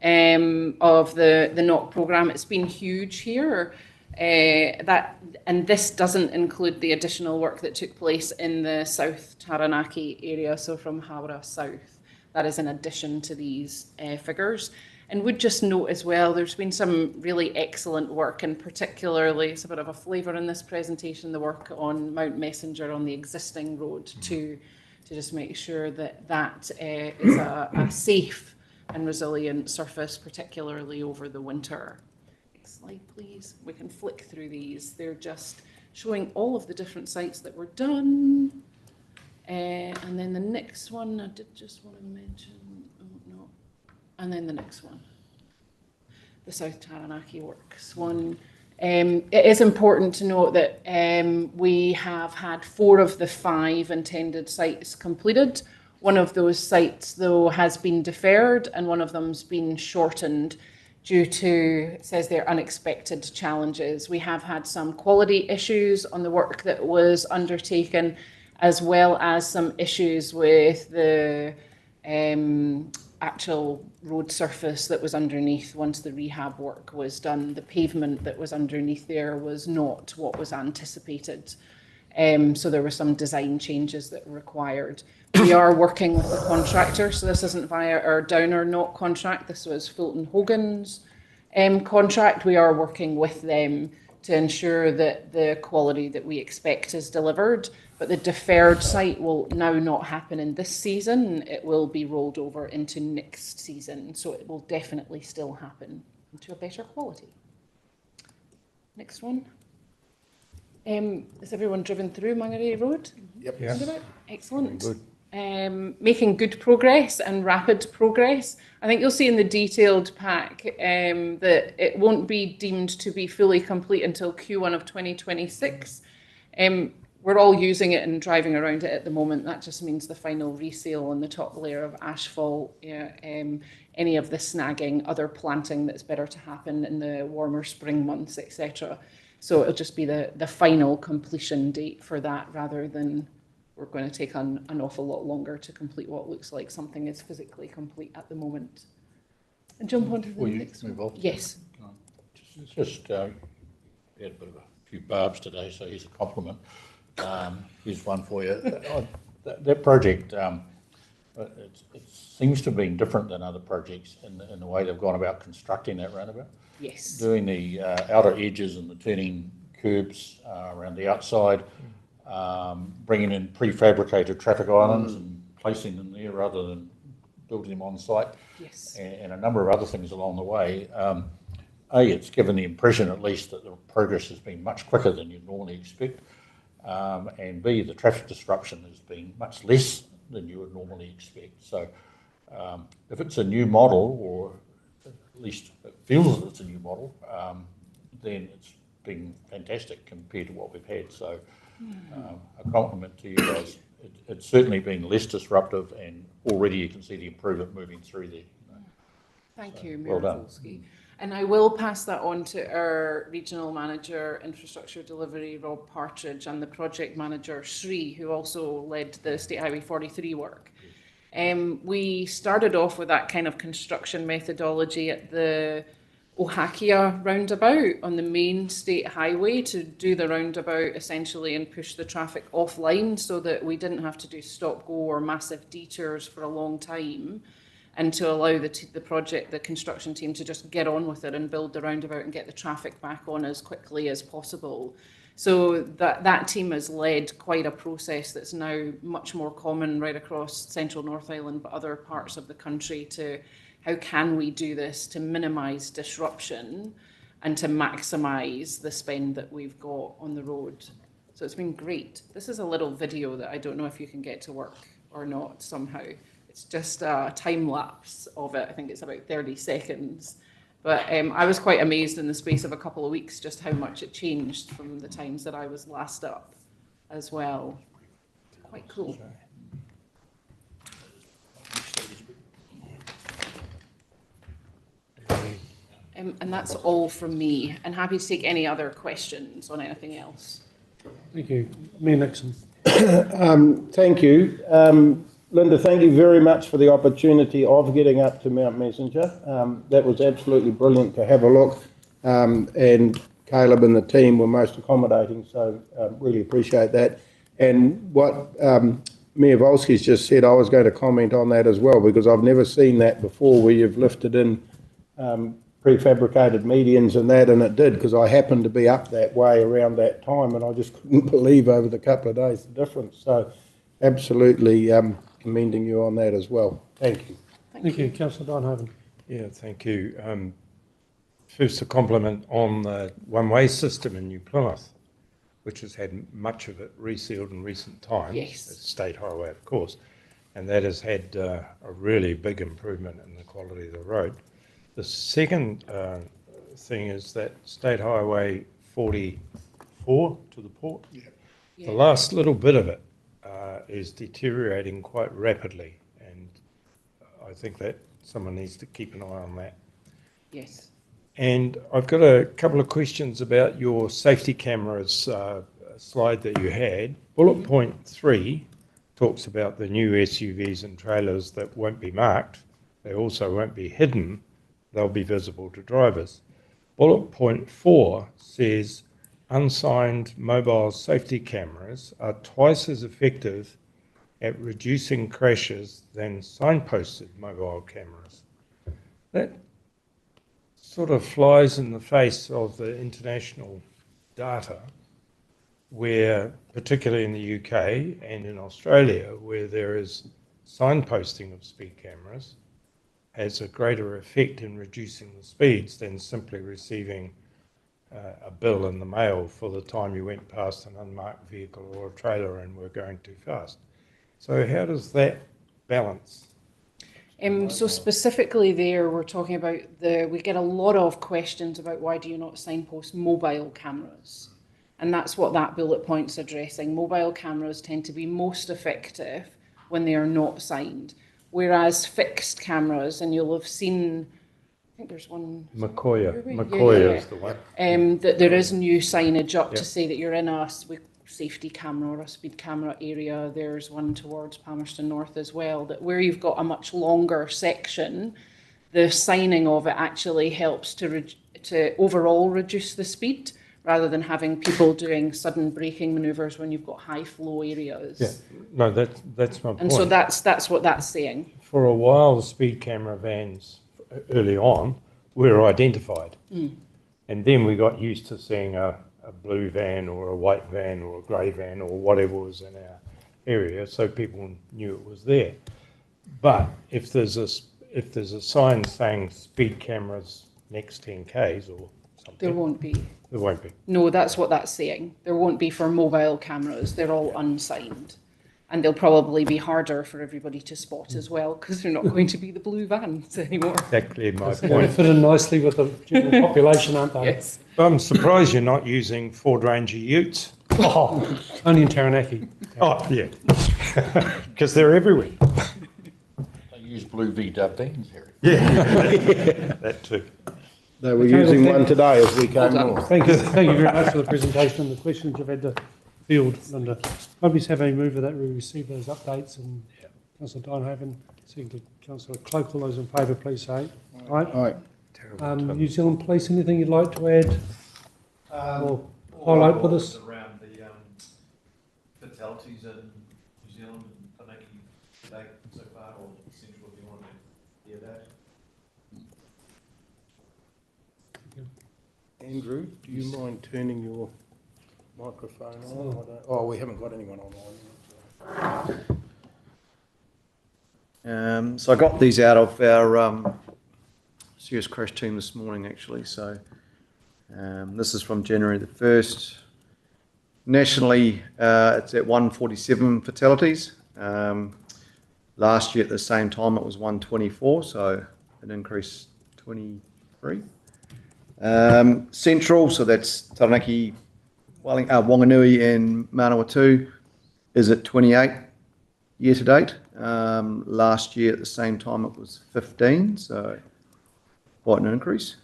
of the NOC programme. It's been huge here. And this doesn't include the additional work that took place in the South Taranaki area, so from Howrah South. That is in addition to these figures. And would just note as well, there's been some really excellent work, and particularly, it's a bit of a flavour in this presentation, the work on Mount Messenger on the existing road to just make sure that that is a safe and resilient surface, particularly over the winter. Next slide, please. We can flick through these. They're just showing all of the different sites that were done. And then the next one, I did just want to mention, and then the next one, the South Taranaki Works one. It is important to note that we have had 4 of the 5 intended sites completed. One of those sites, though, has been deferred, and one of them's been shortened due to, it says there, unexpected challenges. We have had some quality issues on the work that was undertaken, as well as some issues with the actual road surface that was underneath once the rehab work was done. The pavement that was underneath there was not what was anticipated. So there were some design changes that were required. We are working with the contractor, so this isn't via our Downer NOC contract. This was Fulton Hogan's contract. We are working with them to ensure that the quality that we expect is delivered. But the deferred site will now not happen in this season. It will be rolled over into next season. So it will definitely still happen to a better quality. Next one. Has everyone driven through Mangere Road? Yep. Yeah. Excellent. Good. Making good progress and rapid progress. I think you'll see in the detailed pack that it won't be deemed to be fully complete until Q1 of 2026. We're all using it and driving around it at the moment. That just means the final reseal on the top layer of asphalt, any of the snagging, other planting that's better to happen in the warmer spring months, etc. So it'll just be the final completion date for that, rather than we're going to take an awful lot longer to complete what looks like something is physically complete at the moment. And jump on to the next one. Yes. Just we had a bit of a few barbs today, so here's a compliment. Here's one for you. That project, it seems to have been different than other projects in the way they've gone about constructing that roundabout. Yes. Doing the outer edges and the turning curbs around the outside, bringing in prefabricated traffic islands and placing them there rather than building them on site. Yes. And a number of other things along the way. It's given the impression, at least, that the progress has been much quicker than you'd normally expect. And B, the traffic disruption has been much less than you would normally expect. So if it's a new model, or at least it feels that it's a new model, then it's been fantastic compared to what we've had. So a compliment to you guys. It's certainly been less disruptive, and already you can see the improvement moving through there. Thank you, well Mayor done. Volsky. And I will pass that on to our Regional Manager, Infrastructure Delivery, Rob Partridge, and the Project Manager, Sri, who also led the State Highway 43 work. We started off with that kind of construction methodology at the Ohakia roundabout on the main state highway to do the roundabout essentially and push the traffic offline so that we didn't have to do stop-go or massive detours for a long time, and to allow the construction team to just get on with it and build the roundabout and get the traffic back on as quickly as possible. So that team has led quite a process that's now much more common right across central North Island, but other parts of the country, to how can we do this to minimise disruption and to maximise the spend that we've got on the road. So it's been great. This is a little video that I don't know if you can get to work or not somehow. It's just a time lapse of it. I think it's about 30 seconds. But I was quite amazed in the space of a couple of weeks just how much it changed from the times that I was last up as well. Quite cool. And that's all from me. And happy to take any other questions on anything else. Thank you. Mayor Nixon. Thank you. Linda, thank you very much for the opportunity of getting up to Mount Messenger. That was absolutely brilliant to have a look. And Caleb and the team were most accommodating, so really appreciate that. And what Mayor Volsky's just said, I was going to comment on that as well, because I've never seen that before where you've lifted in prefabricated medians and that, and it did, because I happened to be up that way around that time, and I just couldn't believe over the couple of days the difference. So absolutely commending you on that as well. Thank you. Thank you. Councillor Donhoven. Yeah, thank you. First, a compliment on the one-way system in New Plymouth, which has had much of it resealed in recent times. Yes. It's State Highway, of course, and that has had a really big improvement in the quality of the road. The second thing is that State Highway 44 to the port, the last little bit of it is deteriorating quite rapidly, and I think that someone needs to keep an eye on that. Yes. And I've got a couple of questions about your safety cameras slide that you had. Bullet point 3 talks about the new SUVs and trailers that won't be marked. They also won't be hidden. They'll be visible to drivers. Bullet point 4 says unsigned mobile safety cameras are twice as effective at reducing crashes than signposted mobile cameras. That sort of flies in the face of the international data, where, particularly in the UK and in Australia, where there is signposting of speed cameras, has a greater effect in reducing the speeds than simply receiving a bill in the mail for the time you went past an unmarked vehicle or a trailer and were going too fast. So how does that balance? So specifically there, we're talking about we get a lot of questions about why do you not signpost mobile cameras? And that's what that bullet point's addressing. Mobile cameras tend to be most effective when they are not signed, whereas fixed cameras, and you'll have seen, I think there's one. Macoya is the one. That there is new signage up to say that you're in a safety camera or a speed camera area. There's one towards Palmerston North as well, that where you've got a much longer section, the signing of it actually helps to overall reduce the speed, rather than having people doing sudden braking manoeuvres when you've got high flow areas. Yeah, no, that's my point. And so that's what that's saying. For a while, the speed camera vans early on were identified. And then we got used to seeing a blue van or a white van or a grey van or whatever was in our area, so people knew it was there. But if there's a sign saying speed cameras next 10 k's or something, There won't be. There won't be. No, that's what that's saying. There won't be for mobile cameras. They're all unsigned. And they'll probably be harder for everybody to spot as well, because they're not going to be the blue vans anymore. Exactly my They point. fit in nicely with the general population, aren't they? Yes. I'm surprised you're not using Ford Ranger utes Oh, only in Taranaki. Oh, yeah. Because they're everywhere. They use blue V-dub beans, Harry. Yeah, that too. They were Okay, using well, one today as we came north. Thank you very much for the presentation and the questions you've had to field, Linda. I'd be have a move that we receive those updates, and Councillor Dinehaven, second to Councillor Cloak, all those in favour, please say aye. Aye. New Zealand Police, anything you'd like to add or highlight with us? Around the fatalities in New Zealand and Taranaki today so far, or Central, if you want to hear that. Andrew, do you mind turning your microphone on? Oh, we haven't got anyone online. So I got these out of our serious crash team this morning, actually. So this is from January the 1st. Nationally, it's at 147 fatalities. Last year at the same time, it was 124, so an increase 23. Central, so that's Taranaki, Wanganui and Manawatu, is at 28 year to date. Last year at the same time it was 15, so quite an increase.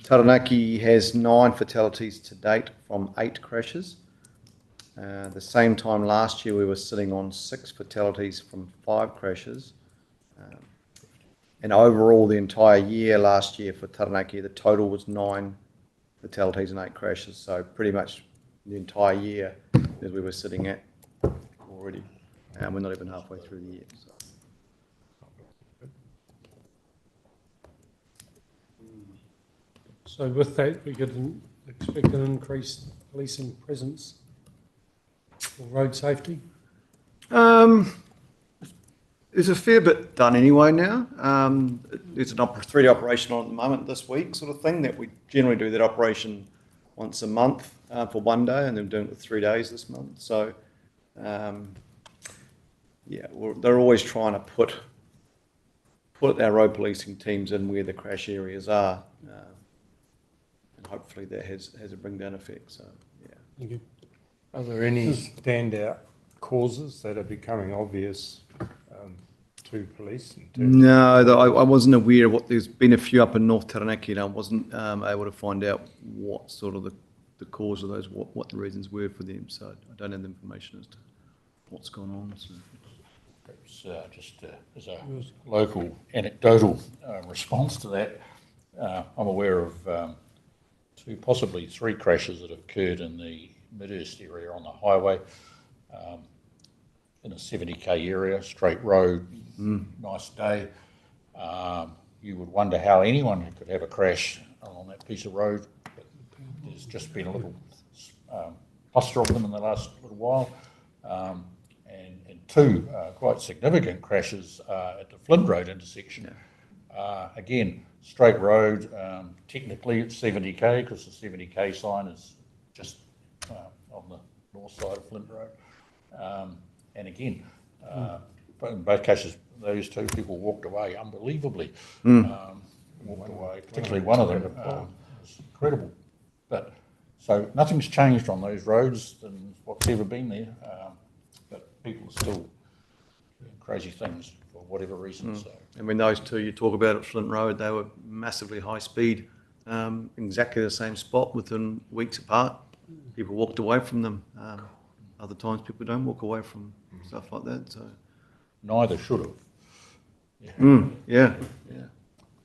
Taranaki has 9 fatalities to date from 8 crashes. The same time last year we were sitting on 6 fatalities from 5 crashes. And overall, the entire year last year for Taranaki, the total was 9 fatalities and 8 crashes. So pretty much the entire year as we were sitting at already. And we're not even halfway through the year. So with that, we could expect an increased policing presence for road safety? There's a fair bit done anyway now. There's a 3-day operation on at the moment this week, sort of thing, that we generally do that operation once a month for 1 day, and then doing it for 3 days this month. So, yeah, they're always trying to put our road policing teams in where the crash areas are, and hopefully that has a bring down effect. So, yeah. Thank you. Are there any standout causes that are becoming obvious to police? No, I wasn't aware of what. There's been a few up in North Taranaki, and I wasn't able to find out what sort of the cause of those, what the reasons were for them. So I don't have the information as to what's gone on. So. Perhaps just as a local anecdotal response to that, I'm aware of 2, possibly 3 crashes that have occurred in the Midhurst area on the highway. In a 70k area, straight road, nice day. You would wonder how anyone could have a crash on that piece of road, but there's just been a little cluster of them in the last little while. And 2 quite significant crashes at the Flint Road intersection. Again, straight road, technically it's 70k because the 70k sign is just on the north side of Flint Road. And again, in both cases, those 2 people walked away unbelievably. Walked away, particularly one of them was incredible. But so nothing's changed on those roads than what's ever been there. But people are still doing crazy things for whatever reason. So. And when those 2 you talk about at Flint Road, they were massively high speed, exactly the same spot within weeks apart. People walked away from them. Other times people don't walk away from stuff like that. So neither should have. Yeah.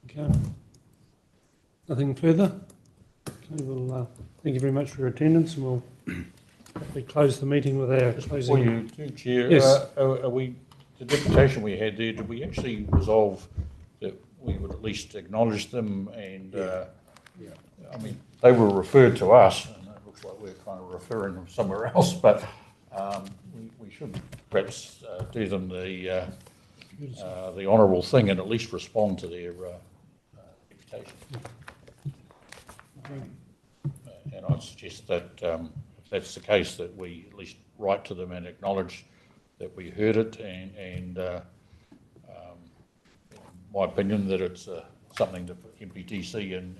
Okay. Nothing further? Okay, well, thank you very much for your attendance, and we'll hopefully close the meeting with our closing. Before you do, Chair, yes. The deputation we had there, did we actually resolve that we would at least acknowledge them? And I mean, they were referred to us, and it looks like we're kind of referring them somewhere else, but we should perhaps do them the honourable thing and at least respond to their deputation. And I'd suggest that if that's the case, that we at least write to them and acknowledge that we heard it, and in my opinion, that it's something that MPTC and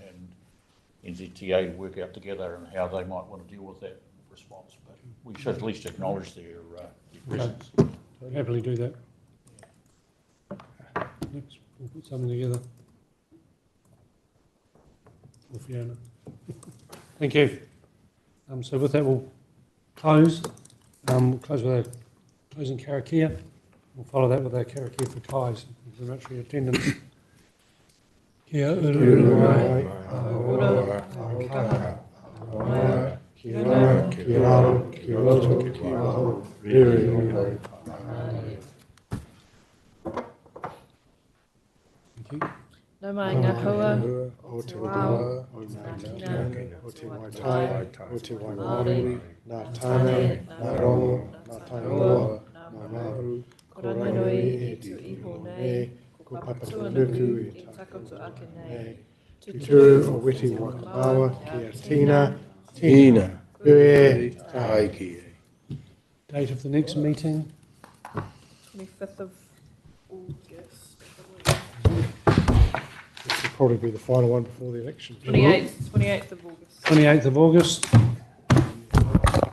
NZTA work out together and how they might want to deal with that response, but we should at least acknowledge their presence. Happily do that. Next, we'll put something together. Or Fiona. Thank you. So with that, we'll close. We'll close with our closing karakia. We'll follow that with our karakia for ties. Thank you very much for your attendance. Kia uru mai, aora, aokaha, aoa, ki rana, ki raro, ki roto, ki waho, riri riri. Thank you. No mai ngā hua, O te wā, o ngā tina, o te waitai, o te waimāori, ngā tāne, ngā rongo, ngā tangoa, ngā maru, ko ranganui e tu iho nei, ko papatuanuku e takoto ake nei. Tuturu o weti wakabawa, kia tina, tina, ue, taiki e. Date of the next meeting? 25th of August. This will probably be the final one before the election. 28th of August. 28th of August.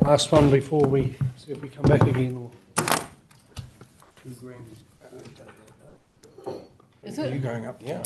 Last one before we see if we come back again. Or Is it? Are you going up? Yeah.